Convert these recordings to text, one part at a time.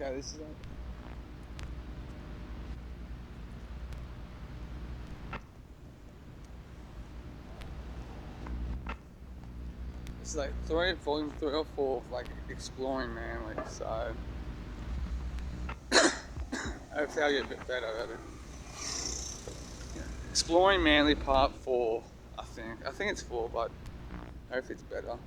Okay, this is it. It's like volume 3 or 4 of like Exploring Manly, so hopefully I'll get a bit better at it. Exploring Manly Part 4, I think. I think it's 4, but hopefully it's better.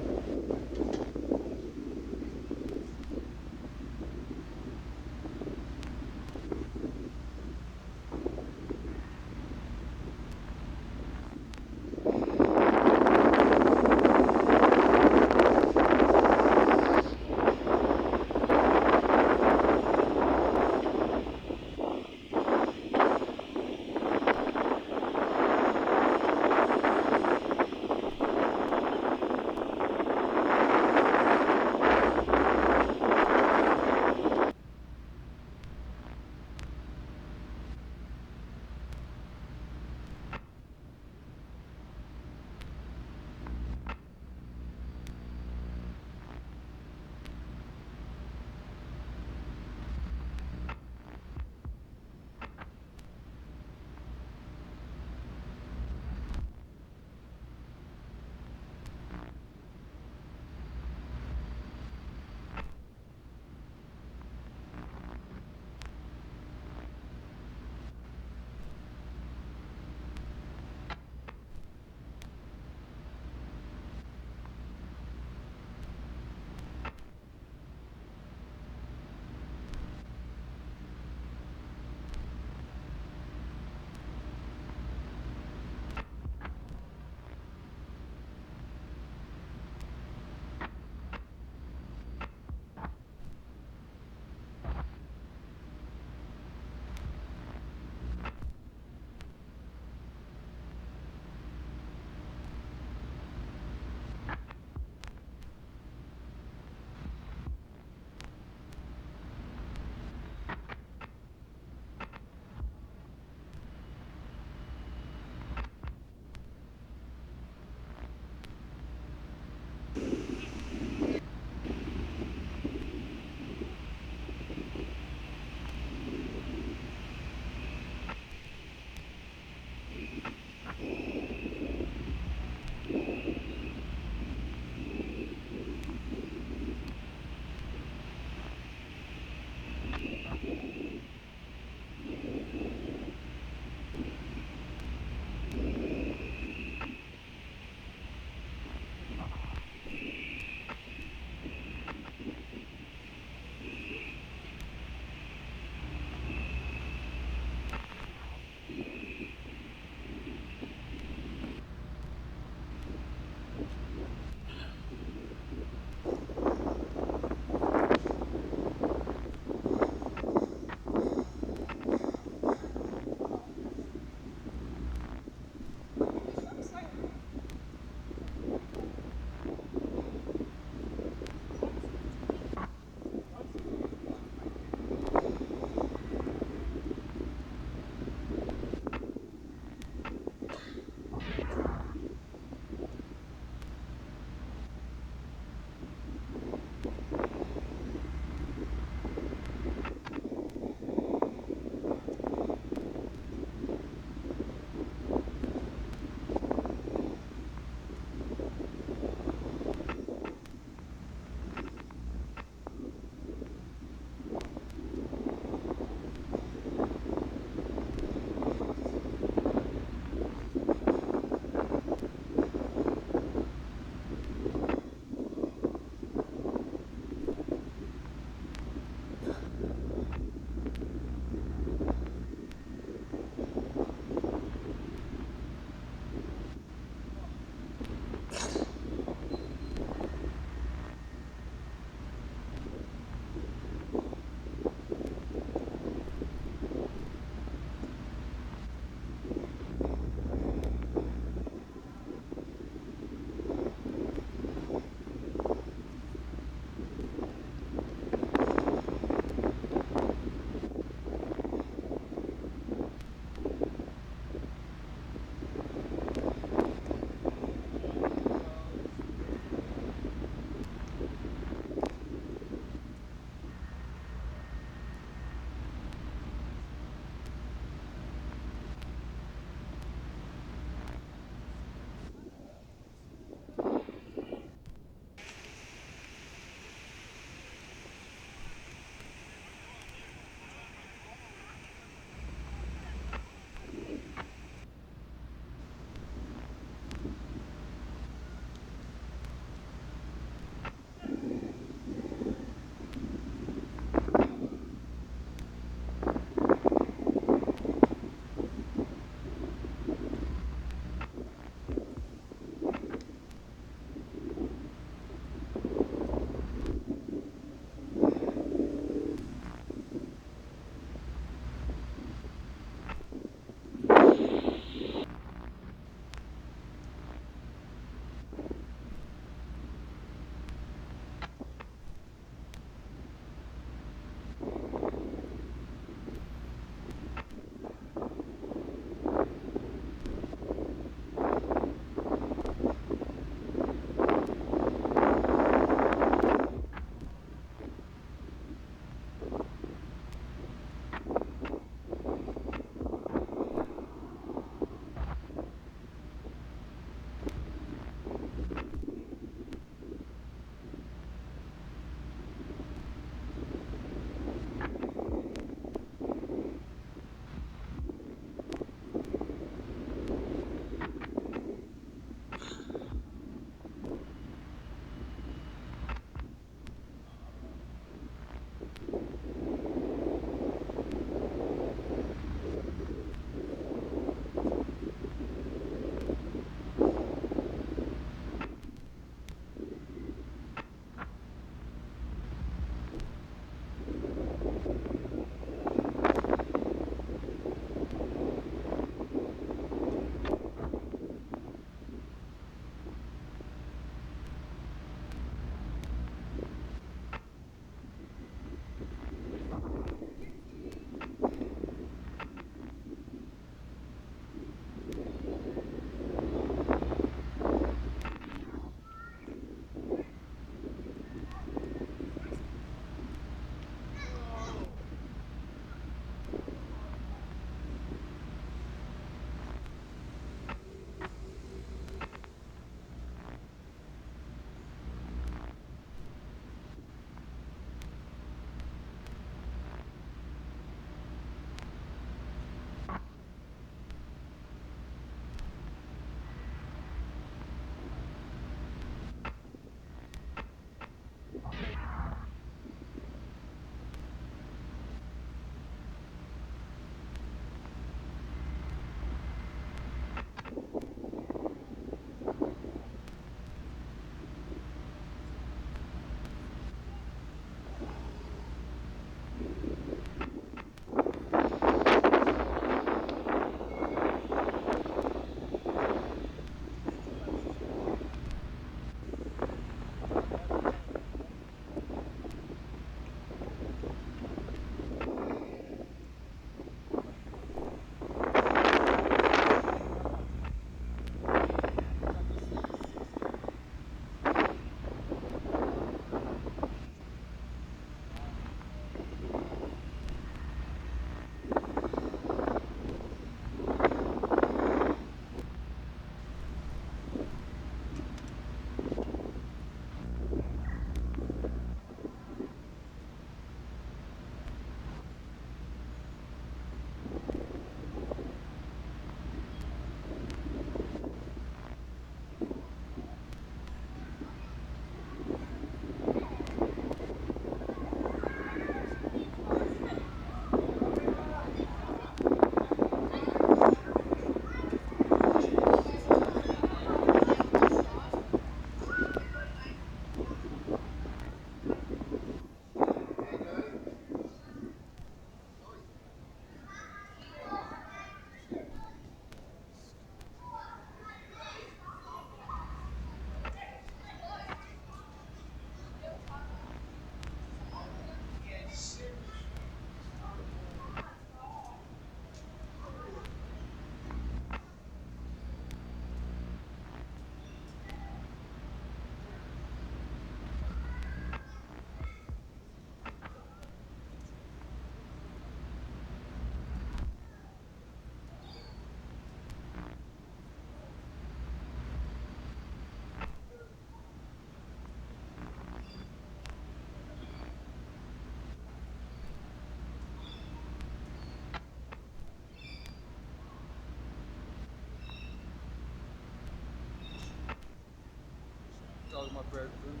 Bradford.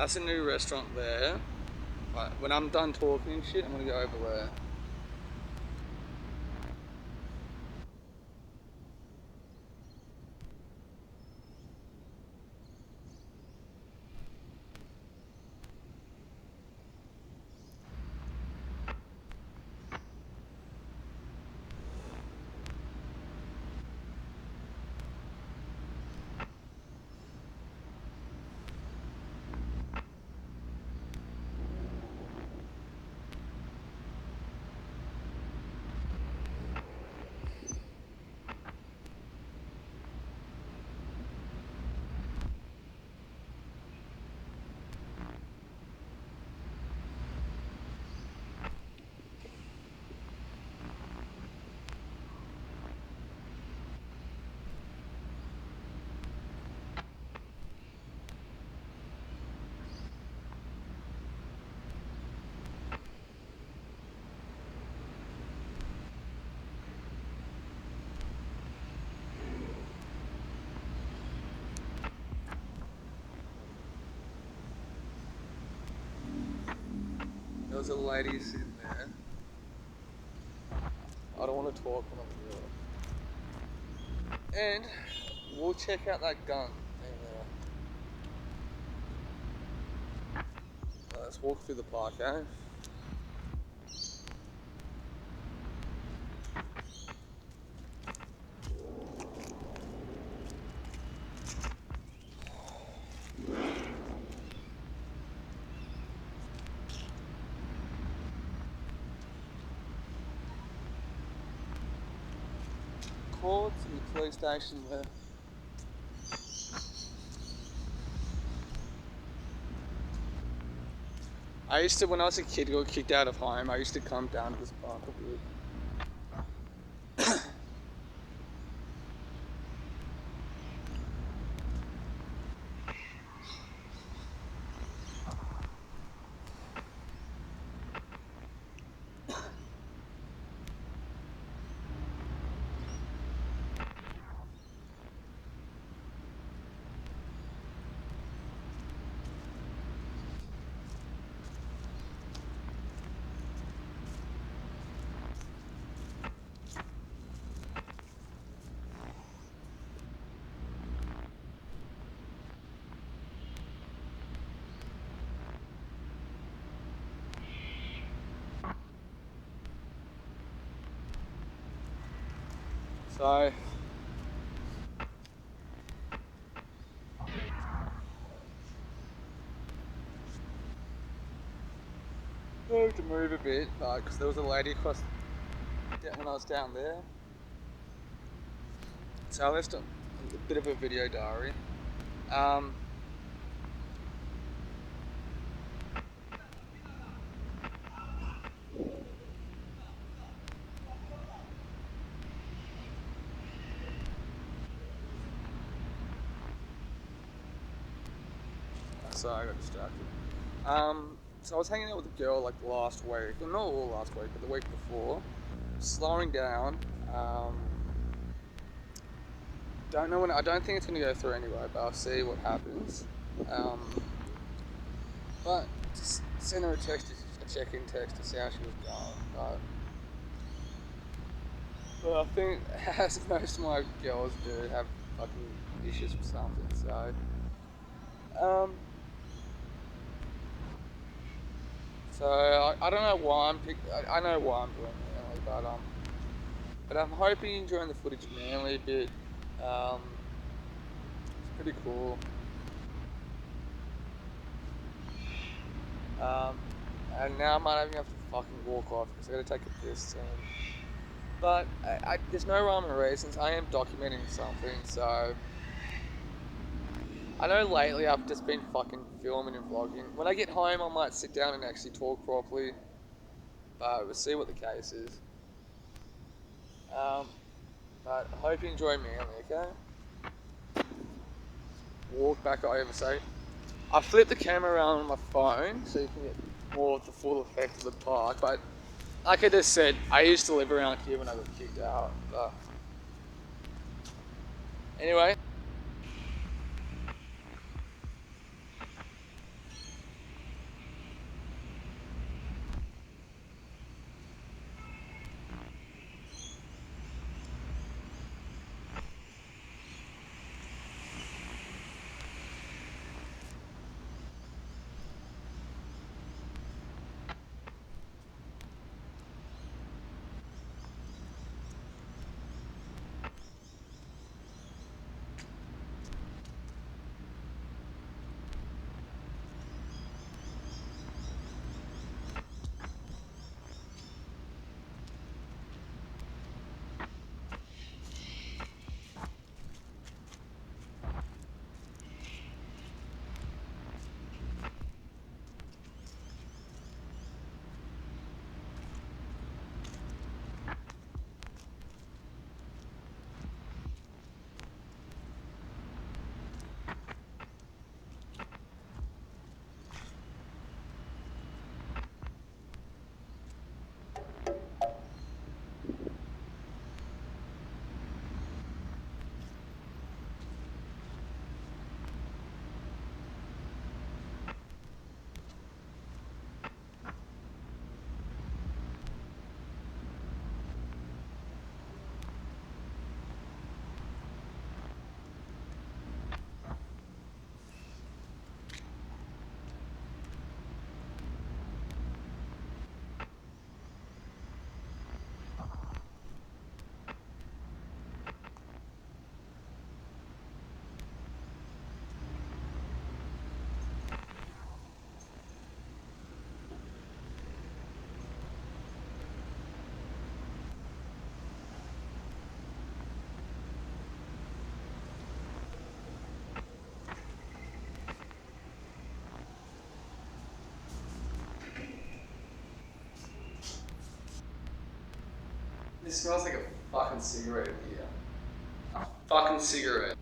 That's a new restaurant there. Like, when I'm done talking and shit, I'm gonna go over there. There was a lady sitting there. I don't want to talk when I'm here. And we'll check out that gun thing there. Let's walk through the park, eh? thoughts in the police station were. I used to, when I was a kid, got kicked out of home. I used to come down to this park a bit. So moved to move a bit, because there was a lady across when I was down there. So I left a bit of a video diary. Um, Sorry, I got distracted. So I was hanging out with a girl like last week, well, not all last week, but the week before. Slowing down. Don't know when. I don't think it's gonna go through anyway, but I'll see what happens. Um, but just send her a text, a check-in text to see how she was going. But I think, as most of my girls do, have fucking issues with something. Um, so I don't know why I know why I'm doing Manly, but I'm hoping you're enjoying the footage of Manly a bit. It's pretty cool. And now I might even have to fucking walk off because I gotta take a piss soon. But there's no rhyme or reasons. I am documenting something, so I know lately I've just been fucking filming and vlogging. When I get home, I might sit down and actually talk properly. But we'll see what the case is. But I hope you enjoy Manly, okay? Walk back over. So I flipped the camera around on my phone so you can get more of the full effect of the park. But like I just said, I used to live around here when I got kicked out. But anyway. This smells like a fucking cigarette in here. A fucking cigarette.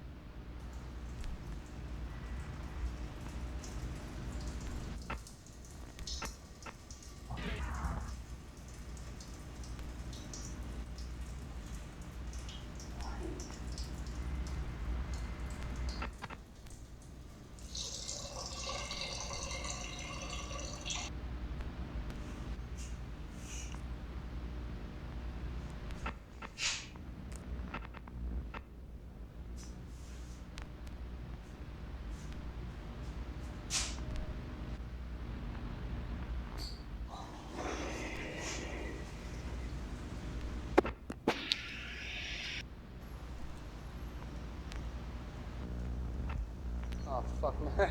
Oh fuck no.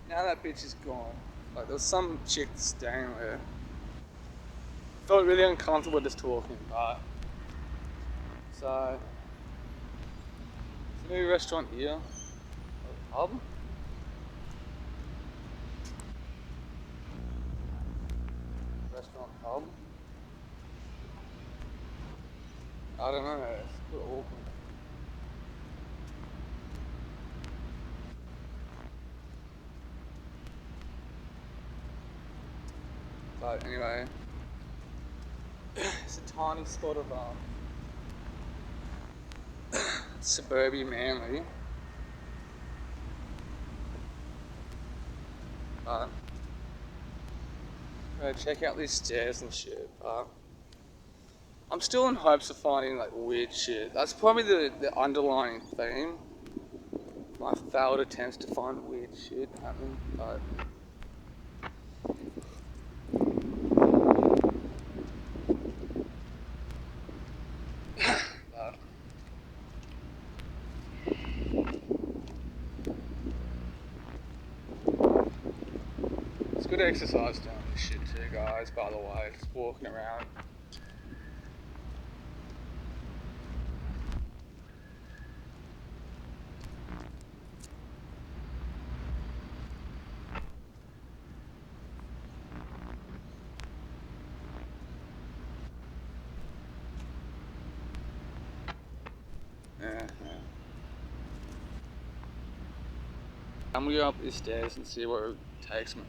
Now that bitch is gone. Like there was some chick staying there. Felt really uncomfortable just talking, but so it's a new restaurant here. A pub? Restaurant pub? I don't know, it's a bit awkward. But anyway, it's a tiny spot of suburbia Manly. But check out these stairs and shit. But I'm still in hopes of finding like weird shit. That's probably the underlying theme. My failed attempts to find weird shit happening, but it's good exercise doing this shit too, guys, by the way, just walking around. Yeah. I'm gonna go up these stairs and see where it takes me.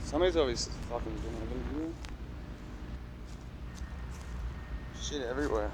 Somebody's always fucking doing it here. Shit everywhere.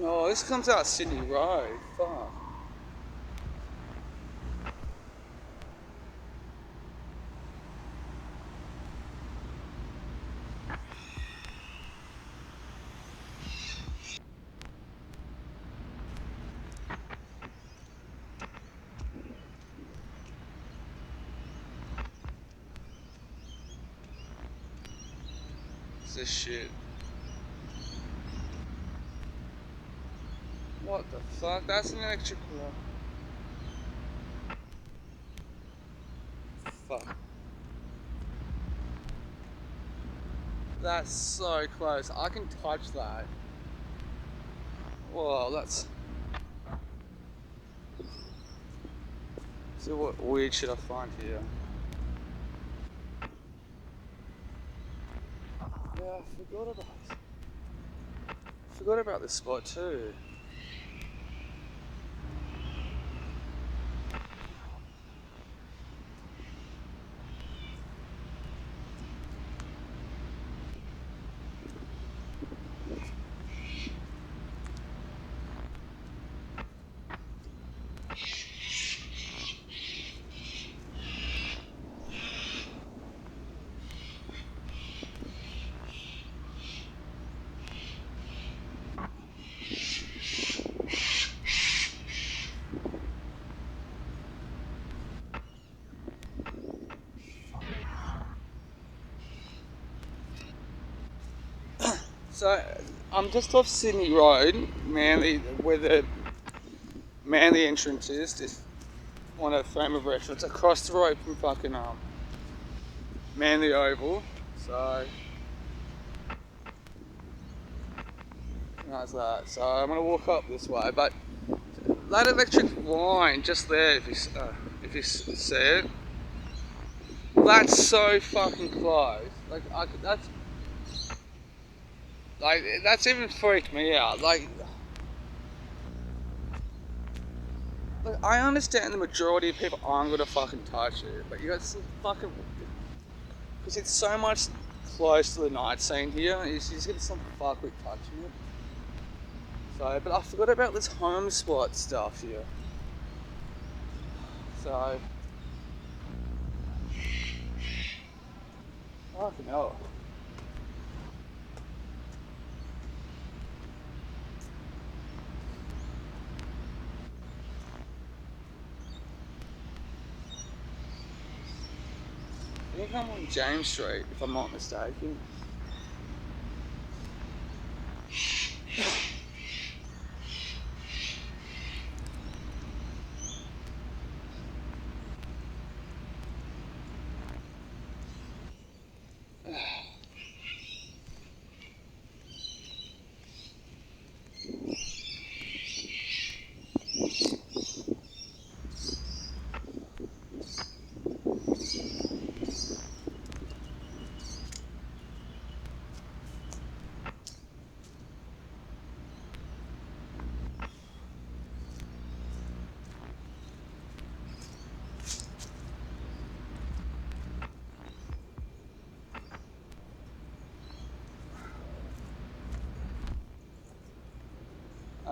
No, this comes out Sydney Road. Fuck. What's this shit? What the fuck? That's an electric wall. Fuck. That's so close. I can touch that. Whoa, that's... So what weird shit I find here? Yeah, I forgot about this spot too. So, I'm just off Sydney Road, Manly, where the Manly entrance is. Just on a frame of reference, across the road from fucking Manly Oval. So, how's that? So I'm gonna walk up this way, but that electric line just there, if you see it, that's so fucking close. That's even freaked me out. Like, I understand the majority of people aren't gonna fucking touch it, but you got some fucking, because it's so much close to the night scene here. You just get some fuck with touching it. So, but I forgot about this home spot stuff here. So, fucking hell. I think I'm on James Street, if I'm not mistaken.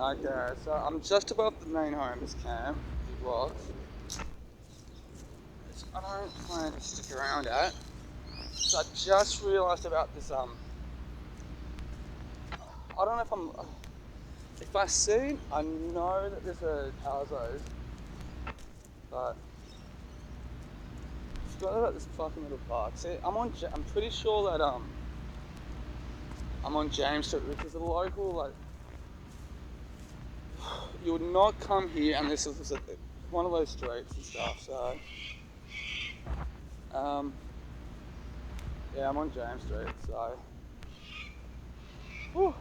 Okay, so I'm just above the main homeless camp, Big Rocks. Which I don't plan to stick around at. So I just realised about this, I don't know if I see, I know that there's a Alzo's, but I forgot about this fucking little park. See, I'm pretty sure that, I'm on James Street, which is a local, like, you would not come here unless it was one of those streets and stuff, so, yeah, I'm on James Street, so, whew.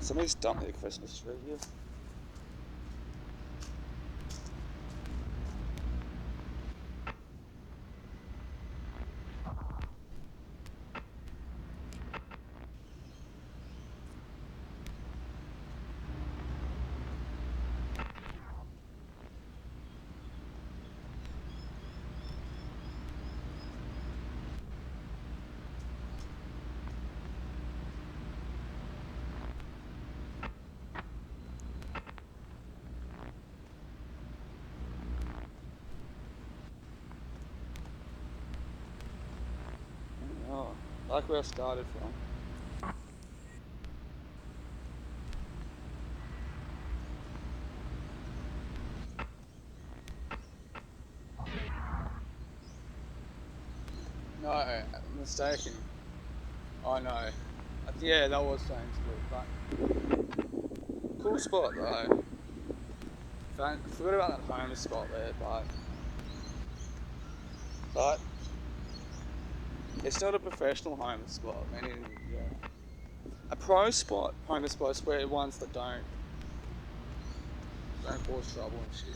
Somebody's dumped their Christmas tree here. Oh, like where I started from. No, I'm mistaken. I know. Yeah, that was Sainsbury, but cool spot though. I forgot about that homeless spot there, but it's not a professional homeless spot. Meaning, yeah, a pro spot, homeless spot is where ones that don't cause trouble and shit.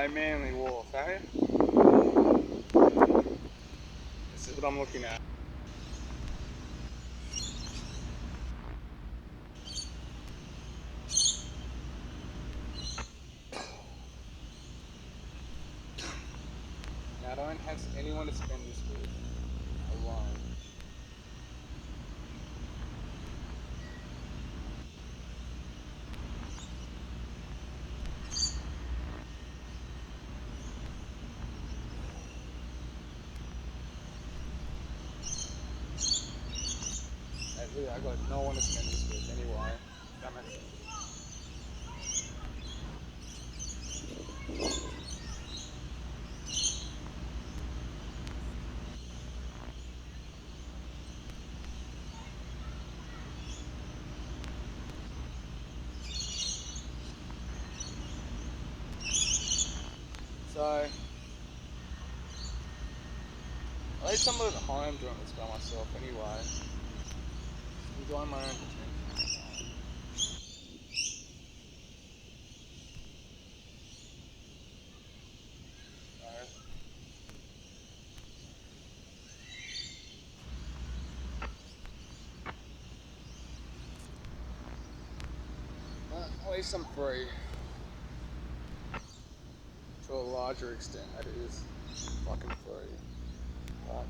So Manly Wharf, eh? This is what I'm looking at. Now I don't have anyone to spend this with alone. Really, I got no one to spend this with anyway. That makes sense. So, at least I'm at home doing this by myself anyway. Enjoying my own attention. But at least I'm free. To a larger extent, that is fucking free. But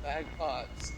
Bagpipes.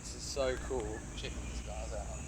This is so cool. Checking these guys out.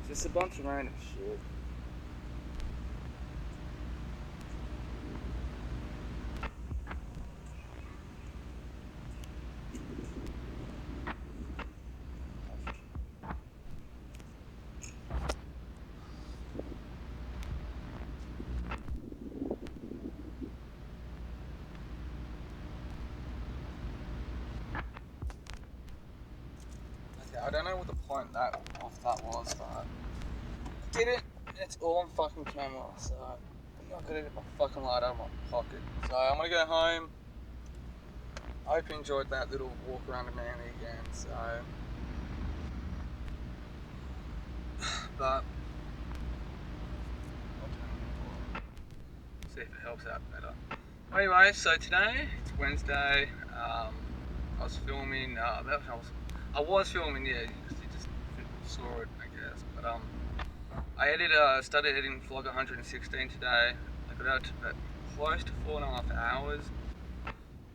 Just a bunch of random shit. I don't know what the point of that was, but I did it. It's all on fucking camera, so I'm not gonna get my fucking light out of my pocket. So I'm gonna go home. I hope you enjoyed that little walk around the Manly again. So, but see if it helps out better. Anyway, so today it's Wednesday. I was filming. I was filming. Yeah, you just saw it, I guess. But I started editing vlog 116 today. I got out to about close to 4.5 hours.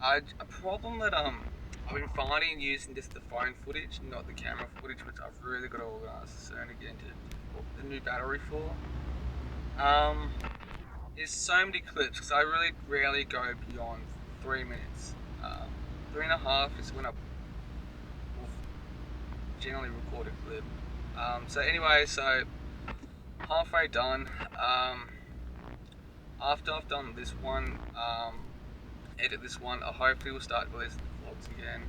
A problem that I've been finding using just the phone footage, not the camera footage, which I've really got to organise soon to get into the new battery for. There's so many clips because I really rarely go beyond 3 minutes. 3.5 is when I generally record a clip. So anyway, so halfway done. After I've done this one, edit this one, I hopefully will start releasing the vlogs again.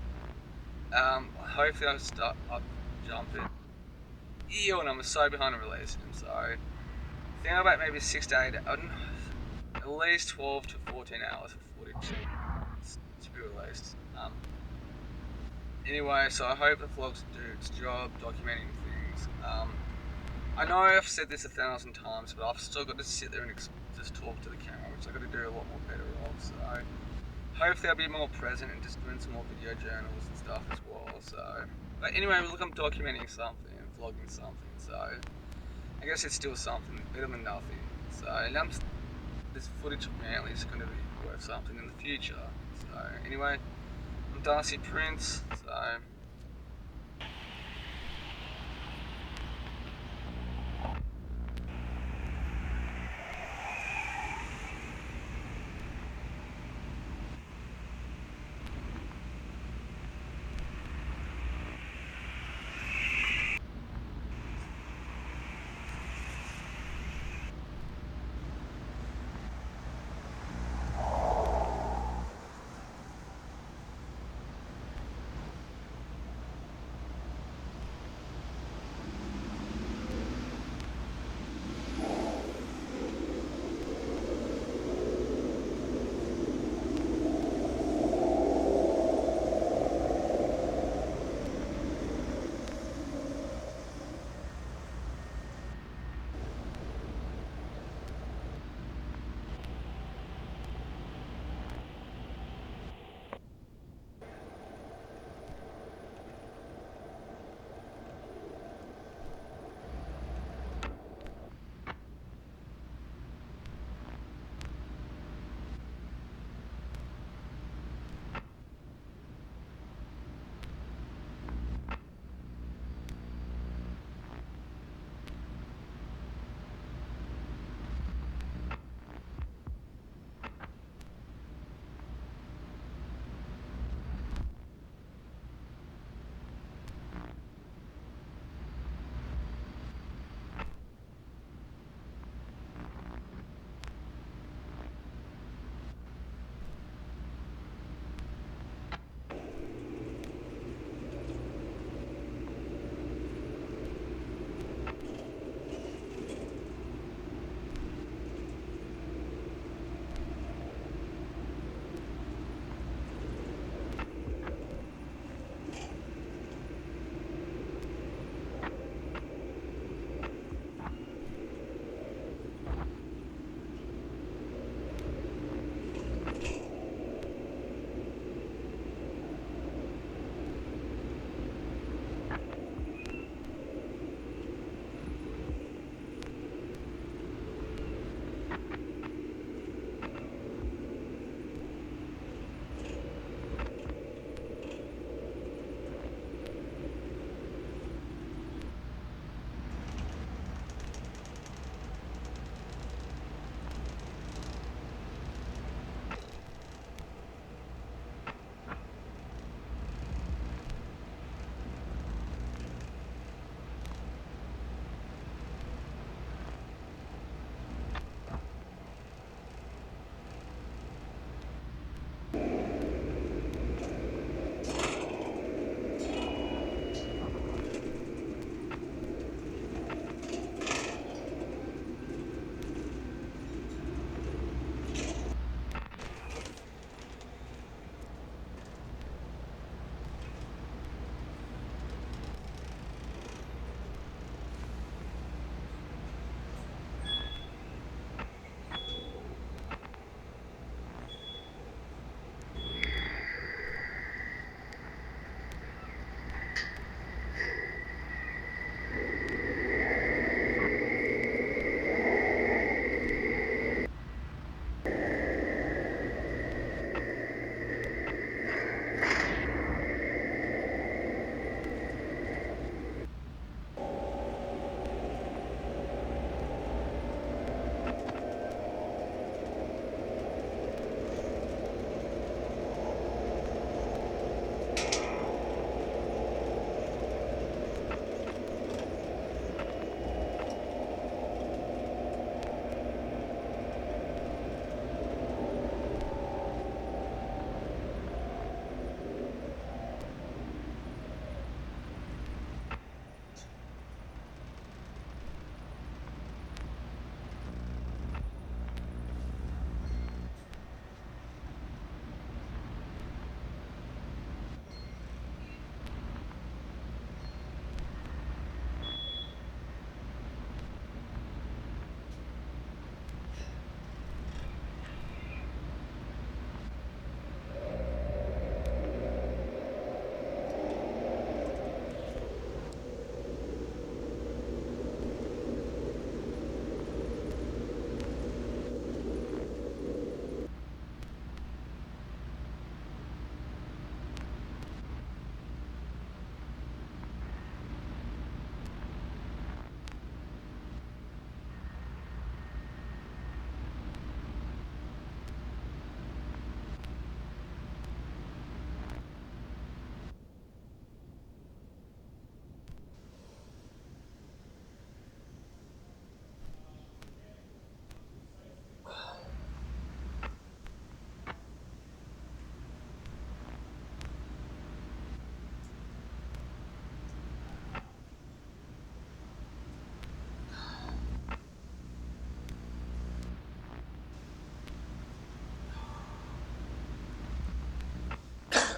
Hopefully I'll jump it. Ew, and I'm so behind on releasing them, so I think about maybe 6 to 8, at least 12 to 14 hours of footage to be released. Anyway, so I hope the vlogs do its job documenting things. I know I've said this 1,000 times, but I've still got to sit there and just talk to the camera, which I've got to do a lot more better of. So hopefully I'll be more present and just doing some more video journals and stuff as well. So, but anyway, look, I'm documenting something and vlogging something. So I guess it's still something better than nothing. So this footage of Manly is going to be worth something in the future. So anyway, I'm Darcy Prince. So.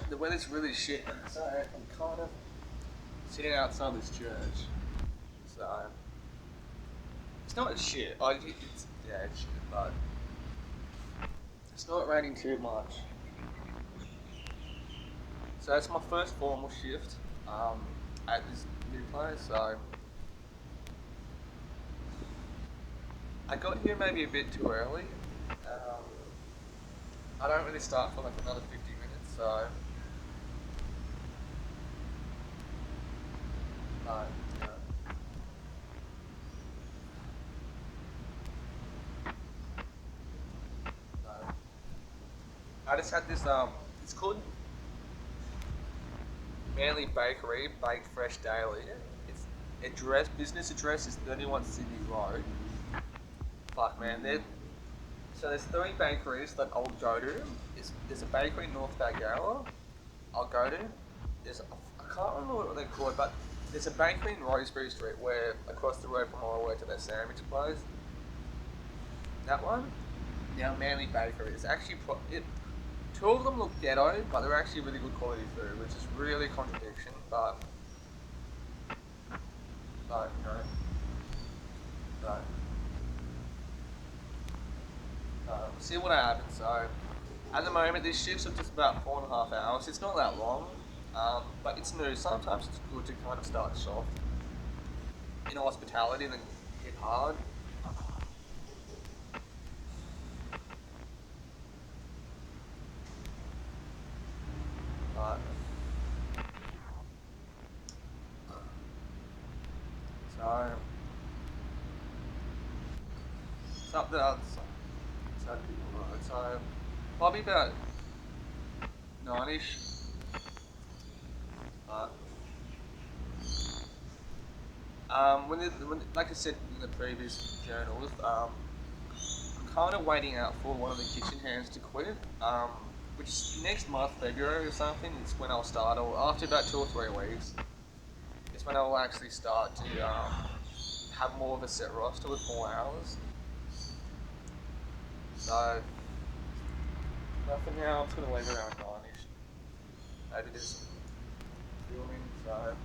the weather's really shit, so I'm kind of sitting outside this church. So it's not shit. It's shit, but it's not raining too much. So it's my first formal shift at this new place. So I got here maybe a bit too early. Um, I don't really start for like another 50 minutes. So no, yeah. No. I just had this it's called Manly Bakery, baked fresh daily. Its business address is 31 Sydney Road. Fuck man, so there's three bakeries that I'll go to. There's a bakery in North Balgowlah I'll go to. I can't remember what they're called, but there's a bakery in Rosebery Street where across the road from where I work to their sandwich place. That one. Now Manly Bakery is actually two of them look ghetto, but they're actually really good quality food, which is really a contradiction. But no, no, no. We'll see what happens. So at the moment, these shifts are just about 4.5 hours. It's not that long, but it's new. Sometimes it's good to kind of start soft in hospitality and then hit hard. But so it's up there. So probably about 9ish. But like I said in the previous journals, I'm kind of waiting out for one of the kitchen hands to quit. Which next month, February or something, is when I'll start. Or after about 2 or 3 weeks, is when I'll actually start to have more of a set roster with more hours. So, but for now, I'm just gonna leave it around 9ish. Maybe just filming. So.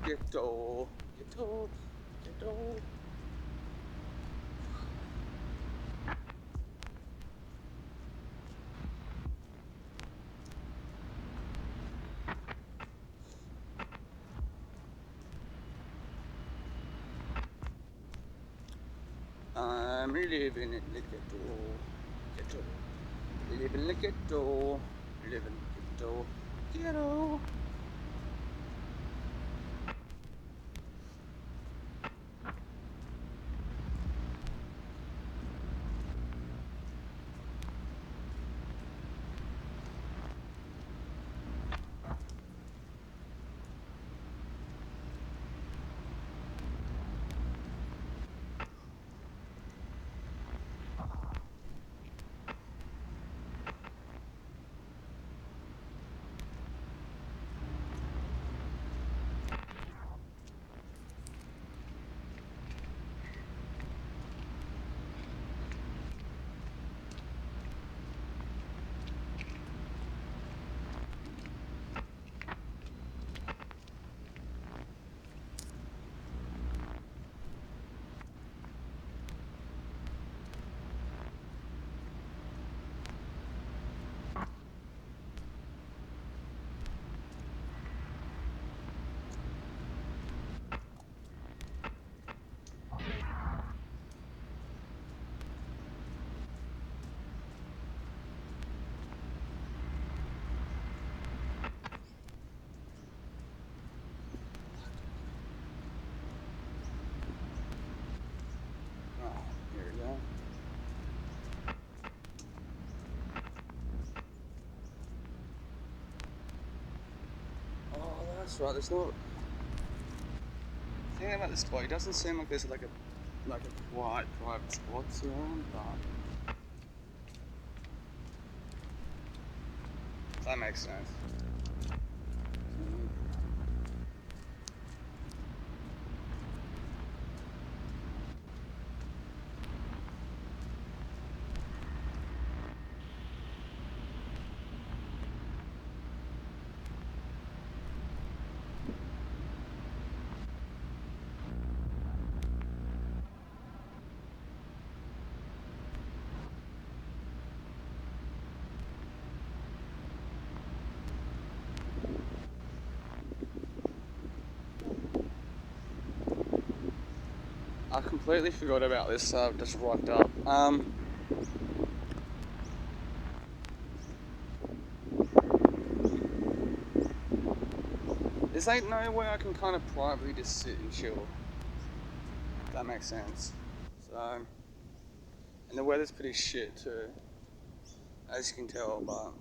ghetto, ghetto, ghetto. I'm living in the ghetto, ghetto. Live in the ghetto, live in the ghetto, ghetto. Here we go. Oh, that's right. There's not. The thing about this spot, it doesn't seem like there's like a quiet private spots around, but that makes sense. I completely forgot about this, so I've just rocked up. There's like nowhere I can kind of privately just sit and chill. If that makes sense. So, and the weather's pretty shit too, as you can tell, but.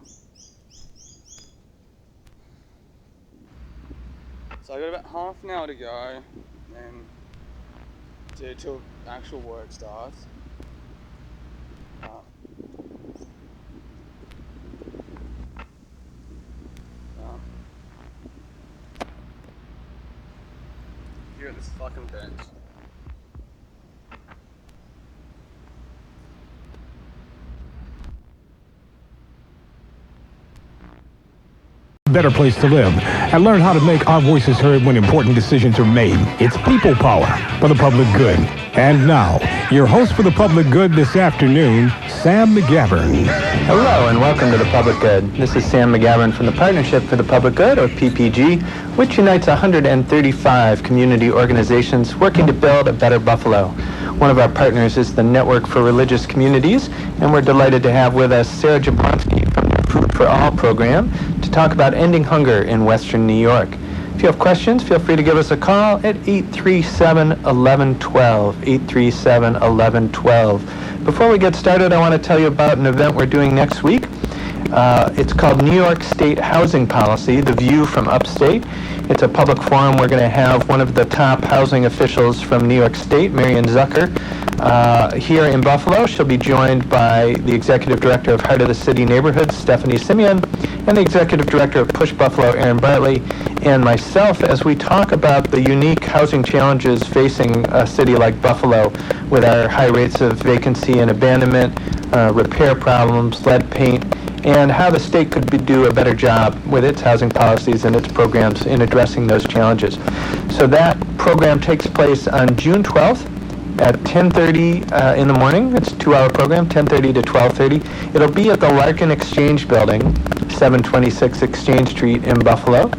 So I got about half an hour to go, and till actual work starts. Here at this fucking bench. Better place to live and learn how to make our voices heard when important decisions are made. It's people power for the public good. And now, your host for the public good this afternoon, Sam McGavern. Hello and welcome to The Public Good. This is Sam McGavern from the Partnership for the Public Good, or PPG, which unites 135 community organizations working to build a better Buffalo. One of our partners is the Network for Religious Communities, and we're delighted to have with us Sarah Jablonski from the Food for All program to talk about ending hunger in Western New York. If you have questions, feel free to give us a call at 837-1112, 837-1112. Before we get started, I want to tell you about an event we're doing next week. It's called New York State Housing Policy, The View from Upstate. It's a public forum. We're going to have one of the top housing officials from New York State, Marian Zucker, here in Buffalo. She'll be joined by the Executive Director of Heart of the City Neighborhoods, Stephanie Simeon, and the Executive Director of Push Buffalo, Aaron Bartley, and myself as we talk about the unique housing challenges facing a city like Buffalo with our high rates of vacancy and abandonment, repair problems, lead paint, and how the state could do a better job with its housing policies and its programs in addressing those challenges. So that program takes place on June 12th at 10:30 in the morning. It's a 2-hour program, 10:30 to 12:30. It'll be at the Larkin Exchange Building, 726 Exchange Street in Buffalo.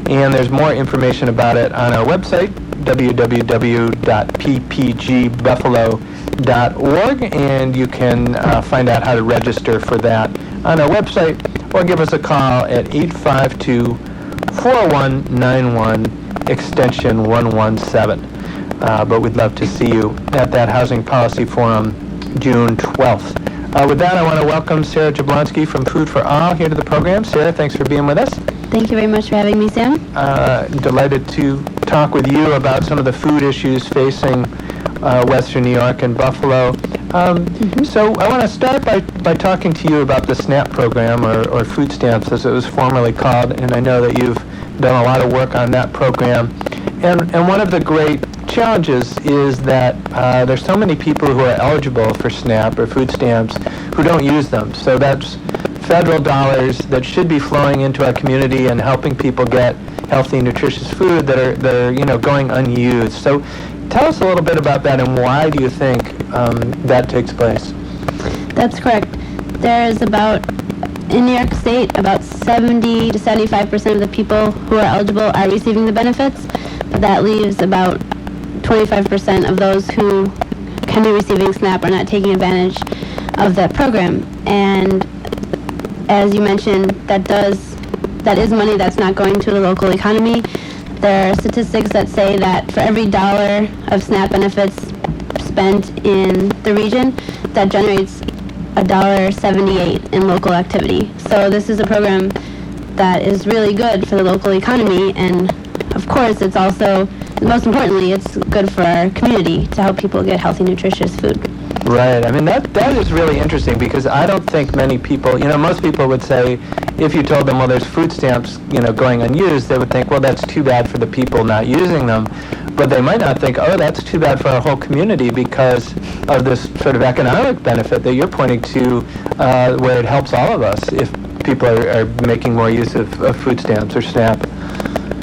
And there's more information about it on our website, www.ppgbuffalo.org, and you can find out how to register for that on our website, or give us a call at 852-4191, extension 117. But we'd love to see you at that Housing Policy Forum, June 12th. With that, I want to welcome Sarah Jablonski from Food for All here to the program. Sarah, thanks for being with us. Thank you very much for having me, Sam. Delighted to talk with you about some of the food issues facing Western New York and Buffalo. So I want to start by talking to you about the SNAP program, or food stamps as it was formerly called, and I know that you've done a lot of work on that program. And one of the great challenges is that there's so many people who are eligible for SNAP or food stamps who don't use them. So that's federal dollars that should be flowing into our community and helping people get healthy, nutritious food that are going unused. So tell us a little bit about that, and why do you think that takes place? That's correct. There's in New York State, about 70 to 75% of the people who are eligible are receiving the benefits, but that leaves about 25% of those who can be receiving SNAP are not taking advantage of that program. And as you mentioned, that is money that's not going to the local economy. There are statistics that say that for every dollar of SNAP benefits spent in the region, that generates $1.78 in local activity. So this is a program that is really good for the local economy, and of course it's also, most importantly, it's good for our community to help people get healthy, nutritious food. Right. I mean, that is really interesting, because I don't think many people, most people would say, if you told them, well, there's food stamps, going unused, they would think, well, that's too bad for the people not using them. But they might not think, oh, that's too bad for our whole community because of this sort of economic benefit that you're pointing to, where it helps all of us if people are making more use of food stamps or SNAP.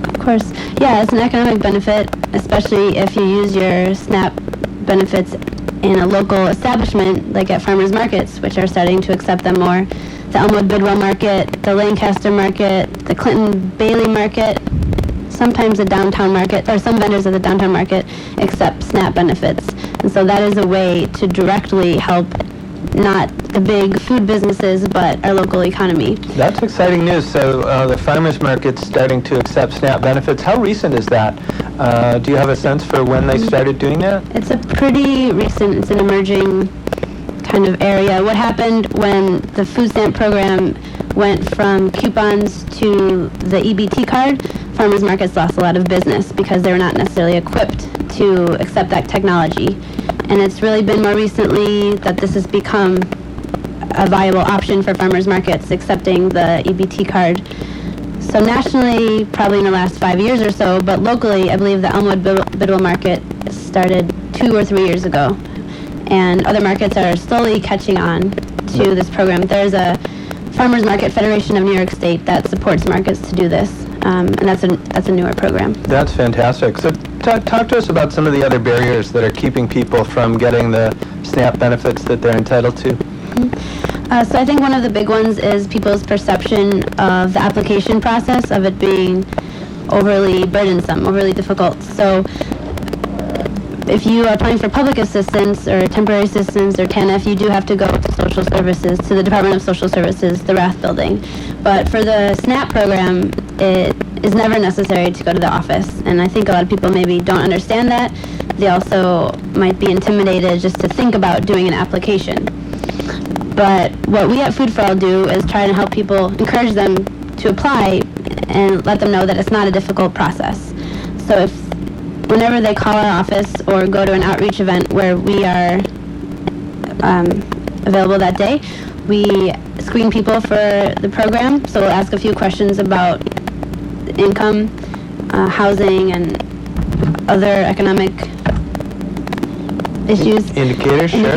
Of course. Yeah, it's an economic benefit, especially if you use your SNAP benefits in a local establishment, like at farmers markets, which are starting to accept them more. The Elmwood Bidwell Market, the Lancaster Market, the Clinton Bailey Market, sometimes the downtown market, or some vendors of the downtown market accept SNAP benefits. And so that is a way to directly help not the big food businesses, but our local economy. That's exciting news. So the farmers market's starting to accept SNAP benefits. How recent is that? Do you have a sense for when they started doing that? It's a pretty recent, it's an emerging kind of area. What happened when the food stamp program went from coupons to the EBT card, farmers markets lost a lot of business because they were not necessarily equipped to accept that technology. And it's really been more recently that this has become a viable option for farmers markets, accepting the EBT card. So nationally, probably in the last 5 years or so, but locally, I believe the Elmwood Bidwell Market started 2 or 3 years ago. And other markets are slowly catching on to this program. There's a Farmers Market Federation of New York State that supports markets to do this, and that's a newer program. That's fantastic. So talk to us about some of the other barriers that are keeping people from getting the SNAP benefits that they're entitled to. So I think one of the big ones is people's perception of the application process, of it being overly burdensome, overly difficult. So if you are applying for public assistance or temporary assistance or TANF, you do have to go to social services, to the Department of Social Services, the Rath building. But for the SNAP program, it is never necessary to go to the office. And I think a lot of people maybe don't understand that. They also might be intimidated just to think about doing an application. But what we at Food for All do is try to help people, encourage them to apply and let them know that it's not a difficult process. So whenever they call our office or go to an outreach event where we are available that day, we screen people for the program. So we'll ask a few questions about income, housing, and other economic issues. Indicators, sure.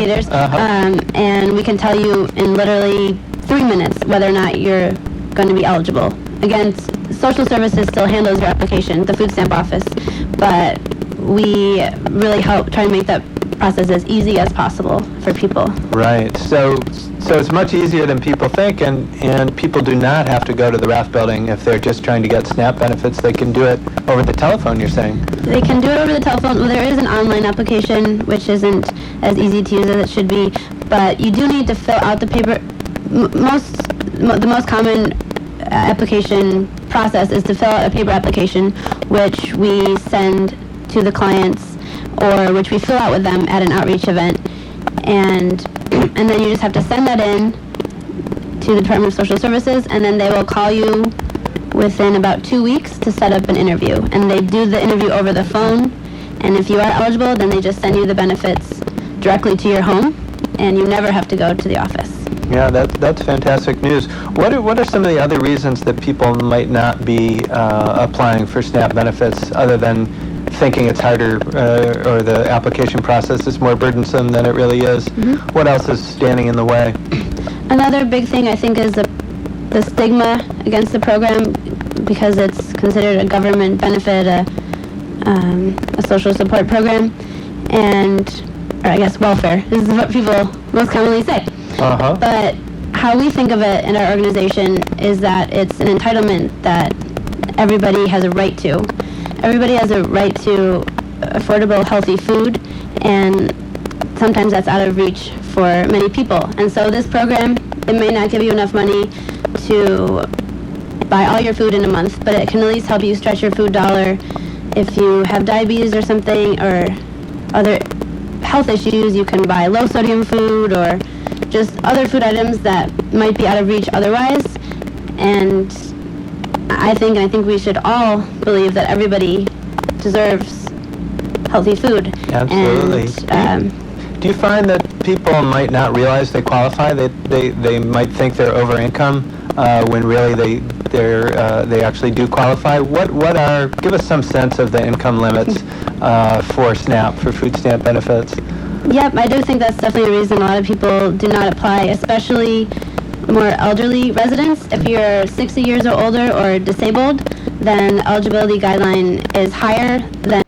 And we can tell you in literally 3 minutes whether or not you're going to be eligible. Again, social services still handles your application, the food stamp office, but we really help try to make that process as easy as possible for people. Right. So it's much easier than people think, and people do not have to go to the RAF building if they're just trying to get SNAP benefits. They can do it over the telephone, you're saying? They can do it over the telephone. Well, there is an online application, which isn't as easy to use as it should be, but you do need to fill out the paper. The most common application process is to fill out a paper application, which we send to the clients, or which we fill out with them at an outreach event, and then you just have to send that in to the Department of Social Services, and then they will call you within about 2 weeks to set up an interview. And they do the interview over the phone, and if you are eligible, then they just send you the benefits directly to your home, and you never have to go to the office. Yeah, that's fantastic news. What are some of the other reasons that people might not be applying for SNAP benefits, other than thinking it's harder or the application process is more burdensome than it really is? Mm-hmm. What else is standing in the way? Another big thing, I think, is the stigma against the program, because it's considered a government benefit, a social support program, or I guess welfare. This is what people most commonly say. Uh-huh. But how we think of it in our organization is that it's an entitlement that everybody has a right to. Everybody has a right to affordable, healthy food, and sometimes that's out of reach for many people. And so this program, it may not give you enough money to buy all your food in a month, but it can at least help you stretch your food dollar. If you have diabetes or something, or other health issues, you can buy low sodium food, or just other food items that might be out of reach otherwise. And I think we should all believe that everybody deserves healthy food. Absolutely. And, do you find that people might not realize they qualify? They might think they're over income when really they actually do qualify. Give us some sense of the income limits for SNAP, for food stamp benefits. Yep, I do think that's definitely a reason a lot of people do not apply, especially more elderly residents. If you're 60 years or older or disabled, then the eligibility guideline is higher than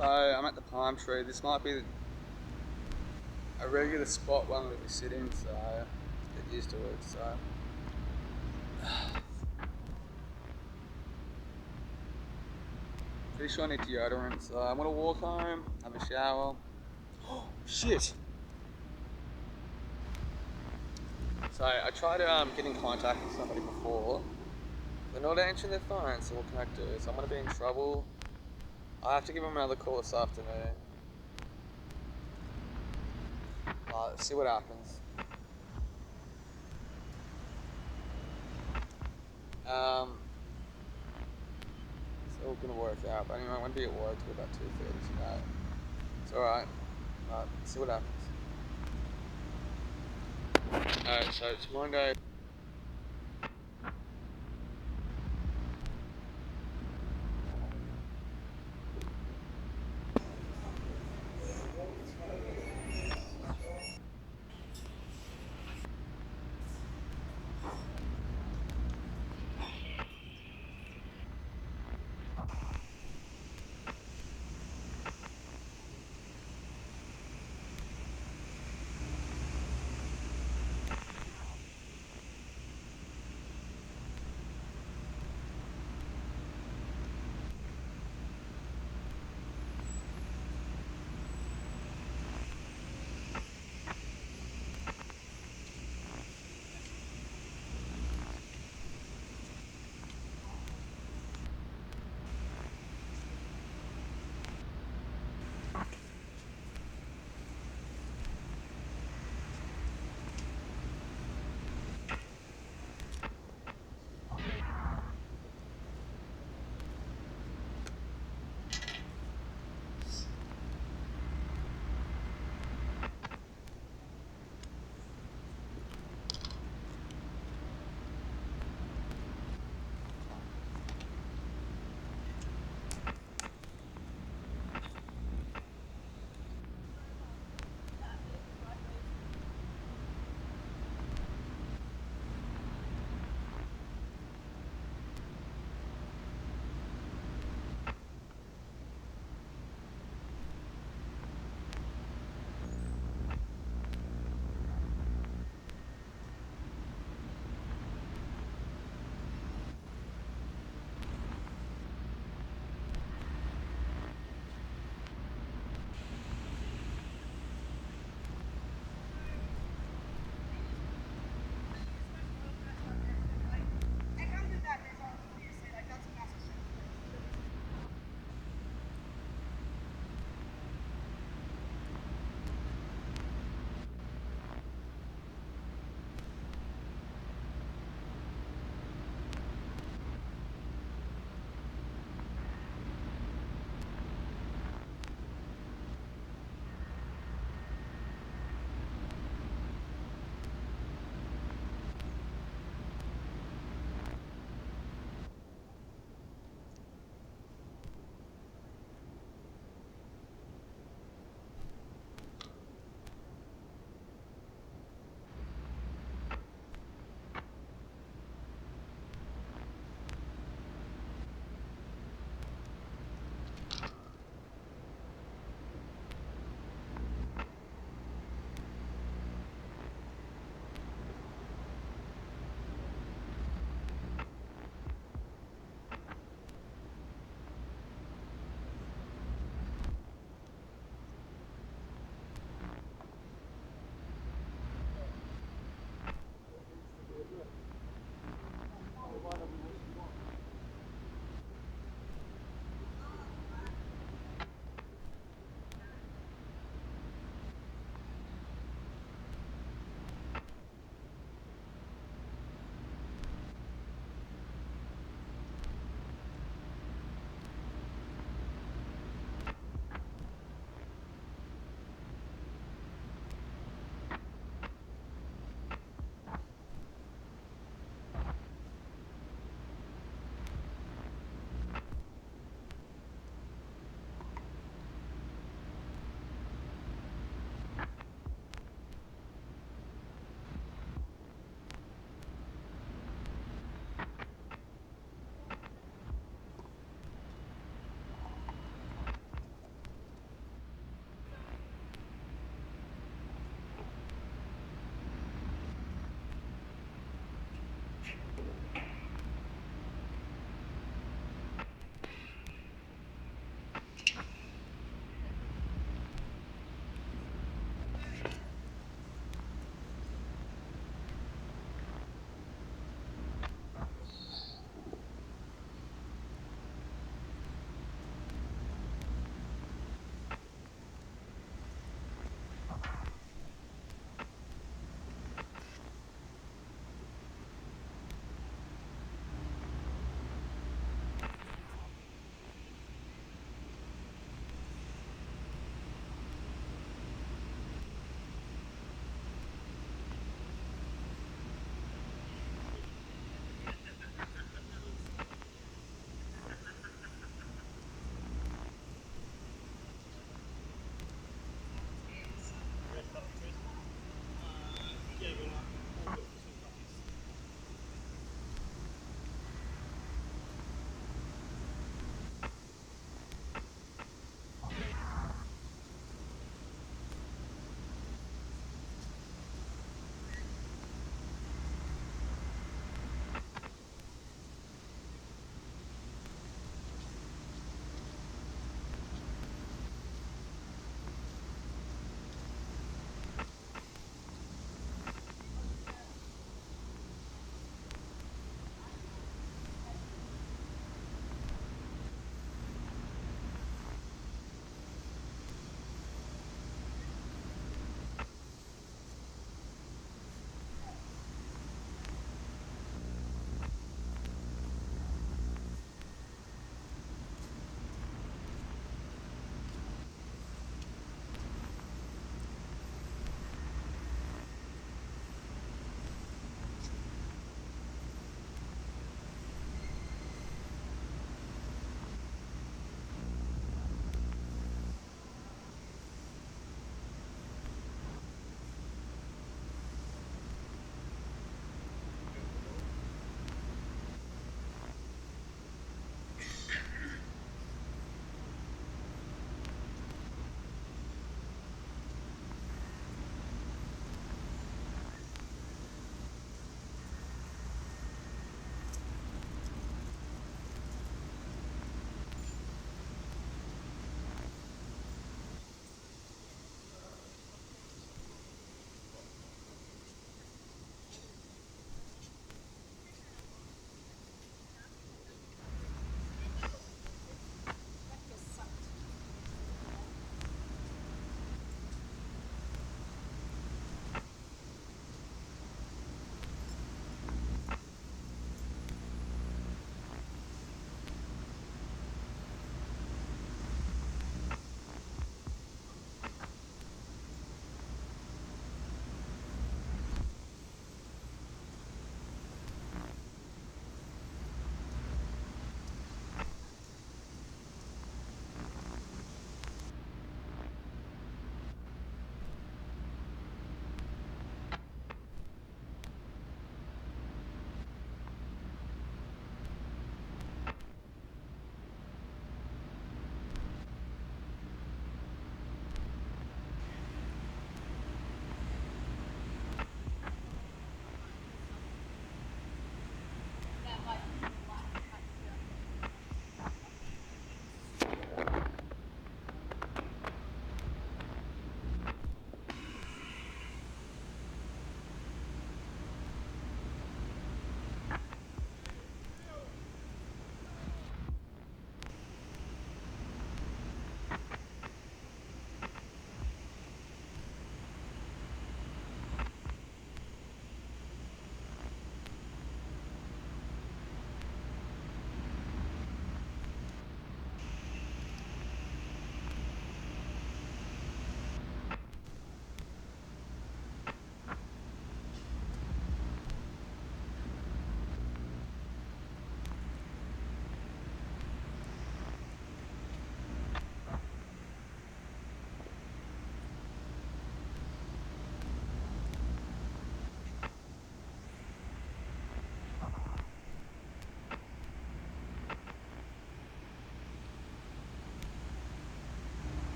So I'm at the palm tree. This might be a regular spot one that we sit in, so get used to it. So pretty sure I need deodorant. So I'm gonna walk home, have a shower. Oh shit! So I tried to get in contact with somebody before. They're not answering their phone, so what can I do? So I'm gonna be in trouble. I have to give them another call this afternoon. See what happens. It's all gonna work out. But anyway, I'm gonna be at work till about 2:30 today. It's alright. See what happens. Alright, so it's Monday.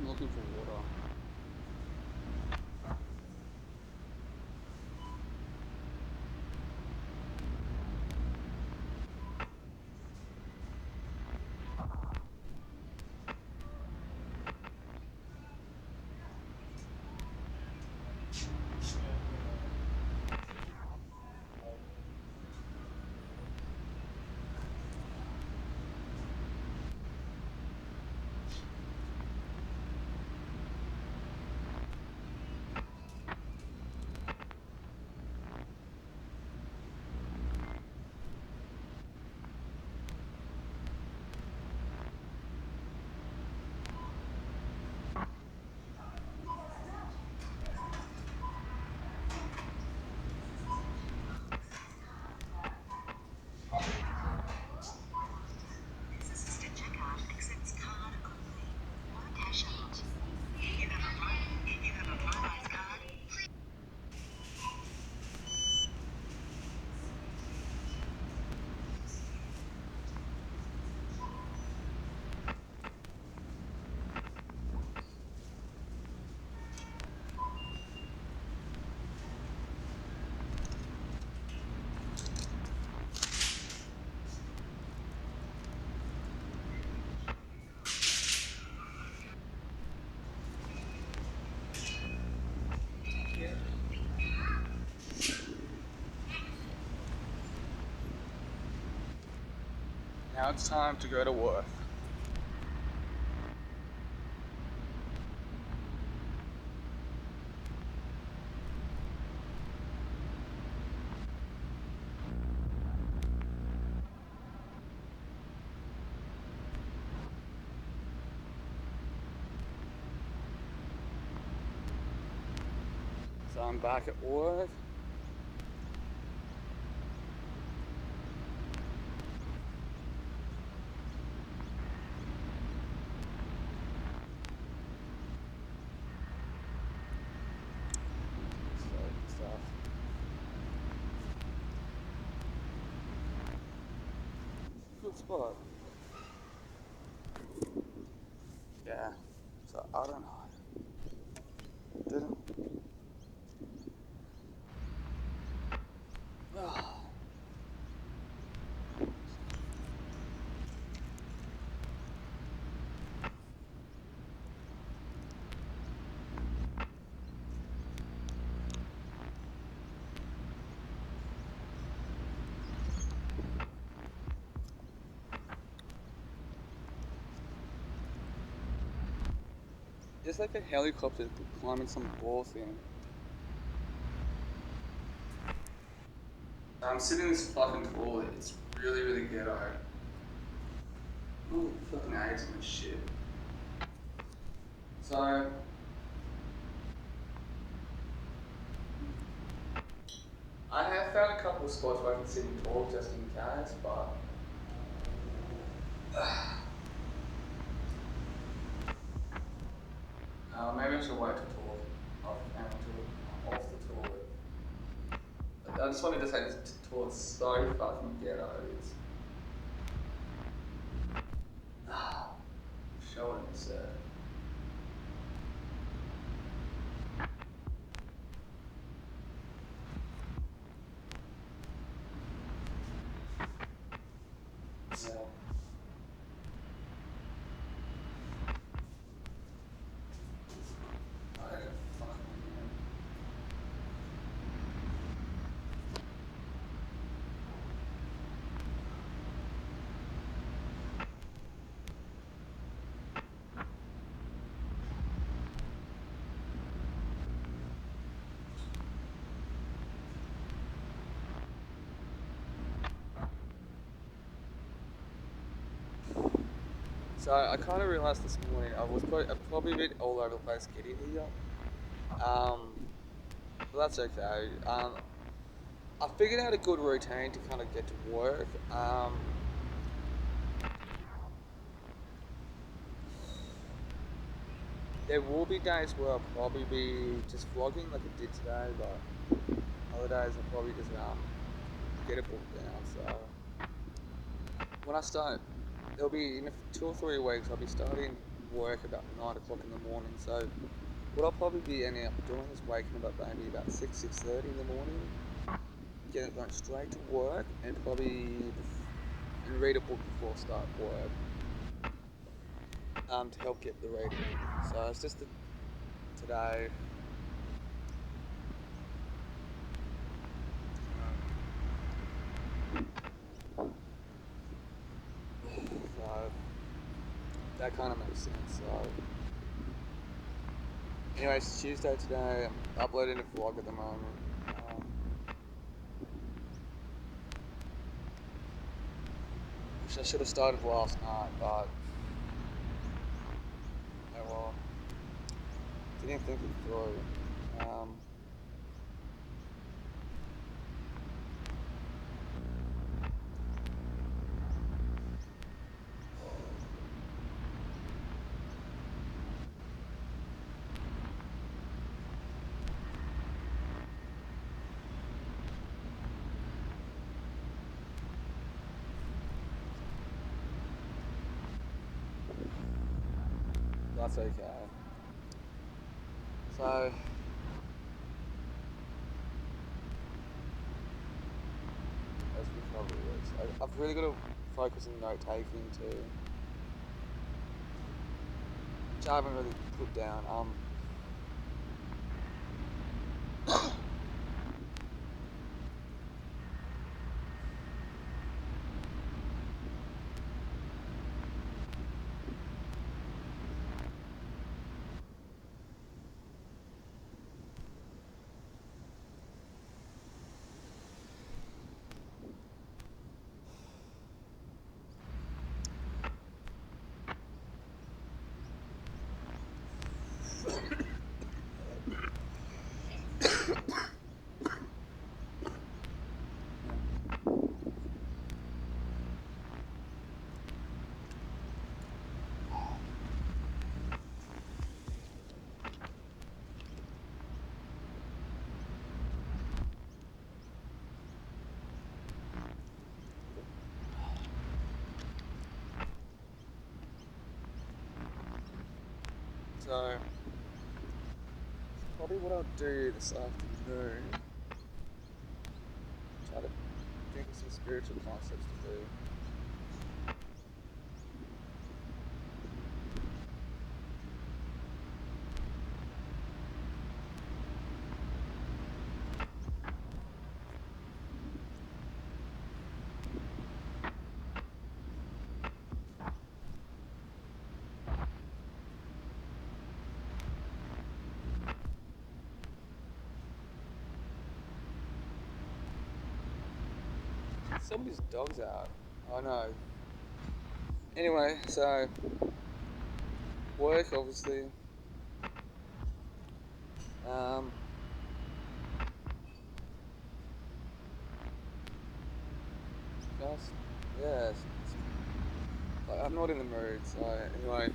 I'm looking for water. Now it's time to go to work. So I'm back at work. Stuff. Good spot. Yeah. So I don't know. Didn't. It's like a helicopter climbing some ball thing. I'm sitting in this fucking toilet. It's really, really ghetto. Oh, fucking eggs and shit. So, I have found a couple of spots where I can sit and talk just in case, but maybe I should wait to talk off the toilet. I just wanted to say this toilet's so fucking ghetto. It's showing it, sir. Yeah. So I kind of realised this morning I'm probably a bit all over the place getting here. But that's okay. I figured out a good routine to kind of get to work. There will be days where I'll probably be just vlogging like I did today, but other days I'll probably just get it booked down. So when I start, there'll be in 2 or 3 weeks I'll be starting work about 9 o'clock in the morning. So what I'll probably be ending up doing is waking up maybe about 6:30 in the morning, getting going straight to work, and and read a book before I start work. To help get the reading in. So it's just today. So that kind of makes sense. So anyway, it's Tuesday today. I'm uploading a vlog at the moment. Which I should have started last night, but oh well. Didn't think it through. That's okay. So as we probably is. I've really got to focus on note taking too, which I haven't really put down. So probably what I'll do this afternoon, try to think of some spiritual concepts to do. Somebody's dog's out. I know. Anyway, so work obviously. Just, yeah, like, I'm not in the mood. So anyway,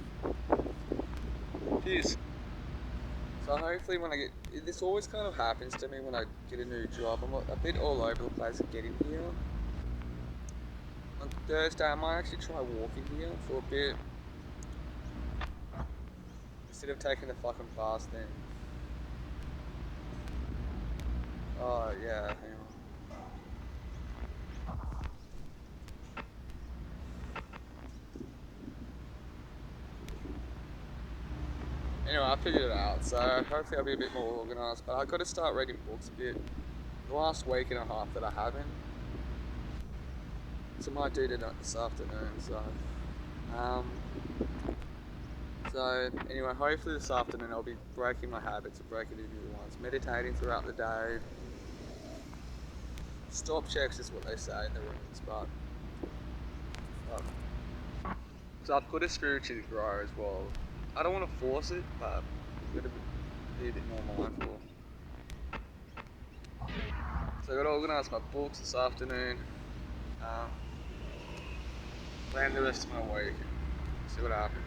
peace. So hopefully when I get, this always kind of happens to me when I get a new job. I'm a bit all over the place getting here. On Thursday I might actually try walking here for a bit, instead of taking the fucking bus then. Oh yeah, hang on. Anyway, I figured it out, so hopefully I'll be a bit more organised, but I've got to start reading books a bit. The last week and a half that I haven't. So I might do that this afternoon, so anyway, hopefully this afternoon I'll be breaking my habits and breaking into new ones. Meditating throughout the day. Stop checks is what they say in the rooms, but so I've got to spiritually grow as well. I don't want to force it, but I'm going to be a bit more mindful. So I've got to organise my books this afternoon, plan the rest of my week, and see what happens.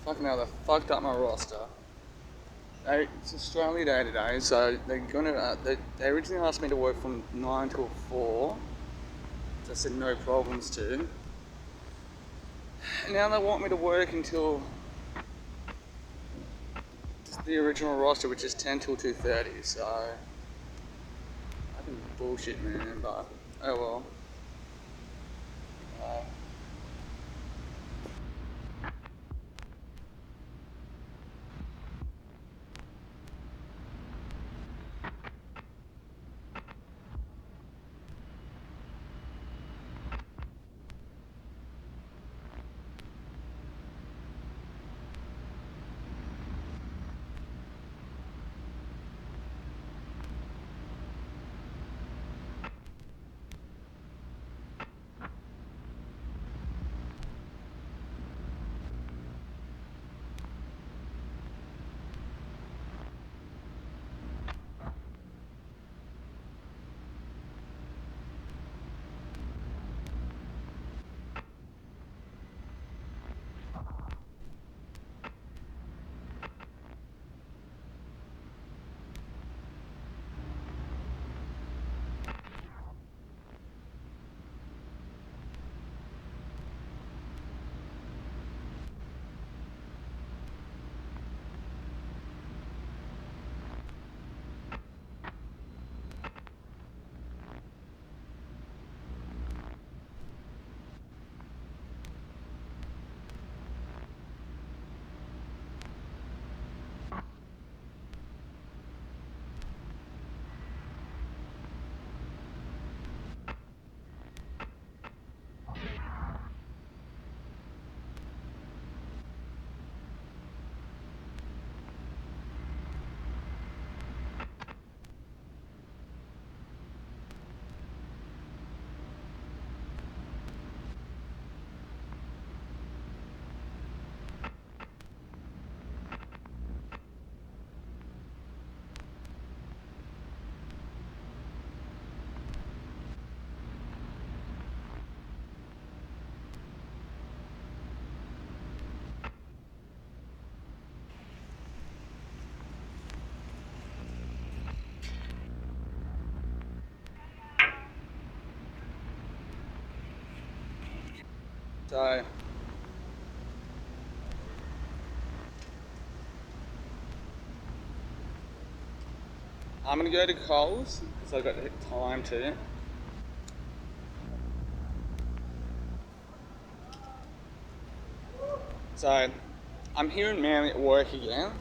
fucking hell, they fucked up my roster. It's Australia Day today, so they're gonna. They originally asked me to work from 9 till 4. So I said no problems to. And now they want me to work until the original roster, which is 10 till 2:30. So I think bullshit, man. But oh well. So I'm gonna go to Coles because I've got time to. So I'm here in Manly at work again.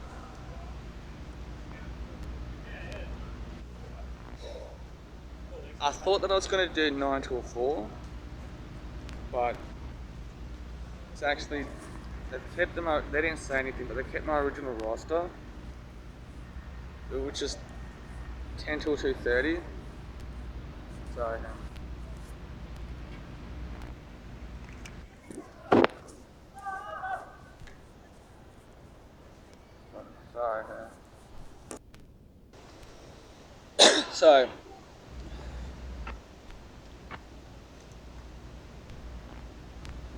I thought that I was gonna do 9 till 4, but it's actually they kept them. They didn't say anything, but they kept my original roster, which is 10 till 2:30. So sorry. So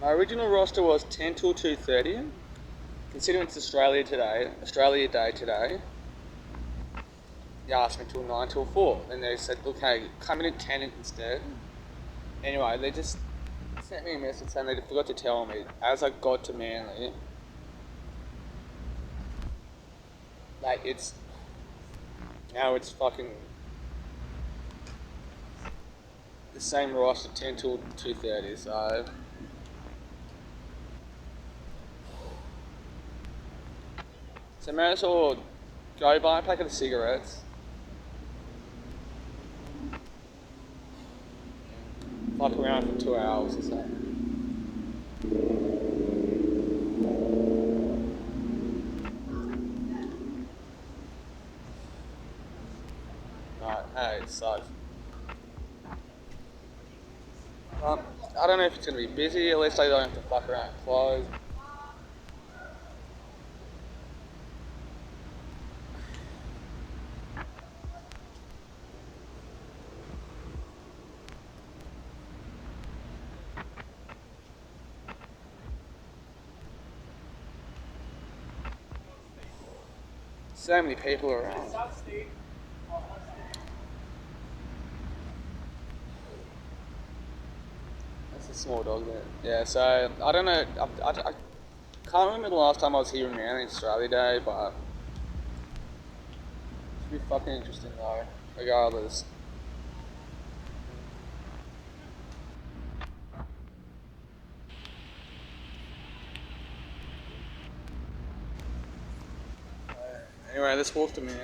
my original roster was 10 till 2:30. Considering it's Australia Day today, they asked me till 9 till 4. Then they said, look, hey, come in at 10 instead. Anyway, they just sent me a message saying they forgot to tell me as I got to Manly. Like, now it's fucking the same roster, 10 till 2:30, so may as well go buy a packet of cigarettes, fuck around for 2 hours or so. Right, hey, it sucks. I don't know if it's going to be busy, at least I don't have to fuck around with clothes. So many people around. That's a small dog there. Yeah, so I don't know. I can't remember the last time I was here in Manly Australia Day, but it should be fucking interesting though, regardless. Anyway, let's walk to Manly.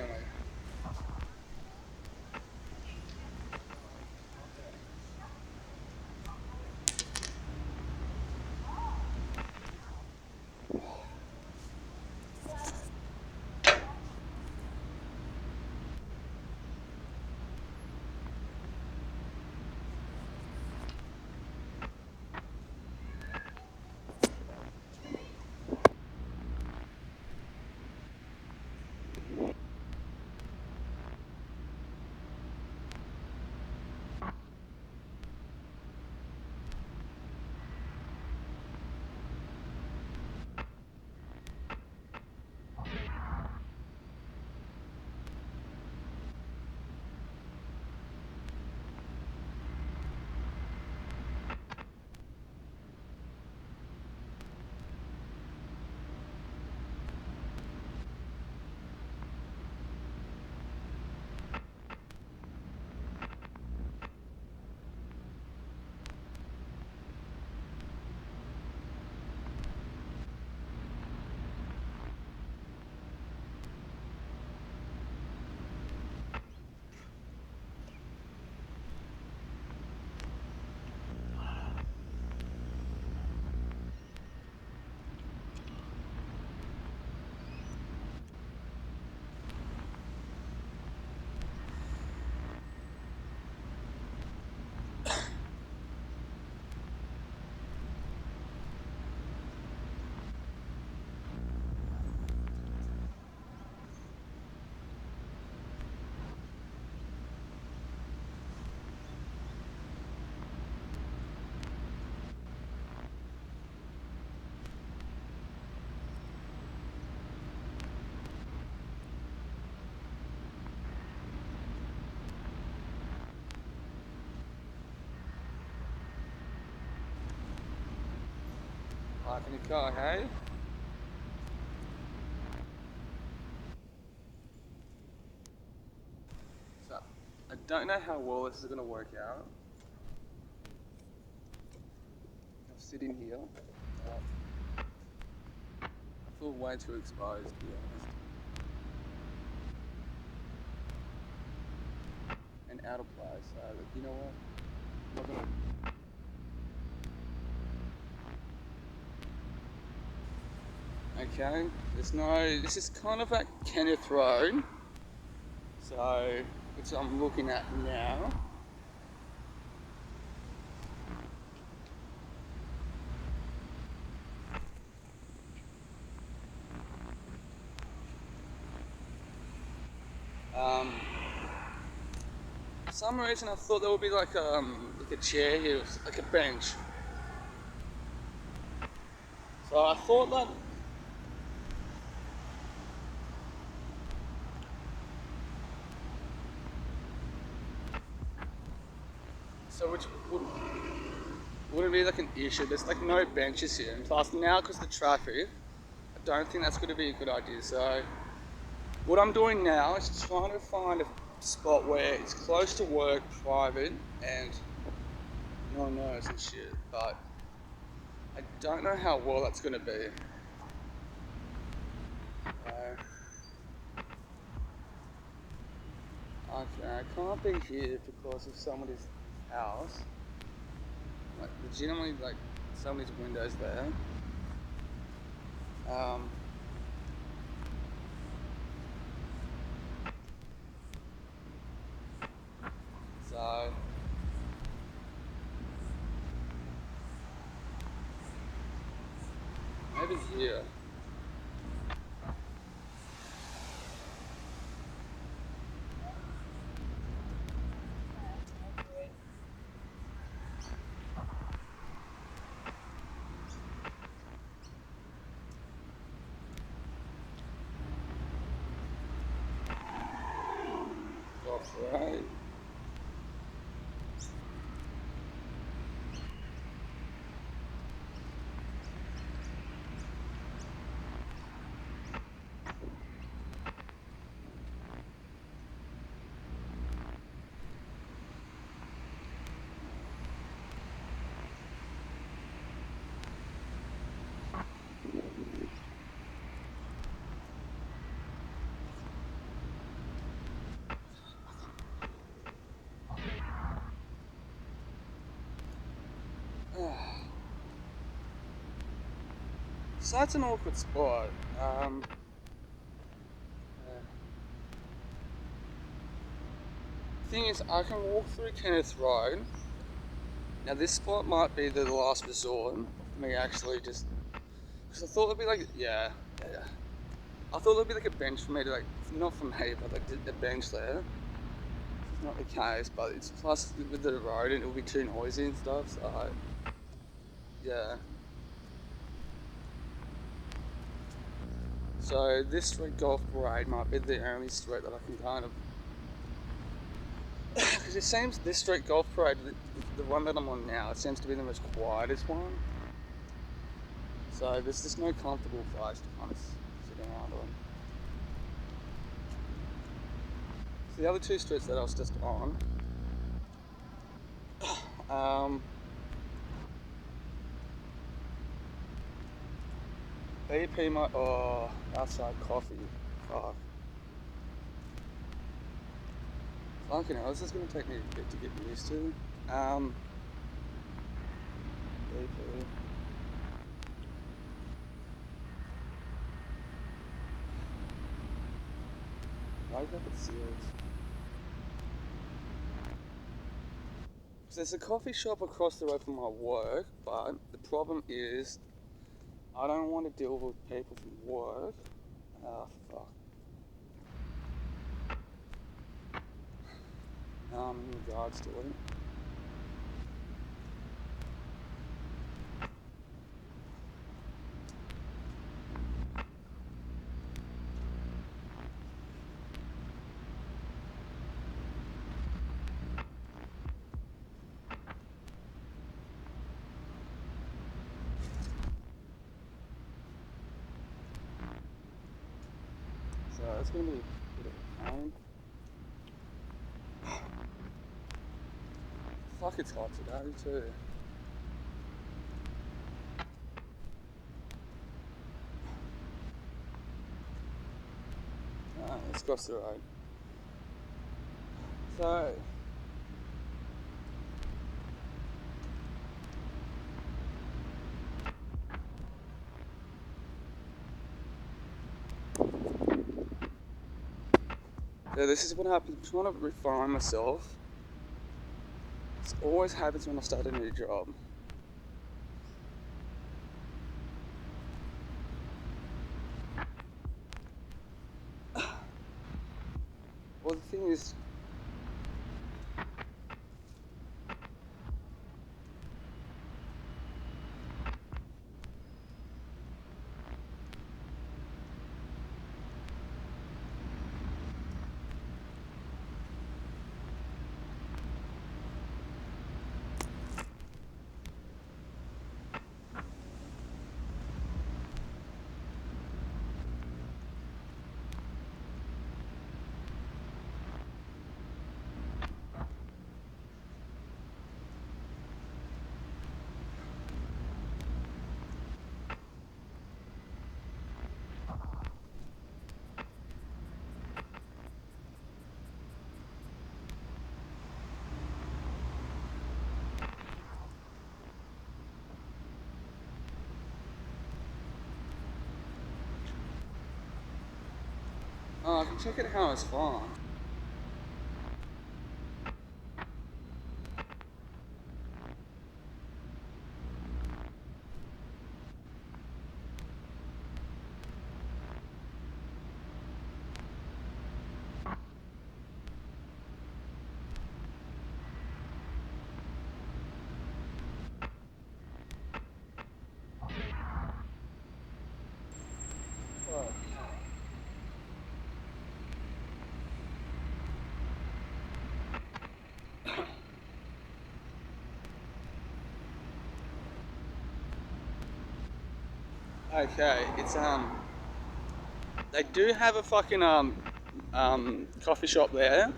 Park in your car, hey? So, I don't know how well this is going to work out. I'll sit in here. I feel way too exposed, to be honest. And out of place, so you know what? I'm not gonna... Okay, this is kind of like Kenneth Road, so, which I'm looking at now. For some reason I thought there would be like a chair here, like a bench. So I thought that which wouldn't be like an issue. There's like no benches here, and plus now because of the traffic, I don't think that's going to be a good idea. So what I'm doing now is trying to find a spot where it's close to work, private, and no one knows and shit. But I don't know how well that's going to be. Okay, I can't be here because of somebody's house. Like legitimately, like somebody's windows there. So maybe here. Right. So that's an awkward spot. Thing is, I can walk through Kenneth Road. Now this spot might be the last resort for me actually just, because I thought it'd be like, yeah. I thought there'd be like a bench for me to like, not for me, but like a bench there. It's not the case, but it's plus with the road and it'll be too noisy and stuff, so yeah. So this street golf parade might be the only street that I can kind of, because it seems this street golf parade, the one that I'm on now, it seems to be the most quietest one. So there's just no comfortable place to kind of sit around on. So the other two streets that I was just on, BP might, oh, outside coffee, fuck. Fucking hell, this is going to take me a bit to get used to. BP. Why is that sealed? So there's a coffee shop across the road from my work, but the problem is I don't want to deal with people from work. Ah, fuck. Now I'm in regards to it. So it's going to be a bit of a pain. Fuck, it's hot today too. Let's cross the road. So, yeah, this is what happens. I'm trying to refine myself. This always happens when I start a new job. Well, the thing is, oh, I can check it how it's fine. Okay, it's they do have a fucking coffee shop there.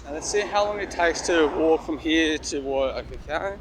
Now let's see how long it takes to walk from here to work, okay?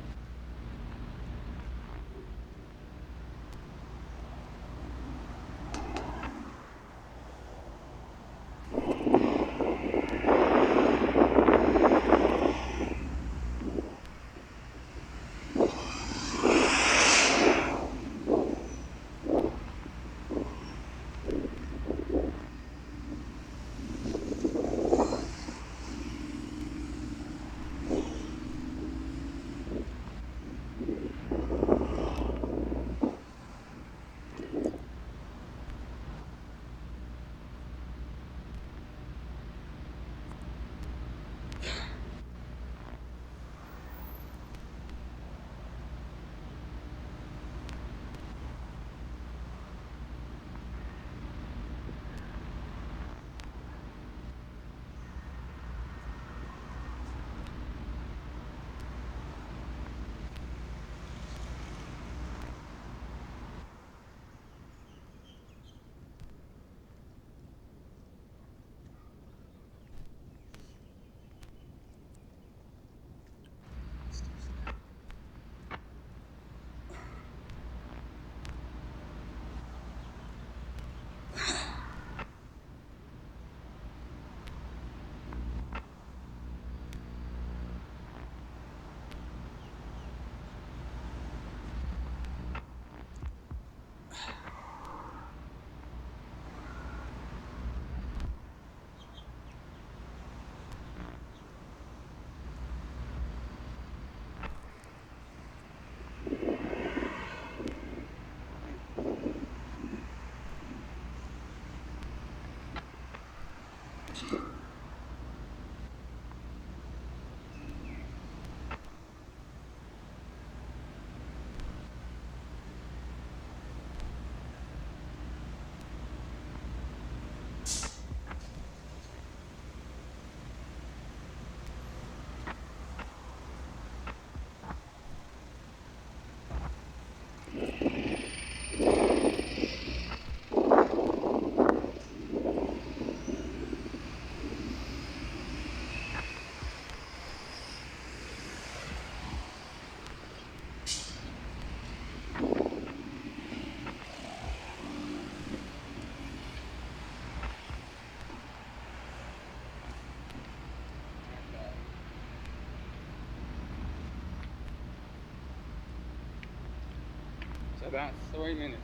So about 3 minutes,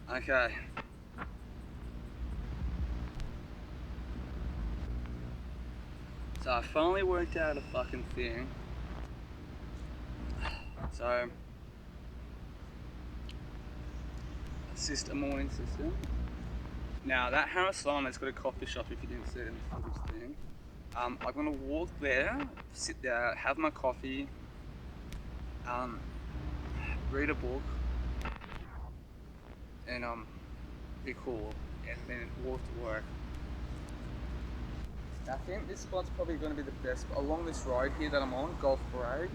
okay? Okay. So I finally worked out a fucking thing. So, a morning system. Now that Harris Simon's got a coffee shop if you didn't see it in the footage thing. I'm gonna walk there, sit there, have my coffee, read a book, and be cool, and then walk to work. Now, I think this spot's probably going to be the best along this road here that I'm on, Gulf Parade.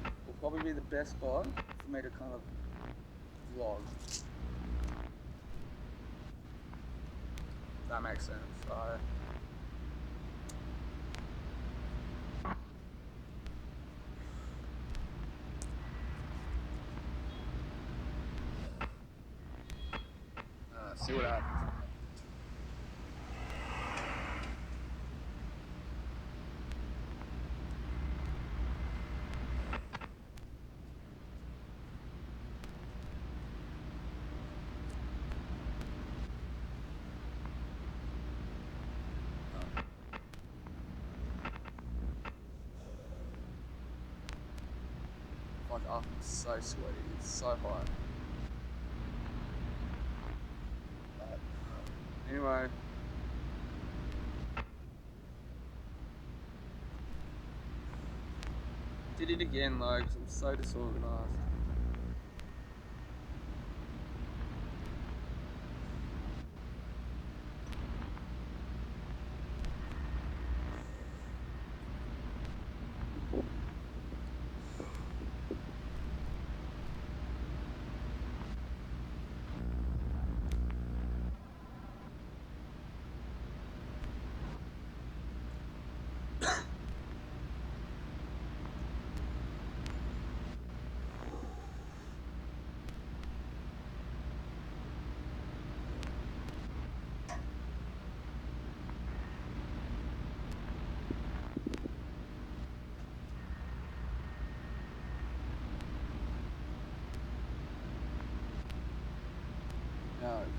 Will probably be the best spot for me to kind of vlog. If that makes sense. So, see what happens. Like, I'm so sweaty, it's so hot. But, anyway. Did it again though, because I'm so disorganized.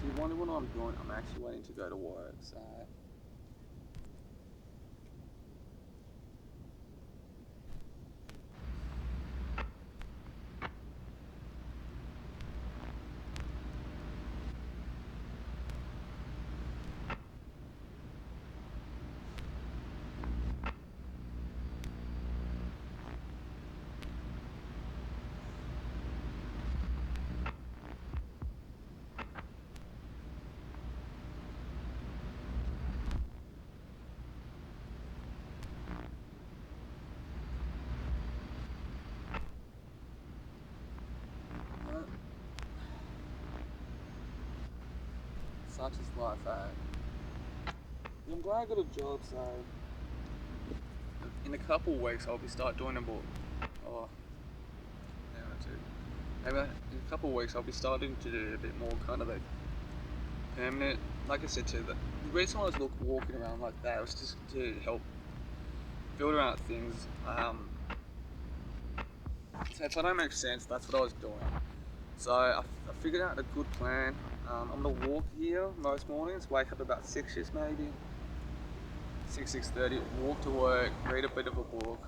If you wonder what I'm doing, I'm actually waiting to go to work, so... Such is life, eh? I'm glad I got a job, so... In a couple of weeks, I'll be start doing a more... Oh... Yeah, that's it. Maybe in a couple of weeks, I'll be starting to do a bit more kind of like... permanent... Like I said too, the reason I was walking around like that was just to help build around things. So if I don't make sense, that's what I was doing. So I figured out a good plan. I'm gonna walk here most mornings, wake up about 6ish maybe, 6:30, walk to work, read a bit of a book,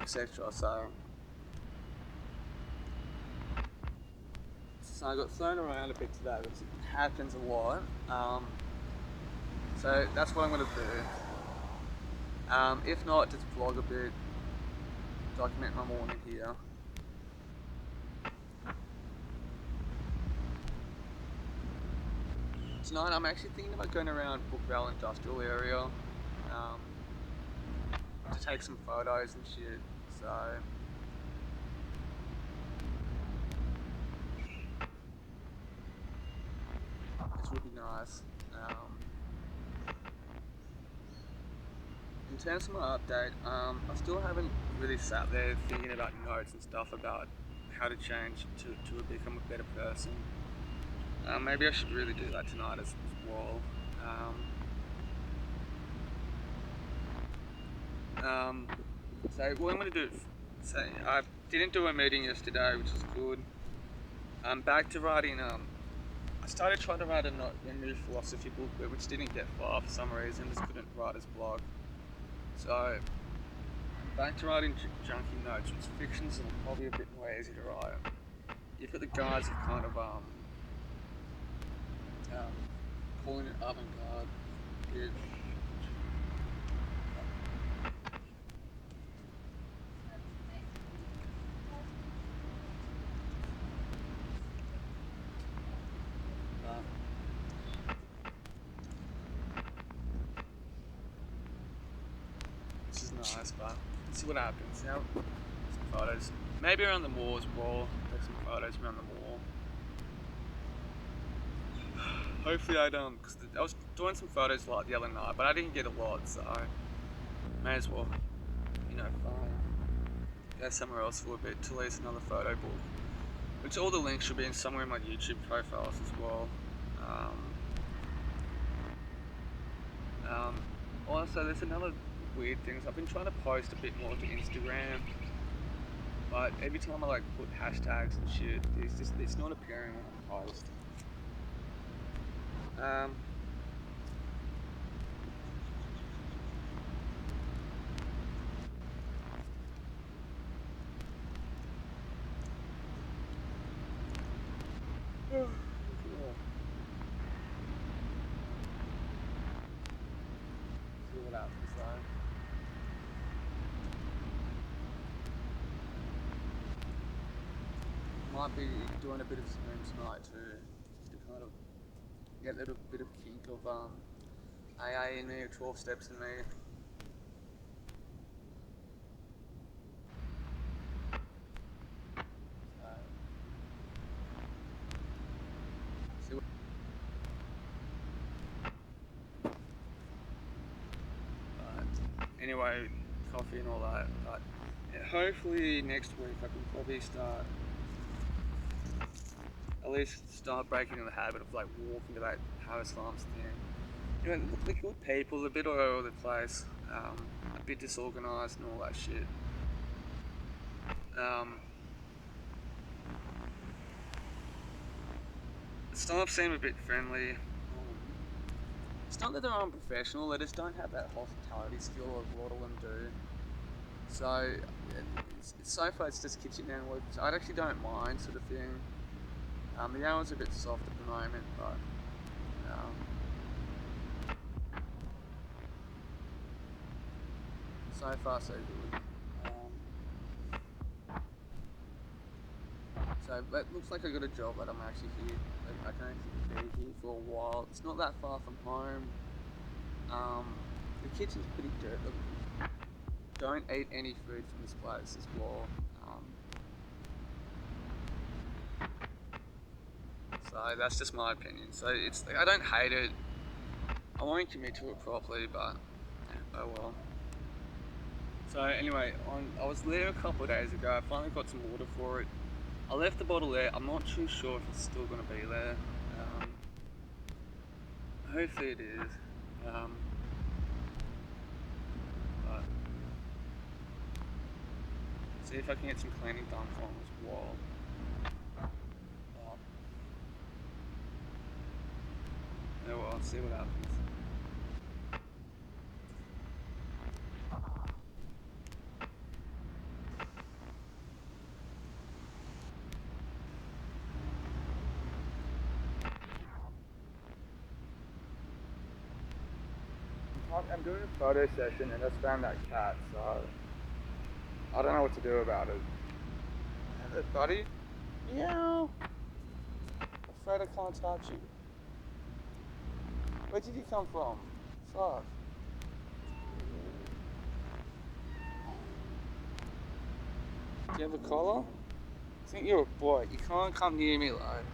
etc. So I got thrown around a bit today, which happens a lot. So that's what I'm gonna do. If not, just vlog a bit, document my morning here. Tonight I'm actually thinking about going around Brookvale Industrial area to take some photos and shit, so... It would be nice. In terms of my update, I still haven't really sat there thinking about notes and stuff about how to change to become a better person. Maybe I should really do that tonight as well. So what I'm going to do, so I didn't do a meeting yesterday, which is good. I'm back to writing, I started trying to write a new philosophy book, but which didn't get far for some reason, just couldn't write as blog. So, I'm back to writing junky notes, which fiction's probably a bit more easy to write. You've got the guys of kind of, calling it avant-garde, bitch. This is nice, but let's see what happens. Now, some photos. Maybe around the mall as well. Take some photos around the mall. Hopefully I don't, because I was doing some photos like the other night, but I didn't get a lot, so may as well, you know, go somewhere else for a bit to release another photo book. Which all the links should be in somewhere in my YouTube profiles as well. Also, there's another weird thing. I've been trying to post a bit more to Instagram, but every time I like put hashtags and shit, it's not appearing when I post. See what happens though. Might be doing a bit of stream tonight too, just to kind of get a little bit of kink of AA in me, or 12 steps in me. See what anyway, coffee and all that, but yeah, hopefully next week I can probably at least start breaking in the habit of like walking to that Harris Farms thing. You know, they're good people, a bit all over the place, a bit disorganised and all that shit. Staff seem a bit friendly. It's not that they're unprofessional, they just don't have that hospitality skill a lot of them do. So, so far it's just kitchen and work, so I actually don't mind sort of thing. The hours are a bit soft at the moment, but so far so good. So it looks like I got a job that I'm actually here. I can actually be here for a while. It's not that far from home. The kitchen's pretty dirty. Don't eat any food from this place as well. So that's just my opinion. So it's I don't hate it. I won't commit to it properly, but yeah, oh well. So anyway, I was there a couple of days ago. I finally got some water for it. I left the bottle there. I'm not too sure if it's still going to be there. Hopefully it is. But see if I can get some cleaning done for them as well. Yeah, well, I'll see what happens. I'm doing a photo session and I just found that cat, so I don't know what to do about it. Hey, buddy? Meow. Afraid I can't touch you. Where did you come from? Fuck. Do you have a collar? I think you're a boy. You can't come near me, like.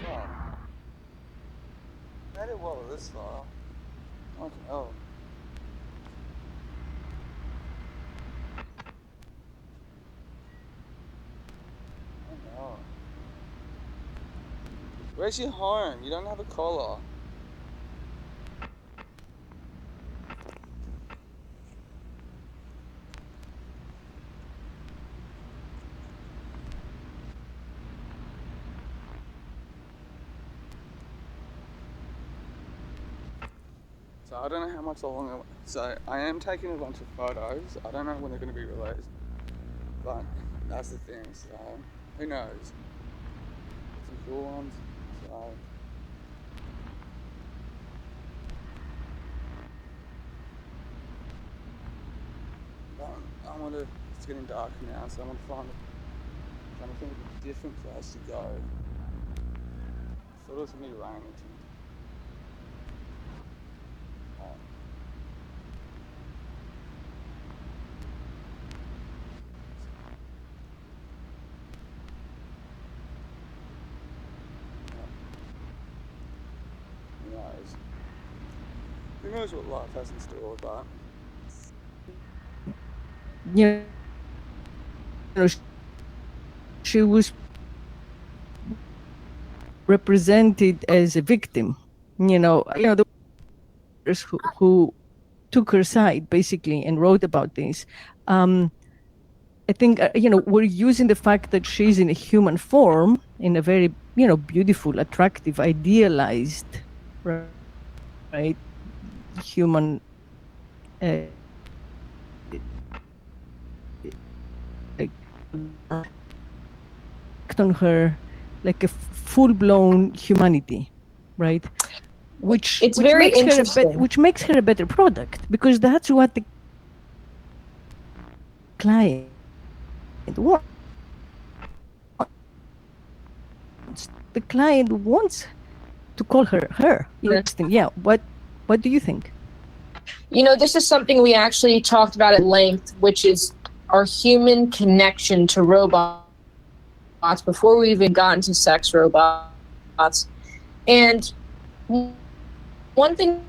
Fuck. Made it well this far. Okay. Oh. Oh no. Where's your home? You don't have a collar. So I don't know how much longer. So I am taking a bunch of photos. I don't know when they're going to be released, but that's the thing. So who knows? Some cool ones. So I want to. It's getting dark now, so I want to find. I'm trying to think of a different place to go. I thought it was going to be raining tonight. Who knows what life has in store, but you know, she was represented as a victim. The who took her side basically and wrote about this. I think we're using the fact that she's in a human form, in a very beautiful, attractive, idealized, right, human. On her like a full-blown humanity, right? Which very makes interesting. which makes her a better product, because that's what the client wants. The client wants to call her. Interesting. Yeah. What do you think? This is something we actually talked about at length, which is our human connection to robots before we even got into sex robots. And one thing,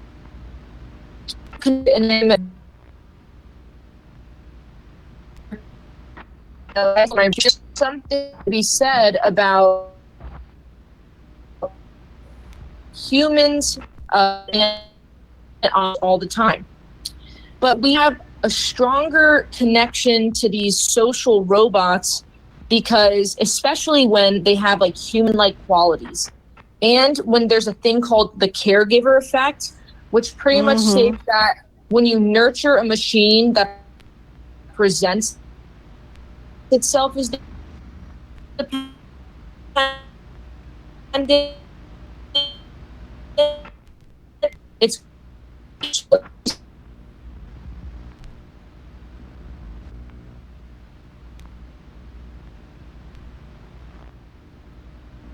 just something to be said about humans all the time. but we have a stronger connection to these social robots because especially when they have like human-like qualities and when there's a thing called the caregiver effect, which pretty much states that when you nurture a machine that presents itself as dependent, it's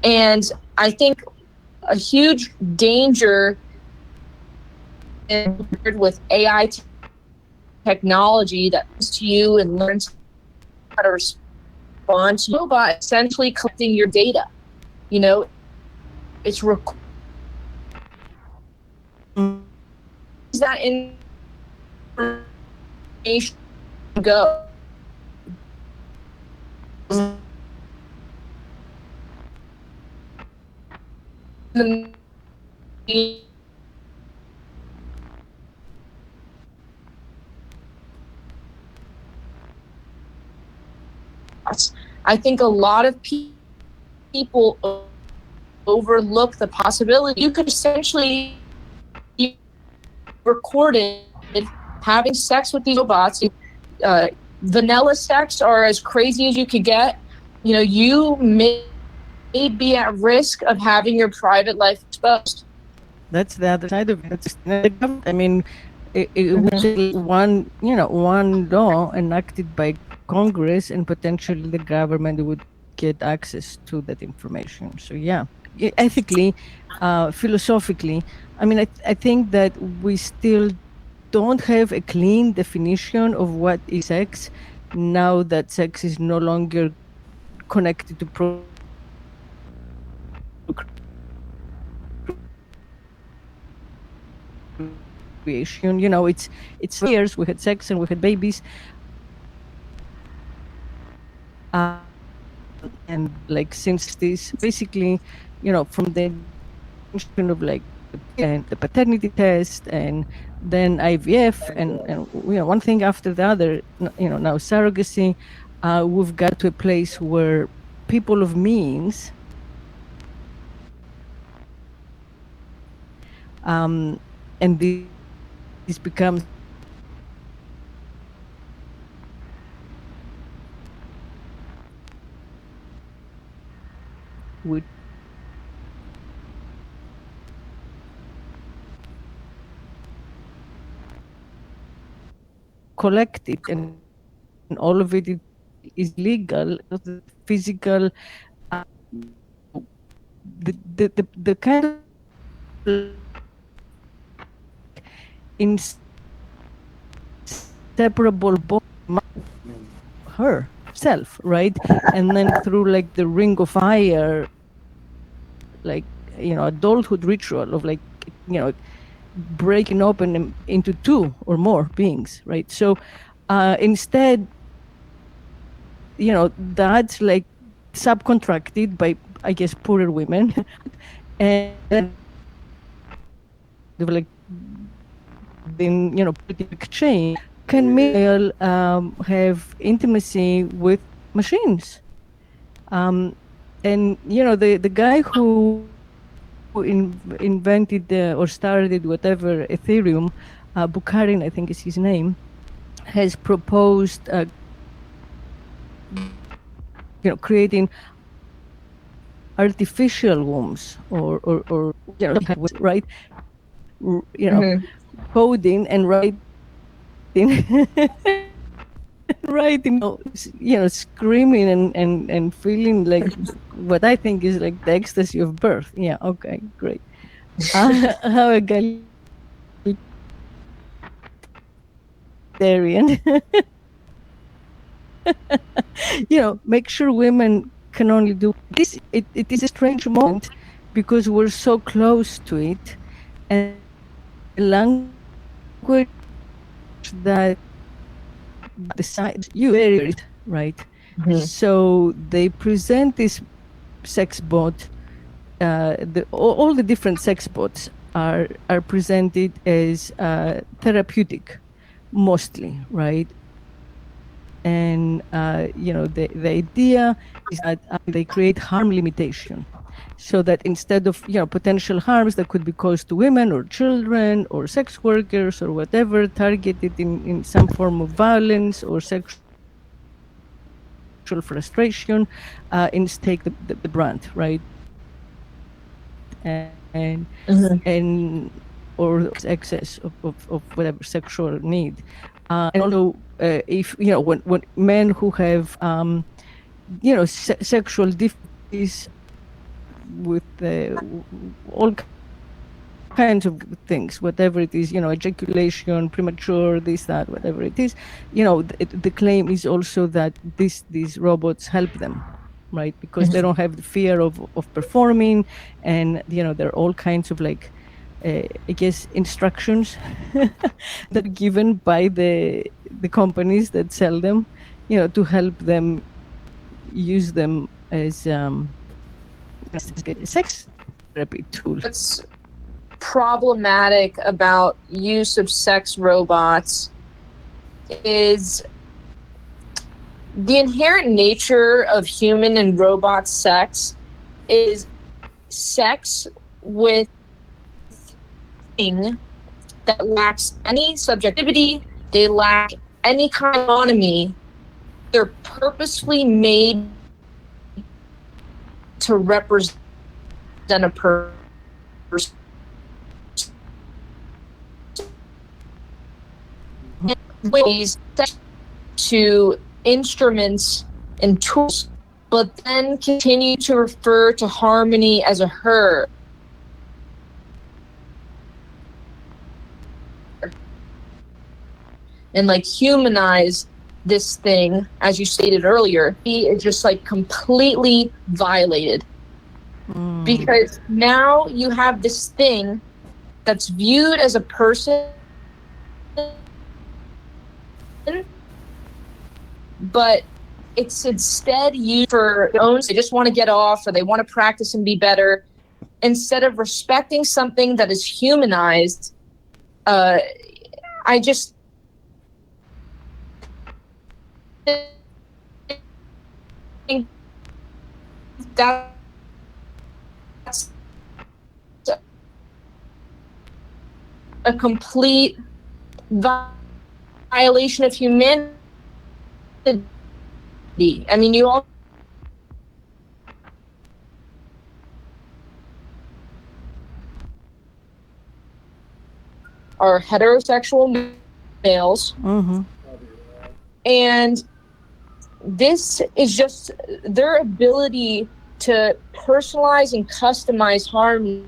and I think a huge danger with AI technology that comes to you and learns how to respond to robot essentially collecting your data. You know, it's that information go. I think a lot of people overlook the possibility you could essentially be recorded having sex with these robots. Vanilla sex or as crazy as you could get. You know, you may be at risk of having your private life exposed. That's the other side of it. I mean, it was one law enacted by Congress, and potentially the government would get access to that information. So yeah, ethically, philosophically, I mean, I think that we still don't have a clean definition of what is sex now that sex is no longer connected to procreation. You know, it's years we had sex and we had babies, and like since this basically, you know, from the of like and the paternity test and then IVF and you know, one thing after the other, you know, now surrogacy, we've got to a place where people of means and this becomes with collect it, and all of it is legal. The physical, the kind of inseparable herself, right? And then through like the ring of fire, like, you know, adulthood ritual of like, you know, breaking open into two or more beings, right? So instead, you know, that's like subcontracted by, I guess, poorer women, and they were like, then, you know, exchange can male have intimacy with machines, and you know, the guy who invented or started whatever Ethereum, Bukharin, I think is his name, has proposed you know, creating artificial wombs or you know, right, you know, coding and writing writing, you know, screaming and feeling like what I think is like the ecstasy of birth. Yeah, okay, great. How egalitarian. You know, make sure women can only do this. It is a strange moment because we're so close to it, and language that decides you very it, right? So they present this sex bot. All the different sex bots are presented as therapeutic, mostly, right? And the idea is that they create harm limitation, so that instead of potential harms that could be caused to women or children or sex workers or whatever, targeted in some form of violence or sexual frustration, instead take the brunt, right? And Mhm. and or excess of whatever sexual need, and also if when men who have sexual difficulties with all kinds of things, whatever it is, ejaculation, premature, this, that, whatever it is, the claim is also that these robots help them, right? Because they don't have the fear of performing, and there are all kinds of like, I guess, instructions that are given by the companies that sell them, to help them use them as a sex therapy tool. What's problematic about use of sex robots is the inherent nature of human and robot sex is sex with thing that lacks any subjectivity, they lack any kind of autonomy. They're purposefully made to represent a person. Ways to instruments and tools, but then continue to refer to harmony as a her. And like humanize this thing, as you stated earlier, he is just like completely violated. Because now you have this thing that's viewed as a person, but it's instead used for their own. They just want to get off, or they want to practice and be better, instead of respecting something that is humanized. I just think that's a complete violation of humanity. I mean, you all are heterosexual males, and this is just their ability to personalize and customize harmony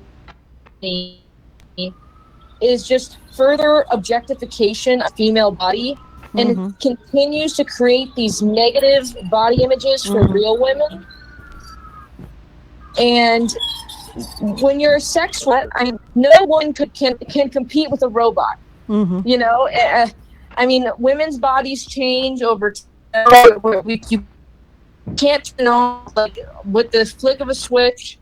is just further objectification of female body, and it continues to create these negative body images for real women. And when you're a sex robot, no one can compete with a robot. You know, I mean, women's bodies change over time. You can't turn on like with the flick of a switch.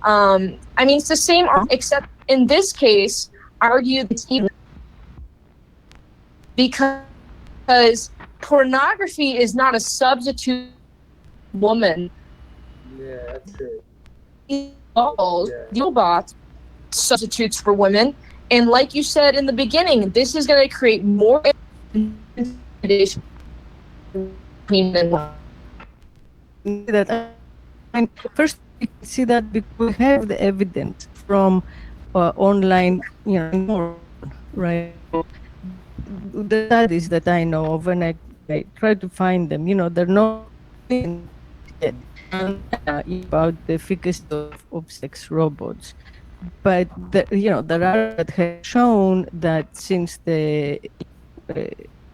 I mean, it's the same, except in this case, I argue it's even because pornography is not a substitute woman. Yeah, that's true. The robots substitutes for women, and like you said in the beginning, this is going to create more intimidation between men and women. That first we can see that because we have the evidence from online, right? The studies that I know of, and I try to find them. They're not yet about the efficacy of sex robots, but there are that have shown that since the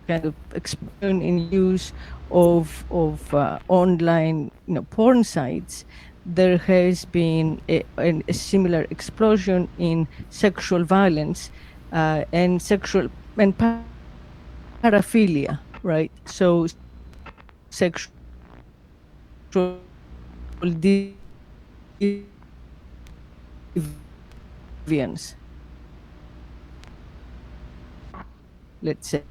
kind of explosion in use of online porn sites, there has been a similar explosion in sexual violence and sexual and paraphilia, right? So sexual deviance. let's say.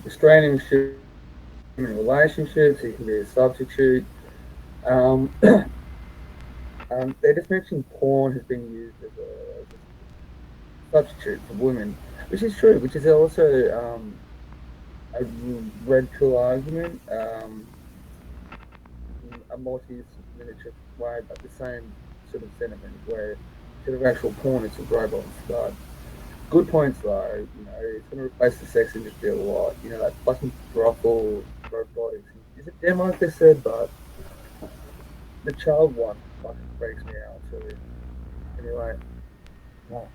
Restraining human relationships, he can be a substitute. They just mentioned porn has been used as a substitute for women, which is true, which is also a red pill argument, a multi-miniature way, but the same sort of sentiment where instead of actual porn, it's a robots. But good points though, it's going to replace the sex industry a lot. That fucking brothel robotics. Is it demos they said, but the child one fucking freaks me out too. Anyway. Yeah.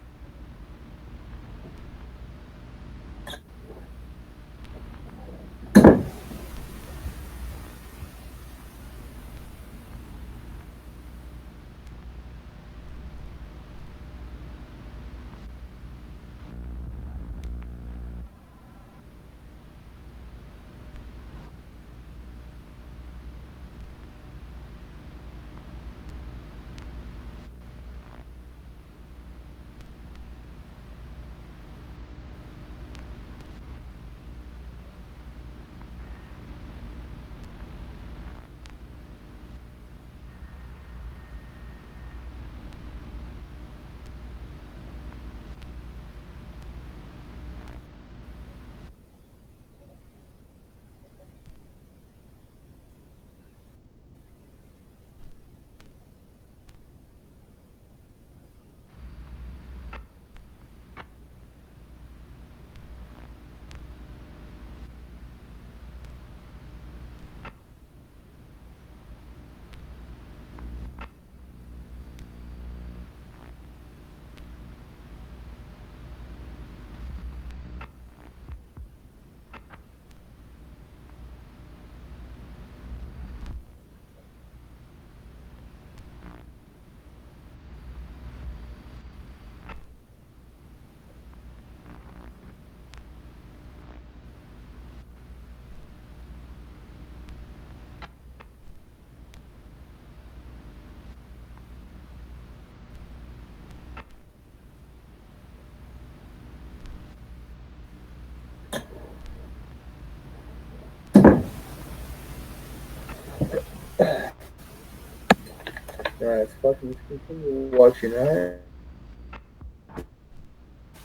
Let's fucking continue watching, right?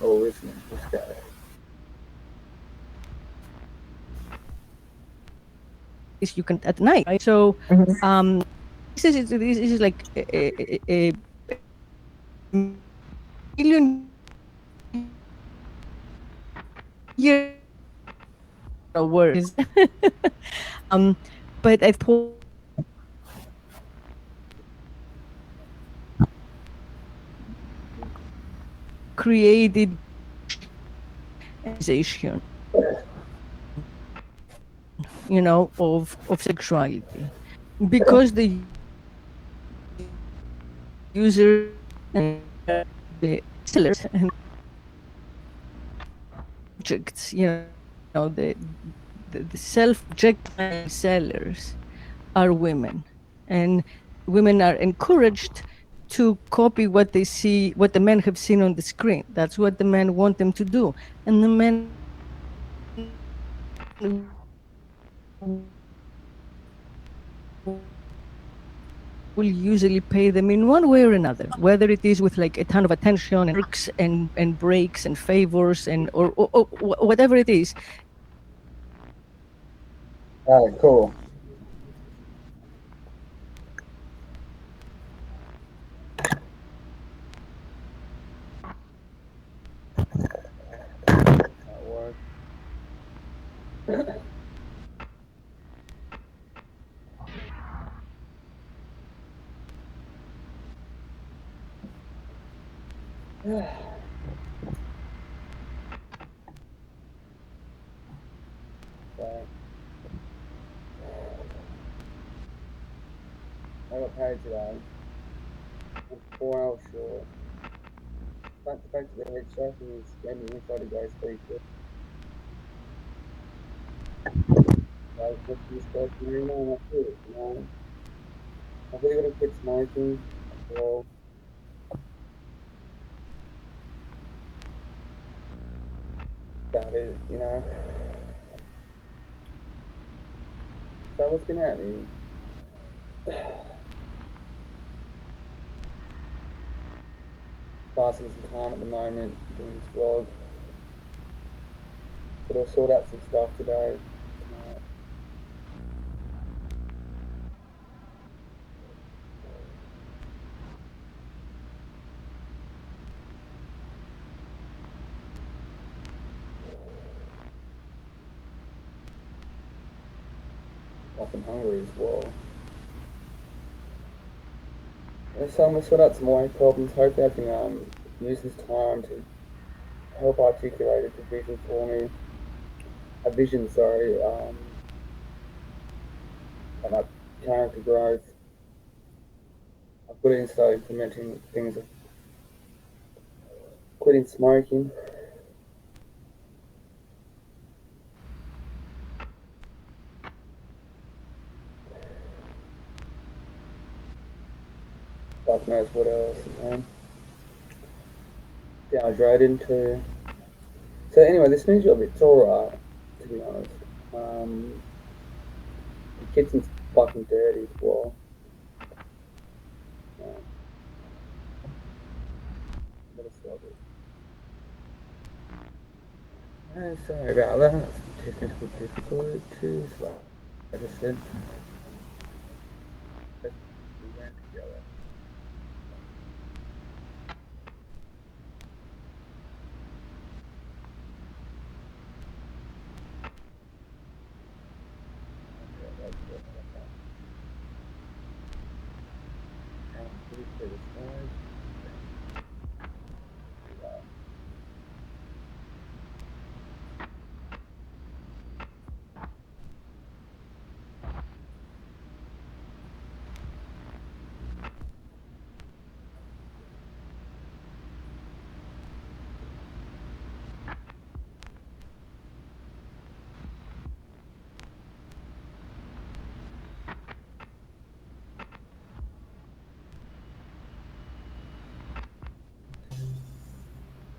Oh, listening. This guy. You can at night, right? So this is like a million year words. But I thought created organization, of sexuality, because the user and the sellers and objects, the self-objectifying sellers are women, and women are encouraged to copy what they see, what the men have seen on the screen. That's what the men want them to do, and the men will usually pay them in one way or another, whether it is with like a ton of attention and perks and breaks and favors and or whatever it is. All right, cool. That works. I got paid today. I'm 4 hours short. Back to the head chef and he's spending inside the guy's face. I was just this person, that's it, I've really got to quit smoking as well. About it, you know. So what's been happening? Passing some time at the moment doing this vlog. But I'll sort out some stuff today. Tonight. I'm hungry as well. Yeah, so I'm going to sort out some more problems. Hopefully I can use this time to help articulate a vision for me. A vision, sorry, about character growth. I've got to start implementing things of quitting smoking. God knows what else, man. Dehydrated too. So anyway, this news a bit, it's alright, to be honest. The kitchen's fucking dirty as well. Better stop it. Sorry about that. Technical difficulties, like I just said. We went together.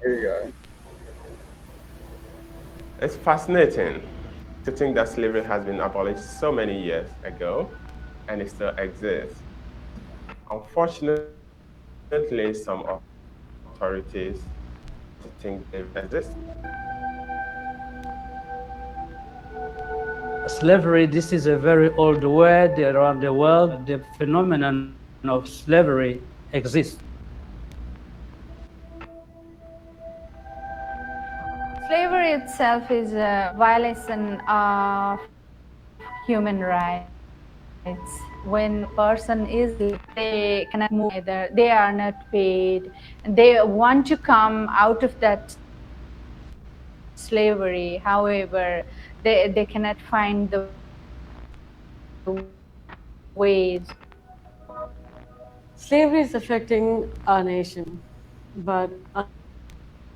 Here we go. It's fascinating to think that slavery has been abolished so many years ago and it still exists. Unfortunately, some authorities think they exist. Slavery, this is a very old word around the world. The phenomenon of slavery exists. Slavery itself is a violation of human rights. When a person is, they cannot move either, they are not paid, they want to come out of that slavery. However, they cannot find the ways. Slavery is affecting our nation, but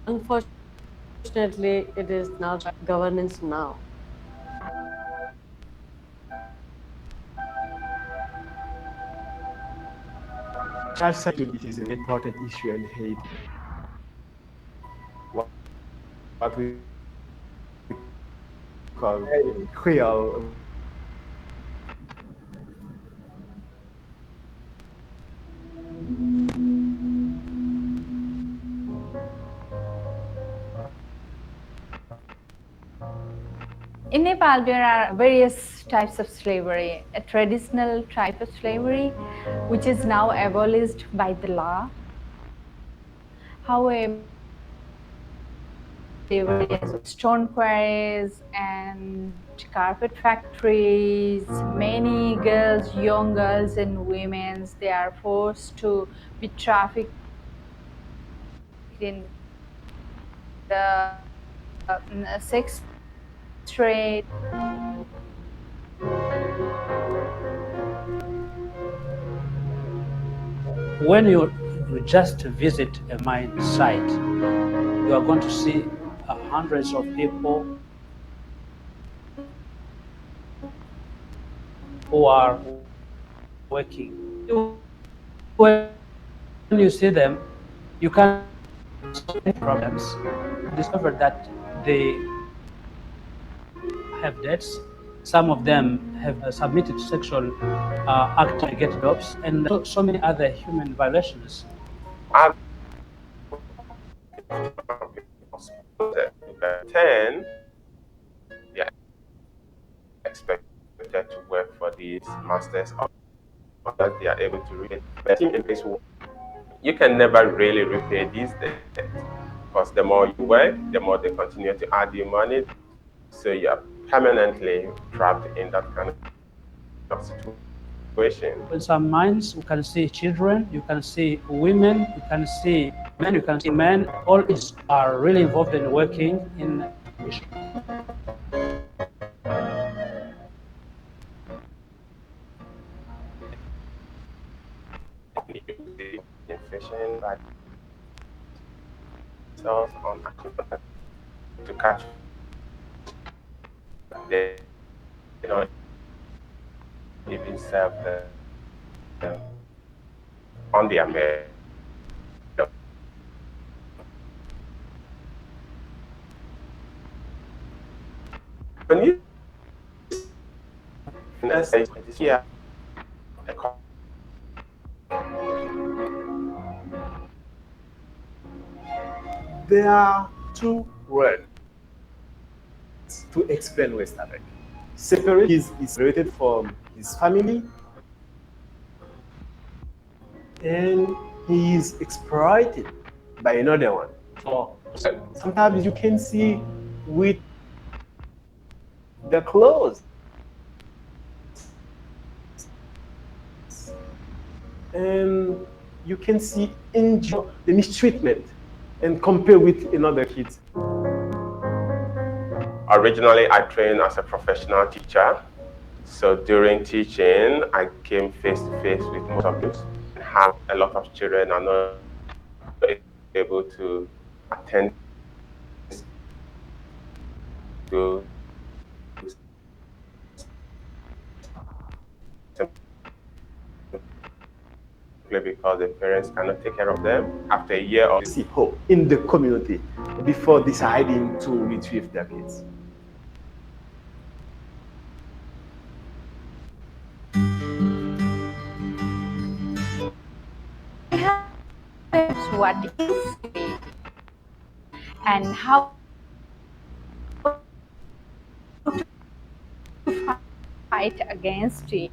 unfortunately, it is not governance now. Child sexuality is an important issue in Haiti. What we call Creole. In Nepal, there are various types of slavery. A traditional type of slavery, which is now abolished by the law. However, stone quarries and carpet factories, many girls, young girls and women, they are forced to be trafficked in the sex trade. When you just visit a mine site, you are going to see hundreds of people who are working when you see them, you can solve problems. Discover that they have debts. Some of them have submitted sexual act to get jobs, and so many other human violations. Other people 10, they are expected to work for these masters that they are able to repay. But in this way, you can never really repay these debts because the more you work, the more they continue to add you money. So you are permanently trapped in that kind of situation. In some mines, you can see children, you can see women, you can see men, you can see men. All these are really involved in working in Fishing by themselves on to catch. They don't even serve them on their meal. When you here, there are two words to explain West Africa. Separate is separated from his family, and he is exploited by another one. So sometimes you can see with the clothes, and you can see enjoy the mistreatment and compare with another kids. Originally, I trained as a professional teacher. So during teaching, I came face to face with most of them. How a lot of children are not able to attend to because the parents cannot take care of them. After a year or see hope in the community before deciding to retrieve their kids. What is it and how to fight against it.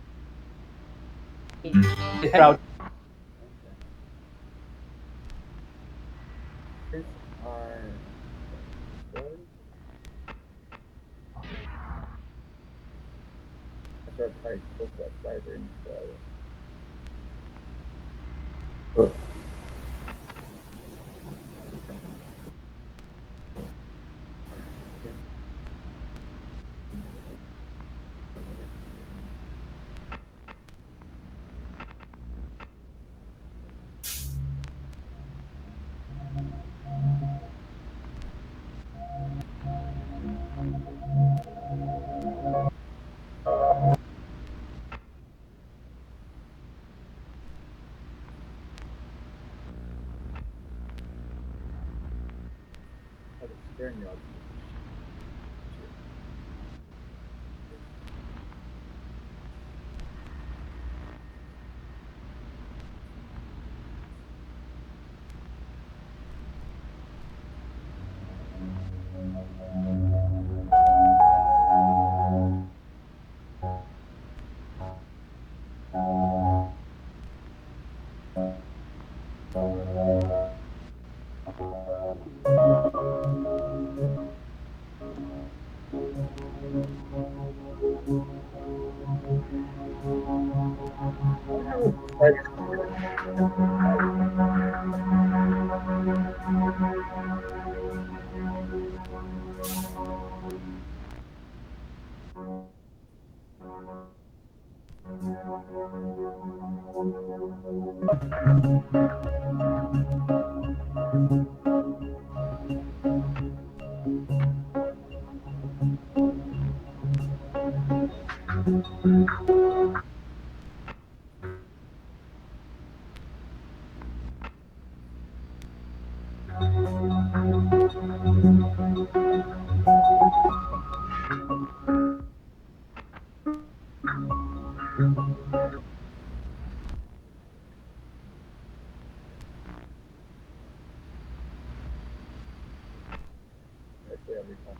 time.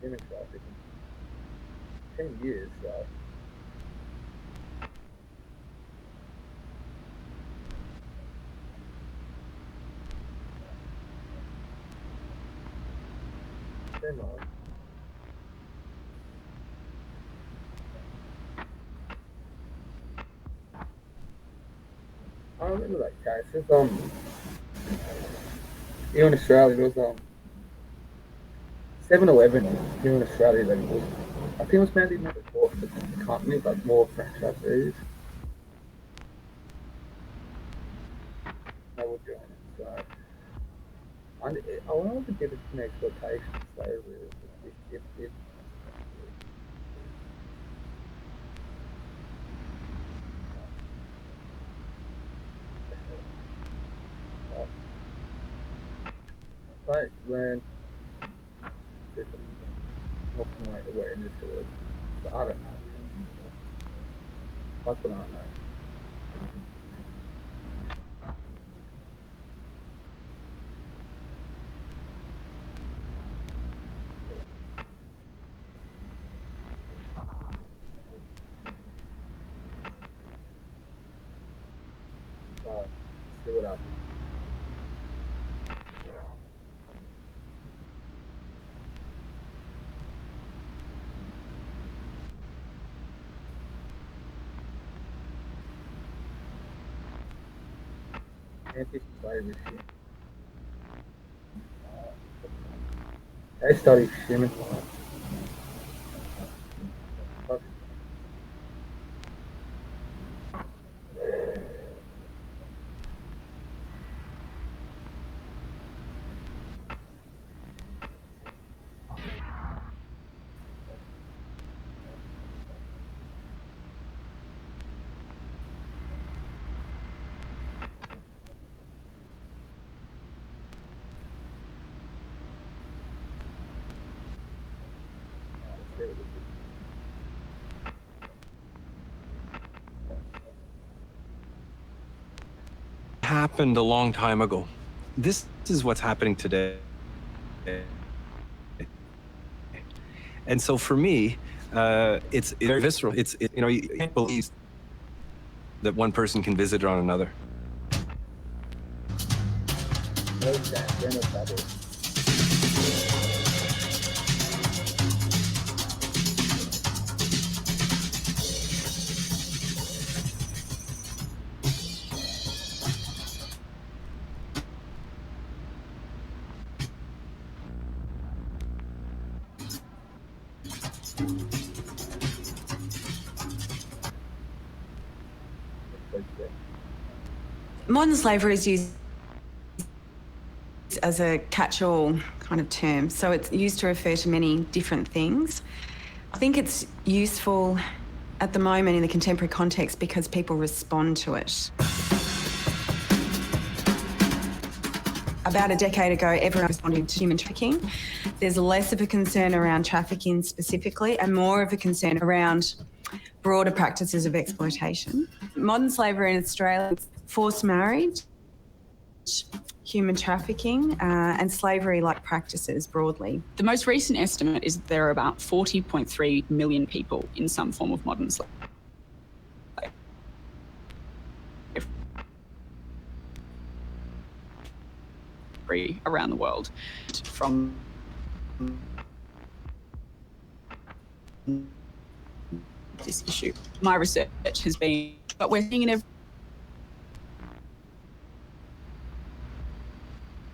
Human trafficking. 10 years, right? Come on. I remember that case. There's, here in Australia, there was 7-Eleven here in Australia. That was, I think it was maybe not bought the company, but more franchisees. They were doing it. So I wonder if it an exploitation of slavery. If like learn looking like the way industry was. So I don't know. That's what I don't know. So see what happens. Anti-slavery shit. They study human rights. Happened a long time ago. This is what's happening today. And so for me, it's very visceral. You know, you can't believe that one person can visit on another. Modern slavery is used as a catch-all kind of term, so it's used to refer to many different things. I think it's useful at the moment in the contemporary context because people respond to it. About a decade ago, everyone responded to human trafficking. There's less of a concern around trafficking specifically and more of a concern around broader practices of exploitation. Modern slavery in Australia, forced marriage, human trafficking, and slavery-like practices broadly. The most recent estimate is that there are about 40.3 million people in some form of modern slavery around the world. From this issue, my research has been, but we're seeing it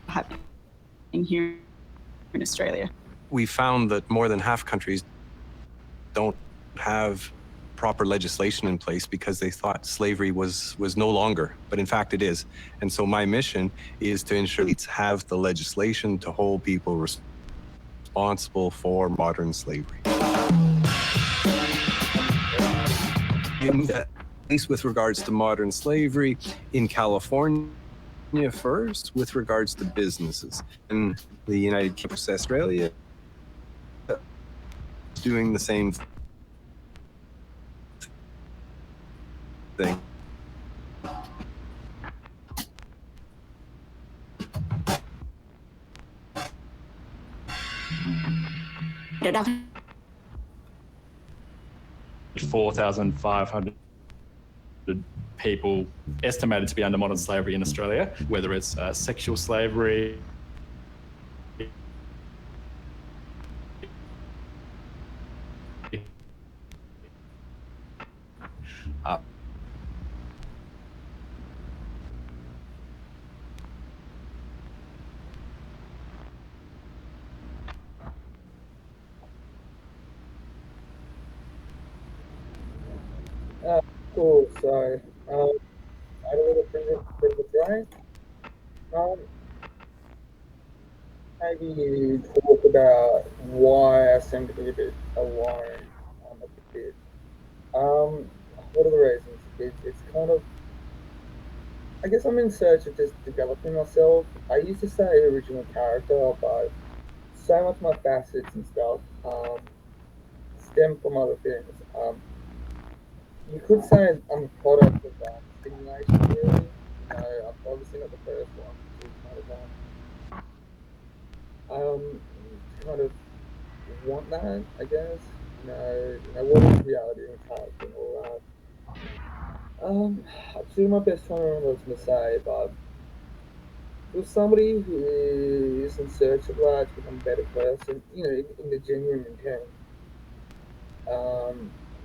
happening here in Australia. We found that more than half countries don't have proper legislation in place because they thought slavery was no longer, but in fact it is. And so my mission is to ensure states have the legislation to hold people responsible for modern slavery. At least with regards to modern slavery in California first, with regards to businesses. In the United Kingdom, Australia, doing the same thing. 4,500 people estimated to be under modern slavery in Australia, whether it's sexual slavery, Cool. So, I had a little bit of a break. Maybe talk about why I seem to be a bit alone. A bit. What are the reasons? It's kind of, I guess I'm in search of just developing myself. I used to say original character, but so much of my facets and stuff stem from other things. You could say I'm a product of stimulation, really. You know, I'm obviously not the first one to kind of want that, I guess. What is reality and character and all that. I'm doing my best trying to remember what I was going to say, but for somebody who is in search of that to become a better person, in the genuine intent,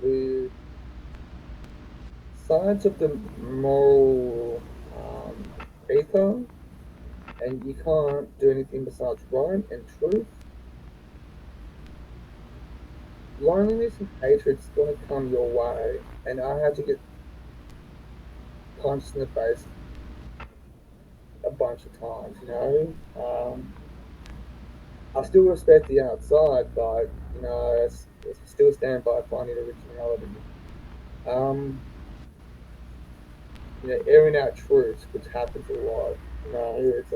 with sides of the moral ether, and you can't do anything besides right and truth, loneliness and hatred's going to come your way, and I had to get punched in the face a bunch of times, I still respect the outside, but, I still stand by finding originality. Airing out truths, which happens a lot, it's,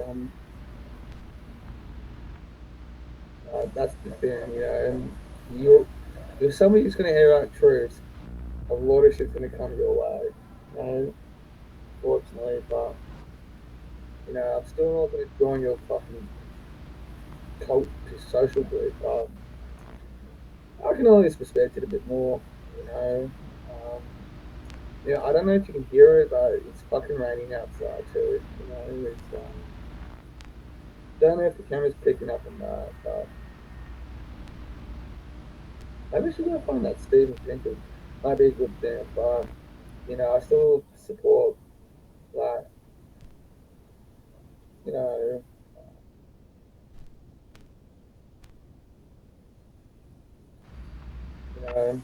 that's the thing, and if somebody's going to air out truths, a lot of shit's going to come your way, fortunately, but, I'm still not going to join your fucking cult social group, but I can always respect it a bit more, you know. I don't know if you can hear it, but it's fucking raining outside too, it's, don't know if the camera's picking up on that, but maybe I should go find that Steven Pinker. Might be a good thing, but, I still support, like, you know, you know,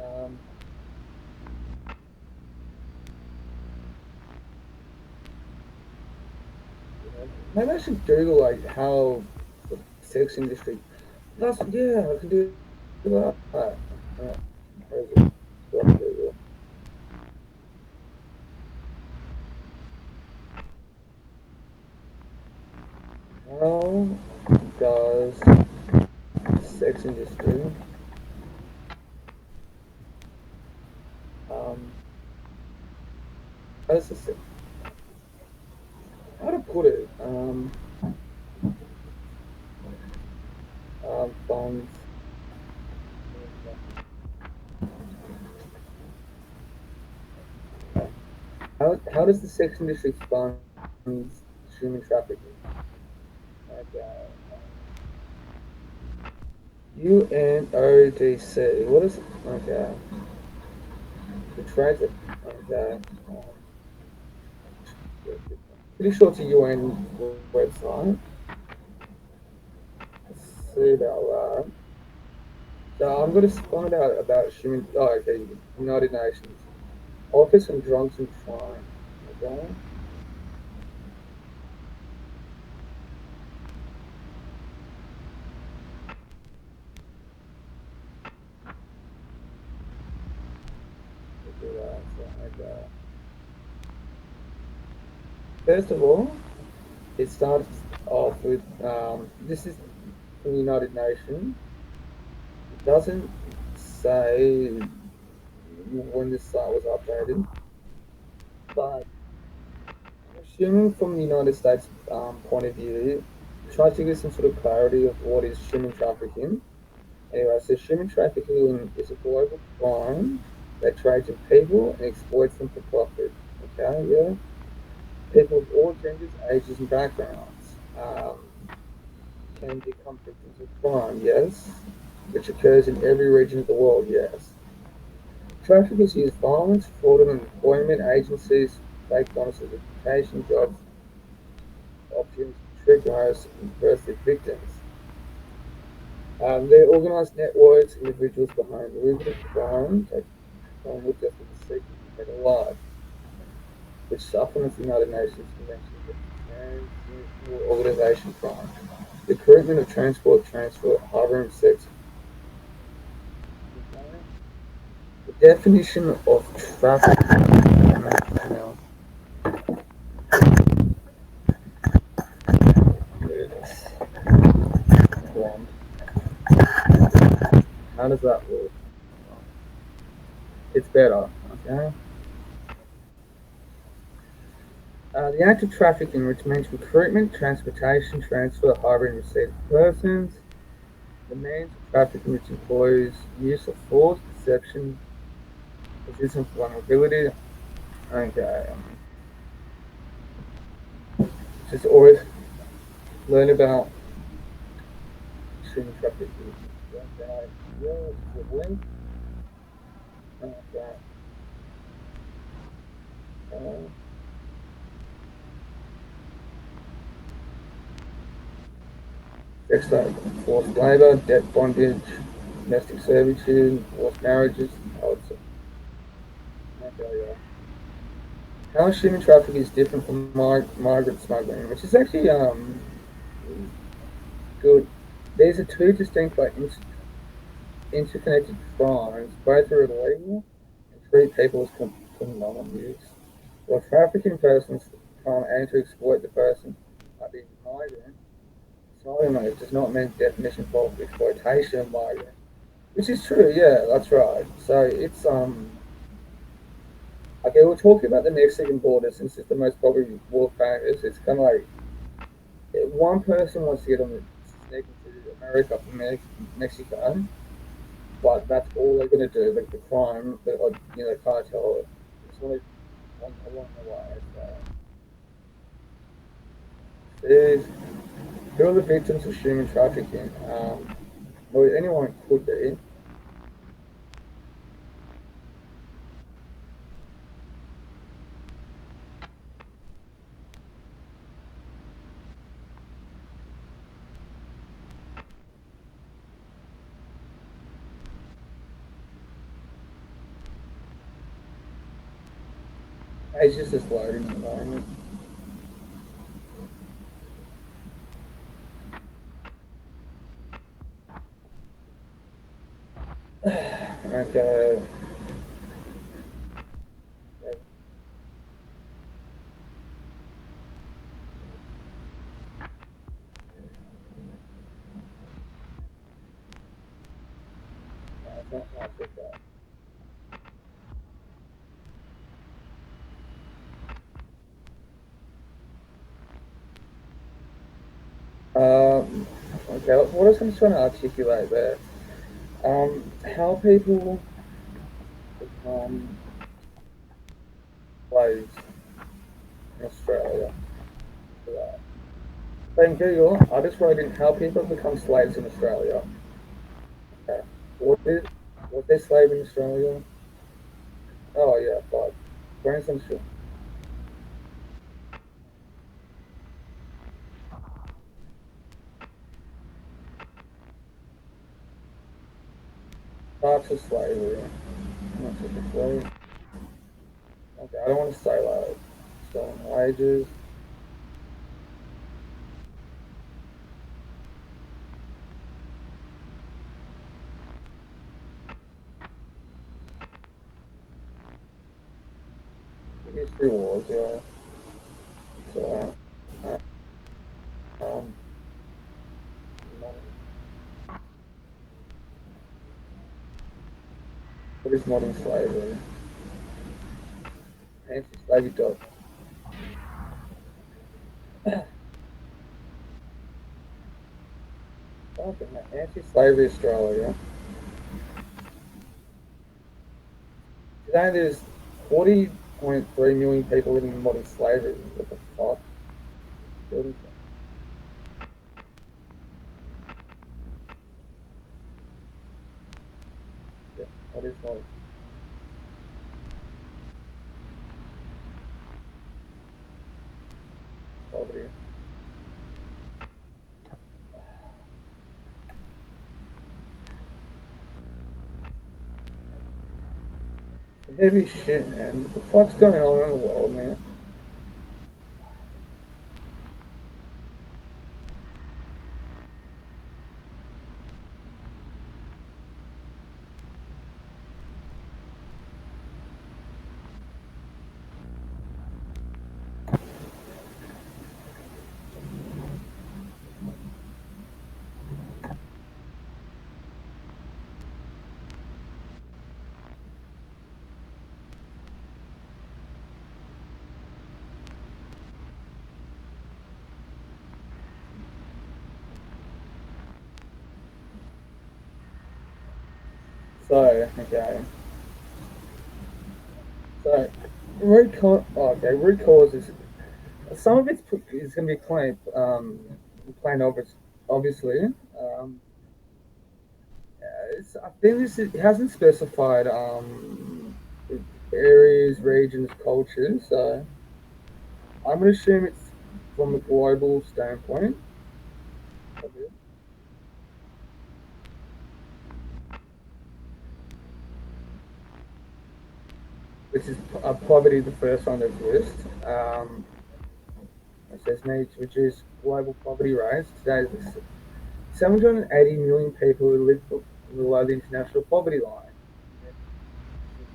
um, maybe I should Google, like, how the sex industry, I can do that. Where is it? Google. How does sex industry how does this, how to put it funds how does the sex industry fund human trafficking? Okay. UNODC. What is it? Okay. The trade. Okay. Pretty sure it's a UN website. Let's see about that. So I'm going to find out about human. Oh, okay. United Nations Office on Drugs and Crime. Okay. Okay. First of all, it starts off with this is from the United Nations. It doesn't say when this site was updated, but assuming from the United States point of view, try to get some sort of clarity of what is human trafficking. Anyway, so human trafficking is a global crime that trades in people and exploits them for profit. Okay, yeah. People of all genders, ages, and backgrounds can become victims of crime, yes, which occurs in every region of the world, yes. Traffickers use violence, fraudulent employment agencies, fake bonuses, education, jobs, options, trick hires, and firstly victims. They're organised networks, individuals behind deliberate crime, take crime with just for the sake of better life, which supplements the United Nations Convention against Transnational Organisation Crime. Recruitment of transport, transfer, harbouring, sex. Okay. The definition of trafficking. How does that work? It's better, okay? The act of trafficking, which means recruitment, transportation, transfer, harbouring, receipt of persons. The means of trafficking, which employs use of force, deception, resistance, vulnerability. Okay. Just always learn about human trafficking. Okay. Yeah, it's a link. Okay. Sex slavery, forced labour, debt bondage, domestic servitude, forced marriages. Okay, yeah. How human trafficking is different from migrant smuggling, which is actually good. These are two distinct but interconnected crimes. Both are illegal and treat people as commodities. While trafficking persons aim to exploit the person like the migrant, smuggling does not meet definition for exploitation of migrant, which is true. Yeah, that's right. So it's okay. We're talking about the Mexican border since it's the most probably world famous. It's kind of like one person wants to get on the sneak into America from Mexico, but that's all they're going to do. Like the crime, the cartel, it's only along the way. So, who are the victims of human trafficking? Well, anyone could be. It's just loading at the moment. Okay. Okay, what I was just trying to articulate there, how people become slaves in Australia. Thank you. I just wrote in how people become slaves in Australia. Okay. Was there slave in Australia? Oh yeah, but for instance, types of slavery. Not such a slave. Okay, I don't want to say like stolen wages. History wars, yeah. So, um, what is modern slavery? Anti-slavery dot. Fucking anti-slavery Australia. Today there's 40.3 million people living in modern slavery. What the fuck? Yeah, what is modern? Poverty. Heavy shit, man. What the fuck's going on in the world, man? So, okay. So, root cause is some of it's is going to be plain obvious, obviously. I think it hasn't specified areas, regions, cultures. So I'm going to assume it's from a global standpoint. Which is poverty, the first on this list. It says need to reduce global poverty rates. Today, there's 780 million people who live below the international poverty line.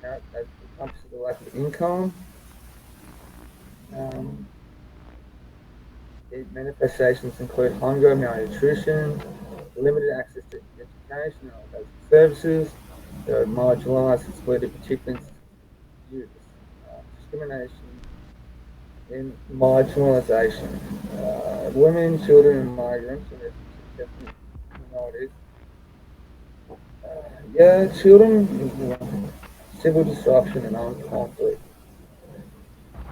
That encompasses the lack of income. Manifestations include hunger, malnutrition, limited access to education and basic services. There are marginalised, excluded participants, youth, discrimination, and marginalisation. Women, children, and migrants, and ethnic minorities. Yeah, children, civil disruption and armed conflict.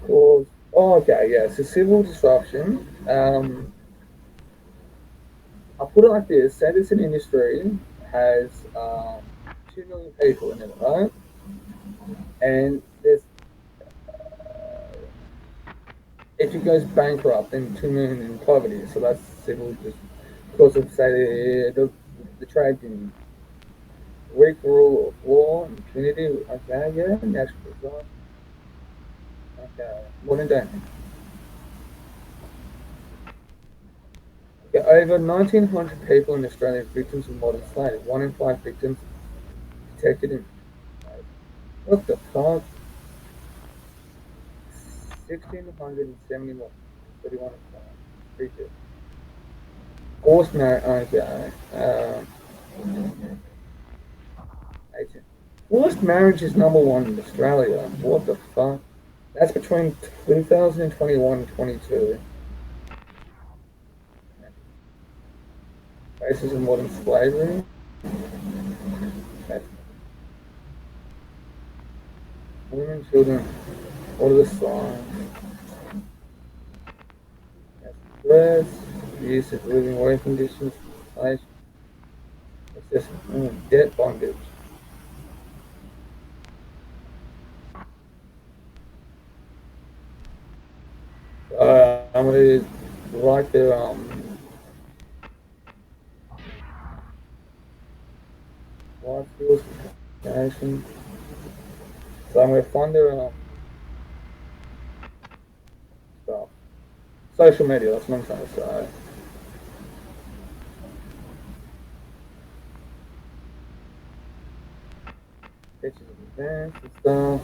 Cause, oh, okay, yeah, so civil disruption. I'll put it like this: say this an industry has 2 million people in it, right? And there's if it goes bankrupt, then 2 million in poverty. So that's civil, just because of say the trade union, weak rule of law, impunity. Okay, yeah, natural design. Okay, modern day. Okay, over 1,900 people in Australia are victims of modern slavery. 1 in 5 victims detected in. What the fuck? 1,671. 31 features. Forced marriage. Okay. 18. Forced marriage is #1 in Australia. What the fuck? That's between 2021 and 22. Cases of modern slavery. Okay. Women, children. What are the signs? Stress, use of living work conditions, inflation, debt bondage. I'm going to write the life skills, education. So I'm going to fund their stuff. Social media, that's what I'm trying to say. Pictures of events and stuff.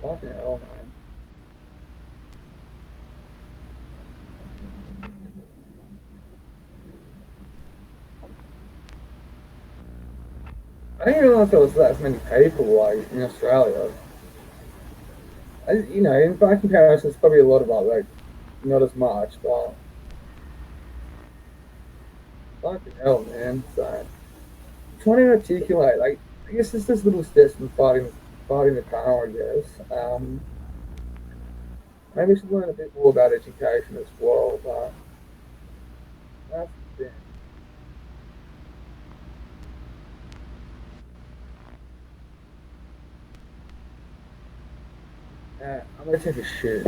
Fucking hell, man. I didn't realize there was that many people like in Australia. You know, in by comparison, it's probably a lot about like not as much, but fucking hell, man. So trying to articulate, like, I guess it's just little steps from fighting the power, I guess. Maybe we should learn a bit more about education as well, but that's the thing. I'm gonna take a shit.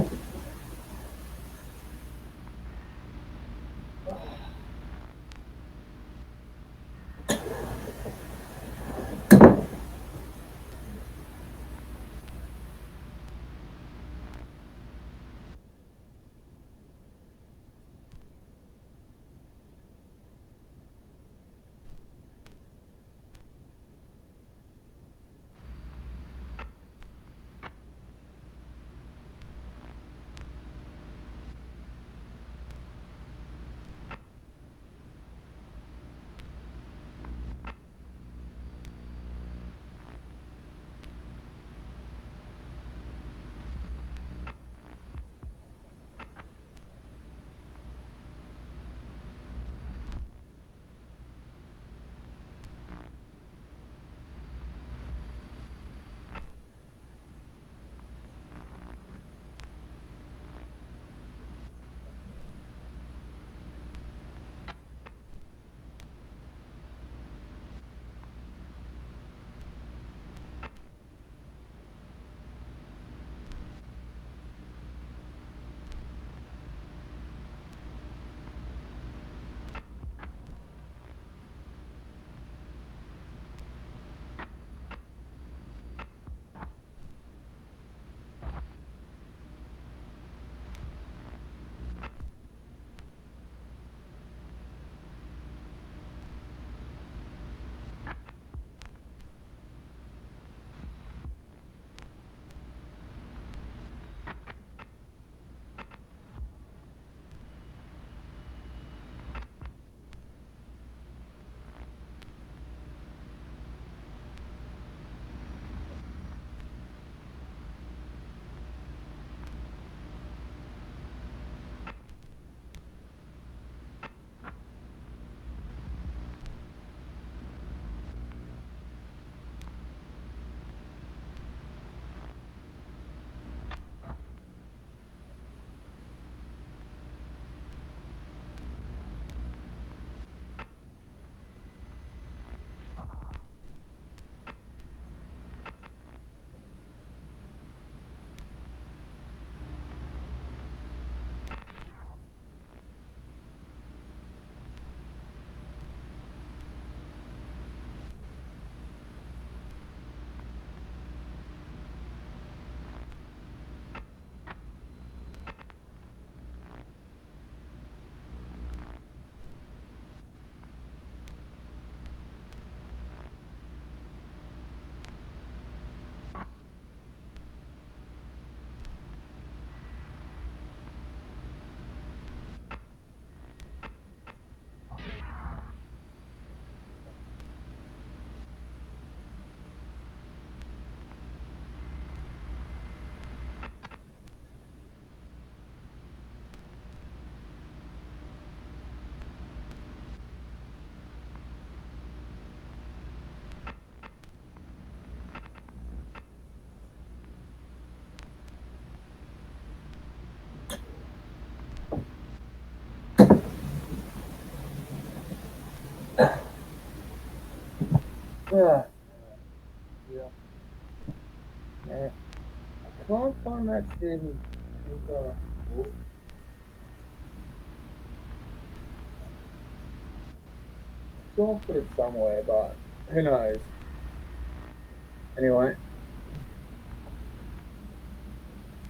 Yeah. Yeah. Yeah. I can't find that thing. Sure, I'll put it somewhere, but who knows? Anyway,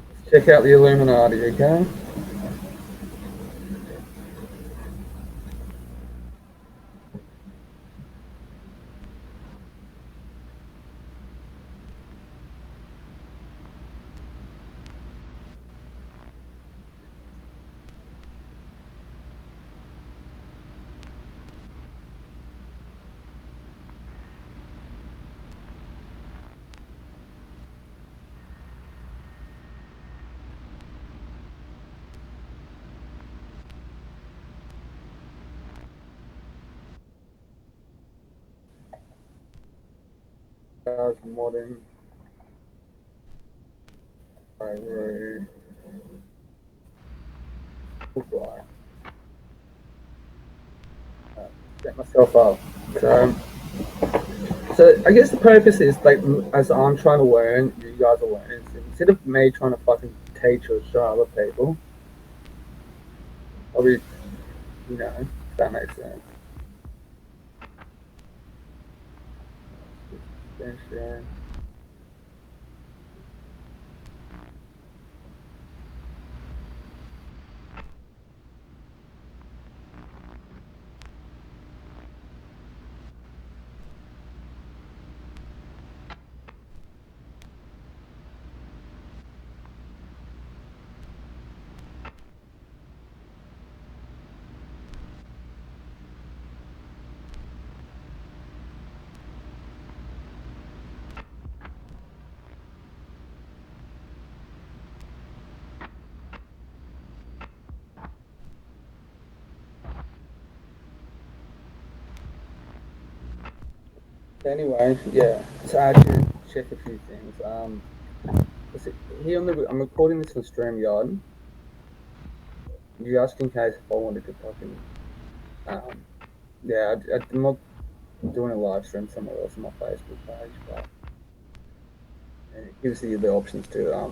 let's check out the Illuminati, okay? cows modding. Rude. Goodbye. Set myself up. So I guess the purpose is like, as I'm trying to learn, you guys are learning. So instead of me trying to fucking teach or show other people, I'll be, if that makes sense. Sharing. Anyway, yeah, so I actually check a few things. Here I'm recording this on StreamYard. Just in case if I wanted to fucking, yeah, I'm not doing a live stream somewhere else on my Facebook page, but it gives you the options to,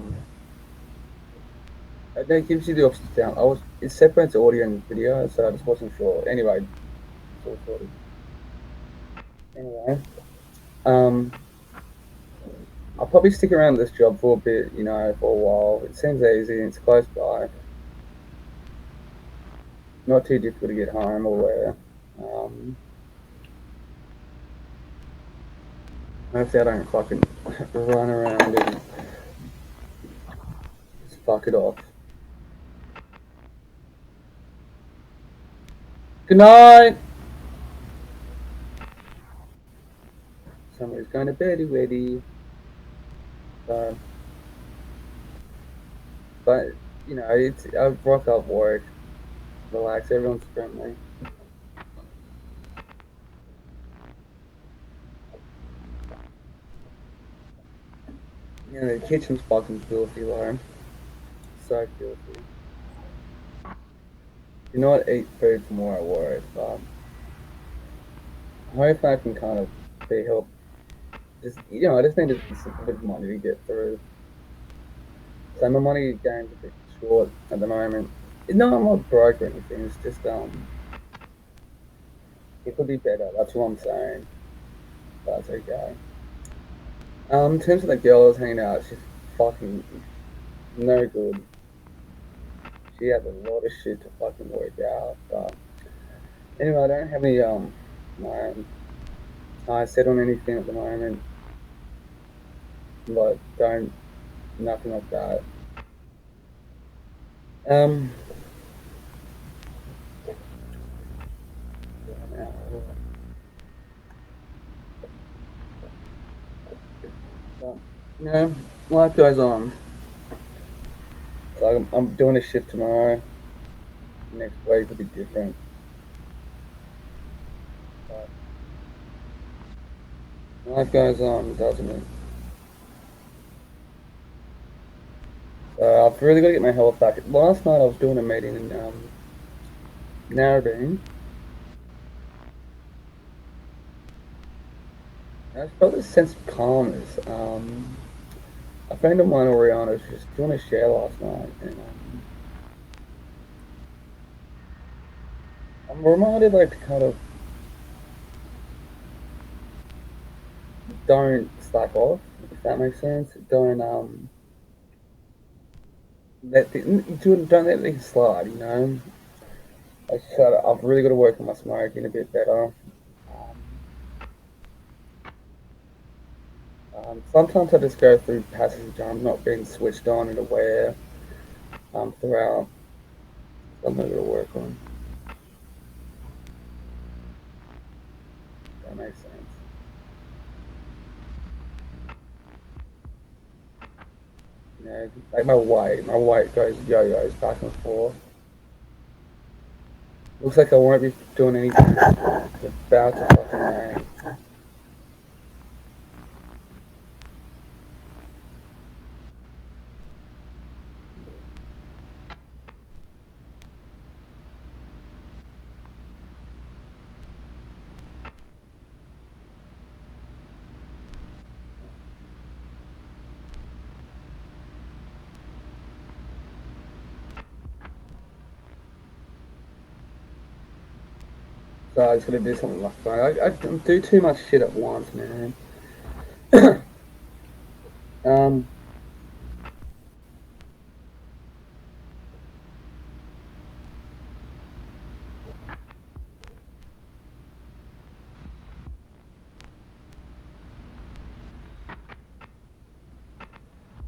it gives you the options down. It separates audio and video, so I just wasn't sure. Anyway, it's all sorted. Anyway, I'll probably stick around this job for a bit, for a while. It seems easy and it's close by. Not too difficult to get home or where. Hopefully I don't fucking run around and just fuck it off. Good night! Somebody's going to bed already. So, but, I rock up work, relax, everyone's friendly. The kitchen's fucking filthy, though. So filthy. You know what? Eat food from where I work, but I hope I can kind of be help. Just, I just need a bit of money to get through. So my money game's a bit short at the moment. No, I'm not broke or anything. It's just it could be better. That's what I'm saying. That's okay. In terms of the girl I was hanging out, she's fucking no good. She has a lot of shit to fucking work out. But anyway, I don't have any I set on anything at the moment. But nothing like that. But, life goes on. So I'm doing a shift tomorrow. Next week will be different. But life goes on, doesn't it? So I've really got to get my health back. Last night I was doing a meeting in Narrabeen. I felt this sense of calmness. A friend of mine, Oriana, was just doing a share last night, and I'm reminded to kind of don't slack off, if that makes sense. Don't let things slide. I've really got to work on my smoking a bit better. Sometimes I just go through passages and I'm not being switched on and aware throughout. Something I've got to work on. That makes sense. Like my weight goes yo-yos back and forth. Looks like I won't be doing anything. It's about to fucking rain. So I just gotta do something like that. I do too much shit at once, man. um,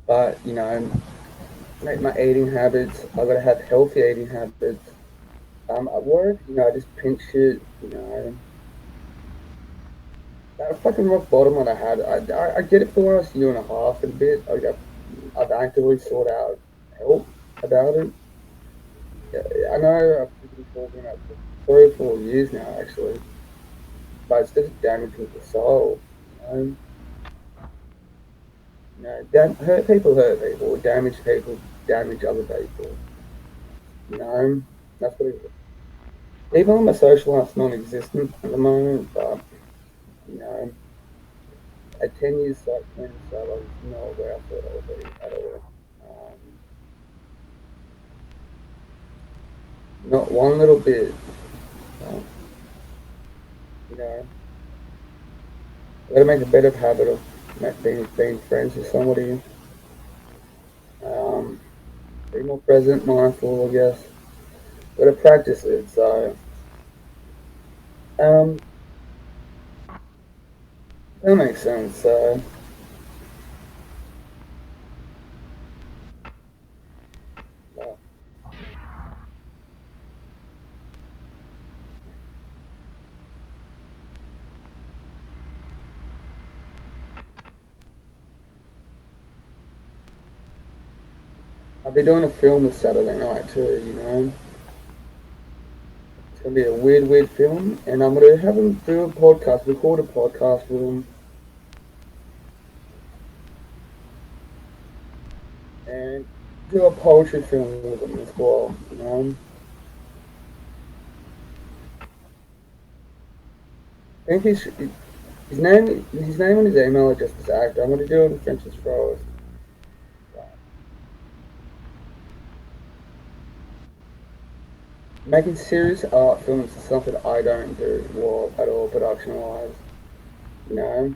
but you know, my eating habits. I gotta have healthy eating habits. At work, you know, I just pinch shit. You know, that fucking rock bottom that I had. I get it for the last year and a half and a bit. I've actively sought out help about it. Yeah, I know I've been talking about it for 3 or 4 years now, actually, but it's just damaging the soul. You know, hurt people, damage people, damage other people. You know, that's what it is. Even though my social life's non-existent at the moment, but you know, a 10 years clean solo is not where I thought I would be at all. Not one little bit. Um, you know, I gotta make a better habit of being friends with somebody. Um, be more present, mindful, I guess. Gotta practice it. So, um, that makes sense. So, I'll be doing a film this Saturday night too. You know, it's gonna be a weird film, and I'm gonna have them do a podcast, record a podcast with them, and do a poetry film with them as well. You know, I think his name and his email address is active. I'm gonna do it in French's Froze. Making serious art films is something I don't do well at all, production wise. You know,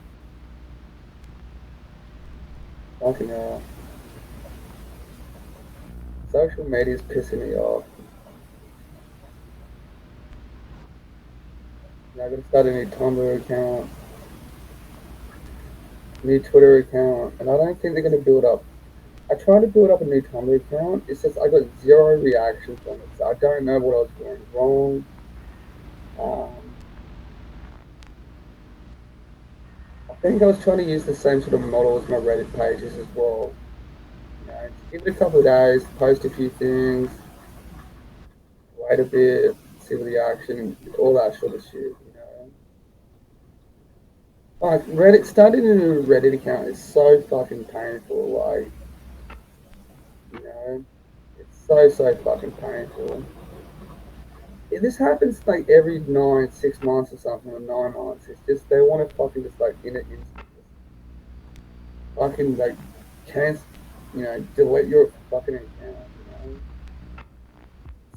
fucking hell. Social media's pissing me off. You know, I gotta start a new Tumblr account, new Twitter account, and I don't think they're gonna build up. I tried to build up a new Tumblr account. It's just I got zero reactions from it, so I don't know what I was doing wrong. I think I was trying to use the same sort of model as my Reddit pages as well. You know, give it a couple of days, post a few things, wait a bit, see the reaction, all that sort of shit. You know, like Reddit, starting a new Reddit account is so fucking painful. Like, you know, it's so fucking painful. Yeah, this happens like every 6 months or something, or 9 months. It's just they want to fucking just like in it instant, fucking like cancel, you know, delete your fucking account. You know,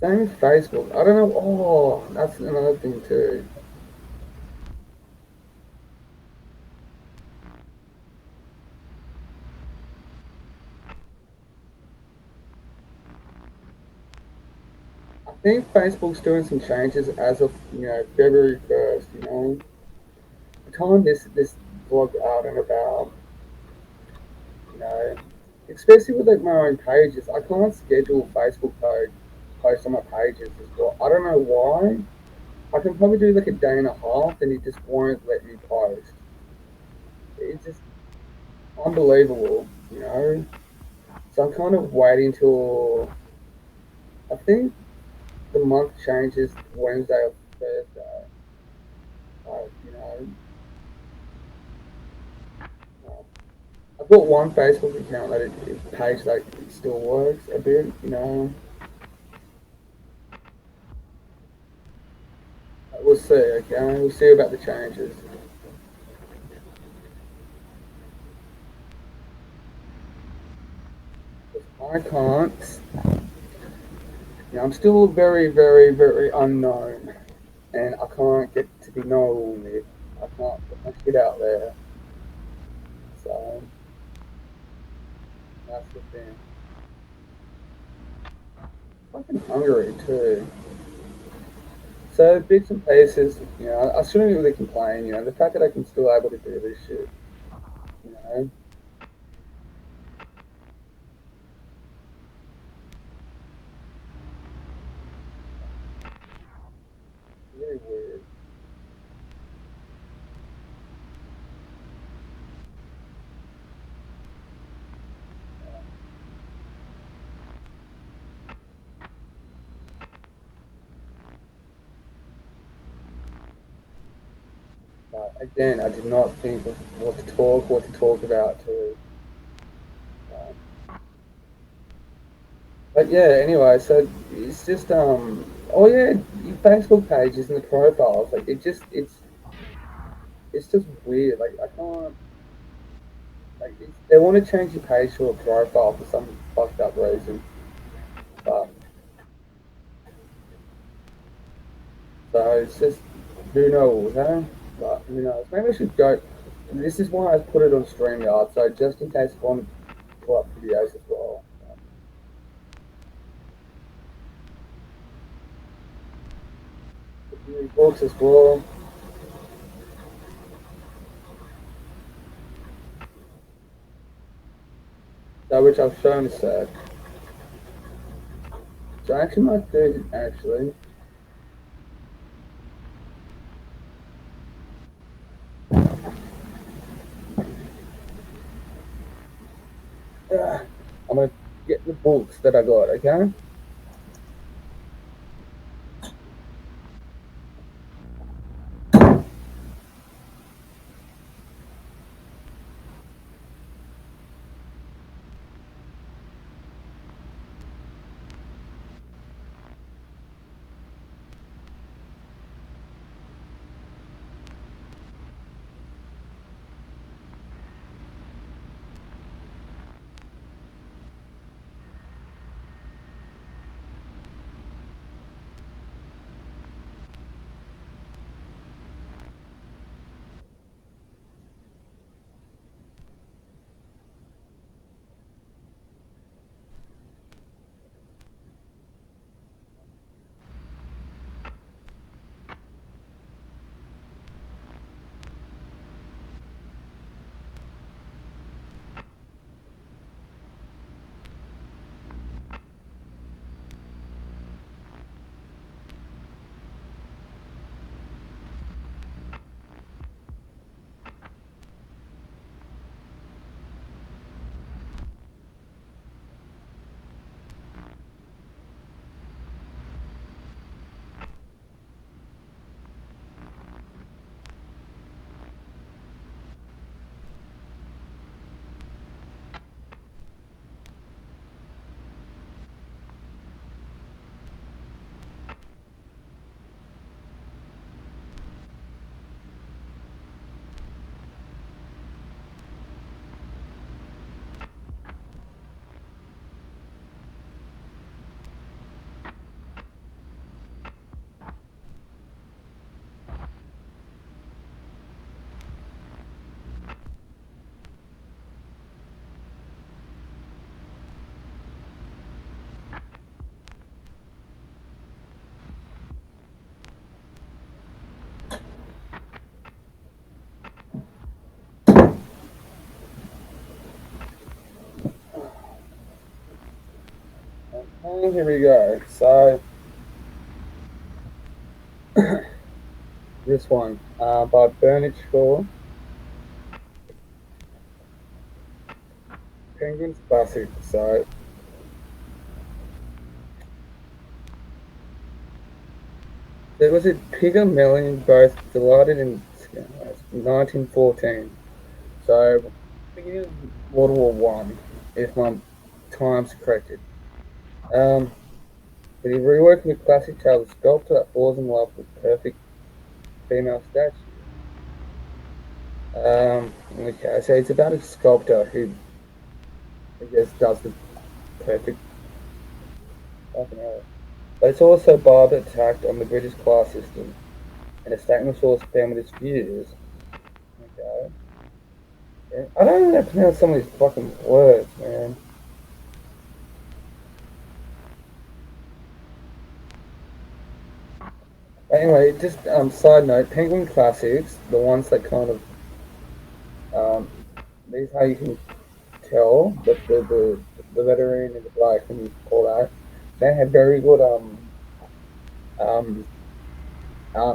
same with Facebook. I don't know. Oh, that's another thing too. I think Facebook's doing some changes as of February 1st. You know, the time this blog out and about. You know, especially with like my own pages, I can't schedule Facebook posts on my pages as well. I don't know why. I can probably do like a day and a half, and it just won't let me post. It's just unbelievable, you know. So I'm kind of waiting till I think the month changes Wednesday or Thursday. You know, I've got one Facebook account that page like it still works a bit, you know. We'll see, okay? We'll see about the changes. I can't. I'm still very, very, very unknown. and I can't get to be normal with it. I can't put my shit out there. So that's the thing. Fucking hungry too. So bits and pieces, you know, I shouldn't really complain, you know, the fact that I can still able to do this shit, you know. Really weird. But again, I did not think of what to talk about too. But yeah, anyway, so it's just oh yeah, your Facebook pages and the profiles, like it's just weird. Like I can't they want to change your page to a profile for some fucked up reason. But so it's just who knows, eh? But who knows? Maybe I should go. This is why I put it on StreamYard, so just in case I want to pull up videos as well. Books as well. So which I've shown a sec. So I actually might do it actually. I'm gonna get the books that I got, okay? Okay, here we go. So this one by Bernard Shaw. Penguins Classic. So there was a Pygmalion both delighted in 1914. So beginning of World War One, if my time's corrected. But he reworked the classic tale of a sculptor that falls in love with perfect female statue. Okay, so it's about a sculptor who, I guess, does the perfect fucking hell. But it's also Barber attacked on the British class system. and a statement source found with its views. Okay. Yeah. I don't even know how to pronounce some of these fucking words, man. Anyway, just side note, Penguin Classics, the ones that kind of these how you can tell that the veteran and the black and all that, they have very good um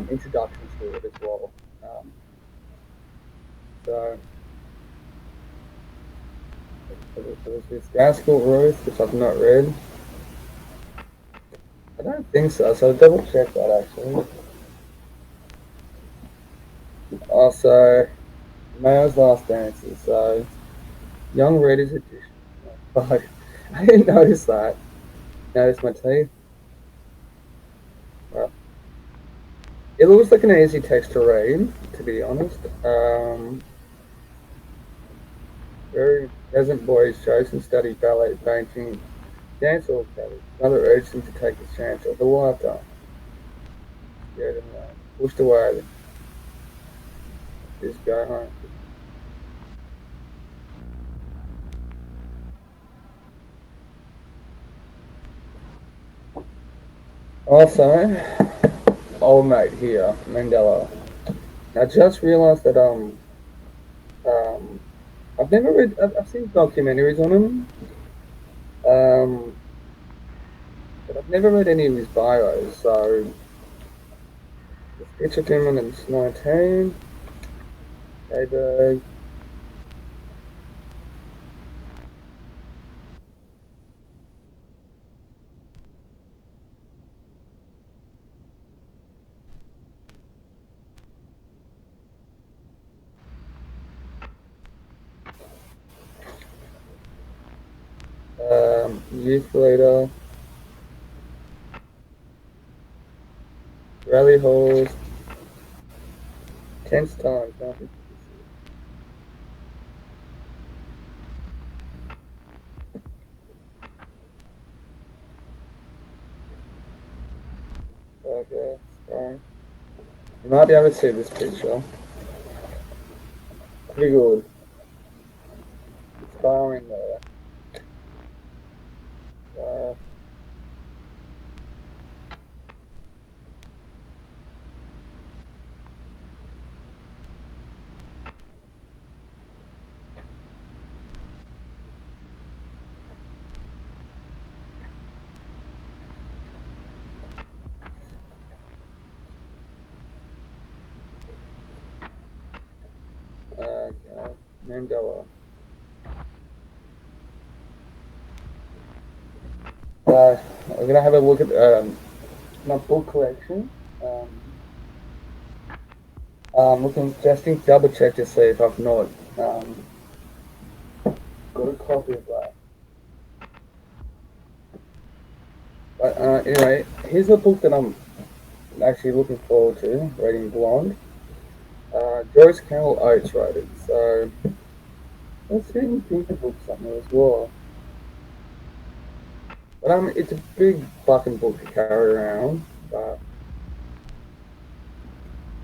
introductions to it as well. So there's this Gaskell Ruth, which I've not read. I don't think so. So double check that actually. Also, Mayo's Last Dances. So Young Readers Edition. Oh, I didn't notice that. Notice my teeth. Well, it looks like an easy text to read, to be honest. Very peasant boys chosen study ballet, painting, dance all covered. Mother urged him to take his chance of the lifetime. Scared him away. Pushed away. Just go home. Also, old mate here, Mandela. I just realised that I've never read. I've seen documentaries on him. But I've never read any of his bios. So the sketch of him when he's 19. Heiberg. Youth leader. Rally halls. Tense times. Nothing. Okay, fine. You might be able to see this picture. Pretty good. It's far in there. Mandela. We're gonna have a look at my book collection. Looking, testing, double check to see if I've not got a copy of that. But anyway, here's a book that I'm actually looking forward to reading. Blonde. Joyce Carol Oates wrote it, so let's see if we think the book's something as well. But it's a big fucking book to carry around. But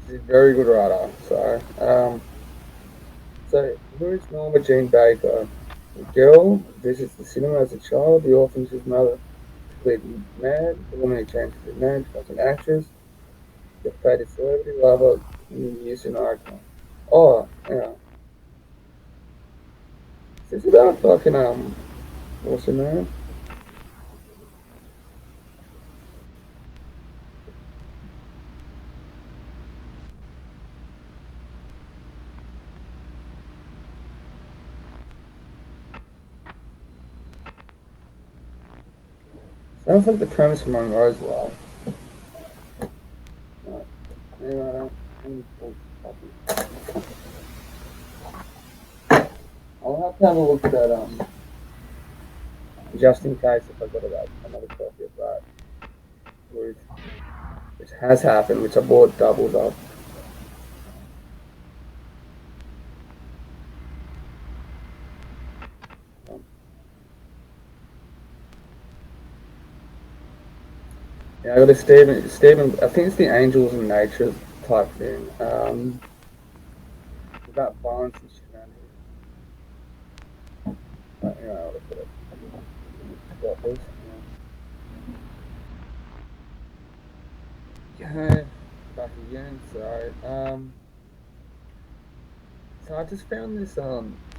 she's a very good writer. So who is Norma Jean Baker? The girl visits the cinema as a child. The orphan's his mother declared mad. The woman who changes her name becomes an actress. The faded celebrity lover used an icon. Oh, yeah. Is this about fucking what's her name? Sounds like the premise of Monroe's Law. Anyway, I'll have to have a look at that, just in case if I got another copy of that. Which has happened, which I bought doubles up. Yeah, I got a Stephen, I think it's the Angels and Nature type thing. About violence and humanity. You know, got this. Okay, back again. So I just found this.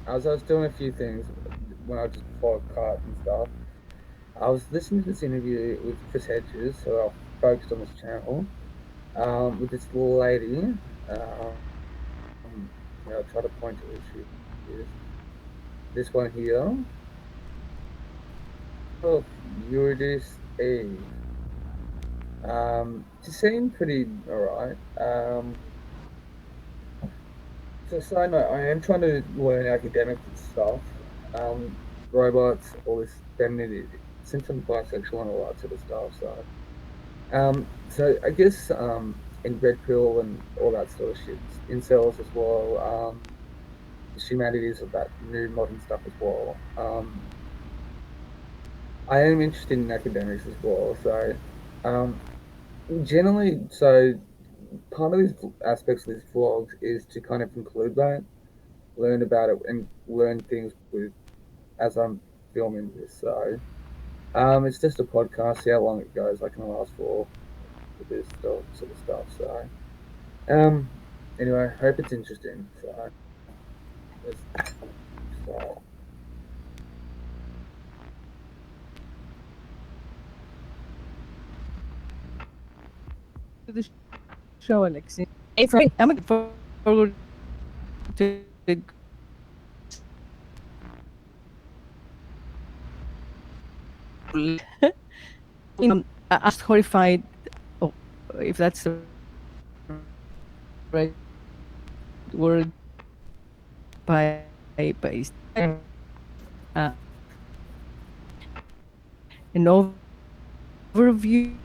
As I was doing a few things when I just before I cut and stuff. I was listening to this interview with Chris Hedges, so I focused on this channel. With this little lady. I'll try to point to who she is. This one here. Oh, Eurydice Eve. She seemed pretty alright. So side note, I am trying to learn academic stuff. Robots, all this femininity, since I'm bisexual and all that sort of stuff. So I guess in Red Pill and all that sort of shit, incels as well. Humanities of that new modern stuff as well. I am interested in academics as well. So generally, part of these aspects of these vlogs is to kind of include that, learn about it, and learn things with as I'm filming this. So it's just a podcast. See how long it goes. I can last for with this sort of stuff. So anyway, hope it's interesting. So let's start. To the show, Alexi. I'm looking forward to it. I was horrified, oh, if that's the right word, by an overview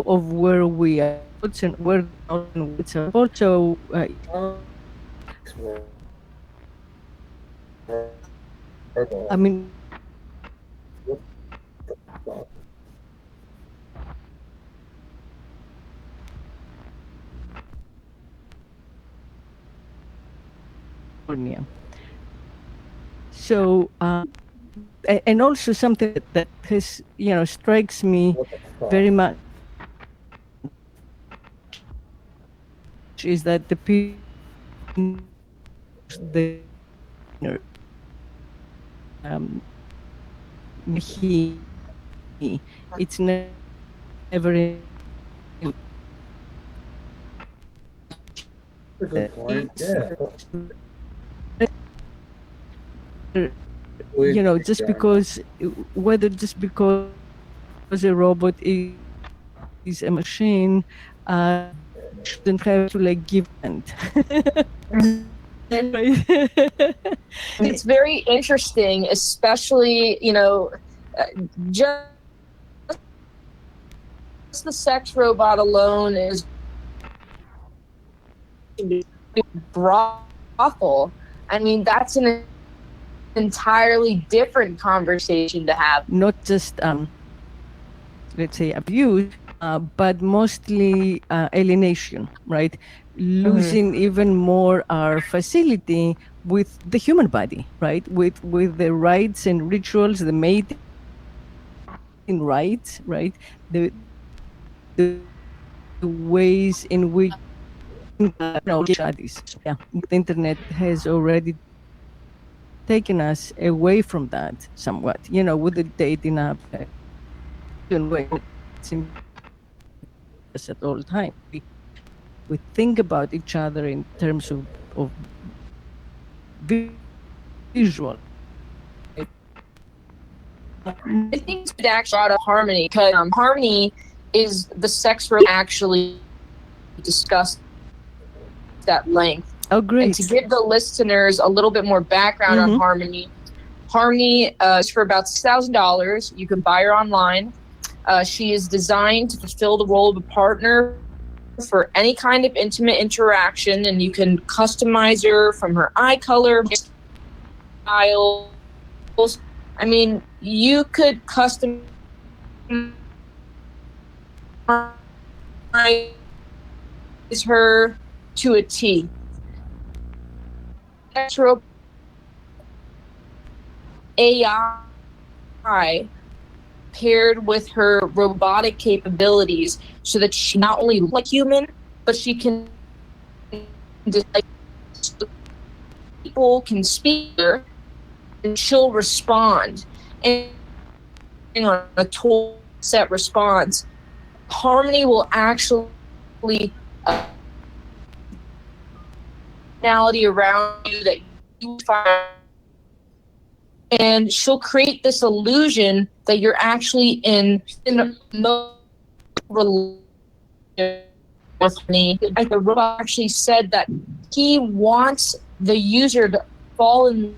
of where we are and where it's also I mean, so and also something that has strikes me very much is that the people it's never in Good point. Yeah. Just because a robot is a machine, shouldn't have to give and It's very interesting, especially just the sex robot alone is brothel. I mean, that's an entirely different conversation to have. Not just let's say abuse, but mostly alienation, right? Losing even more our facility with the human body, right? With the rites and rituals, the mating rites, right? The ways in which the internet has already taken us away from that somewhat, with the dating app at all times. We think about each other in terms of visual. I think it actually brought up Harmony, because Harmony is the sex robot actually discussed at length. Oh, great. And to give the listeners a little bit more background on Harmony, Harmony is for about $6,000. You can buy her online. She is designed to fulfill the role of a partner for any kind of intimate interaction, and you can customize her from her eye color, styles. I mean, you could customize her to a T. Next robot, AI paired with her robotic capabilities so that she not only looks like human, but she can like people can speak to her and she'll respond. And on a total set response, Harmony will actually personality around you that you find, and she'll create this illusion that you're actually in no relationship with me. Like the robot actually said that he wants the user to fall in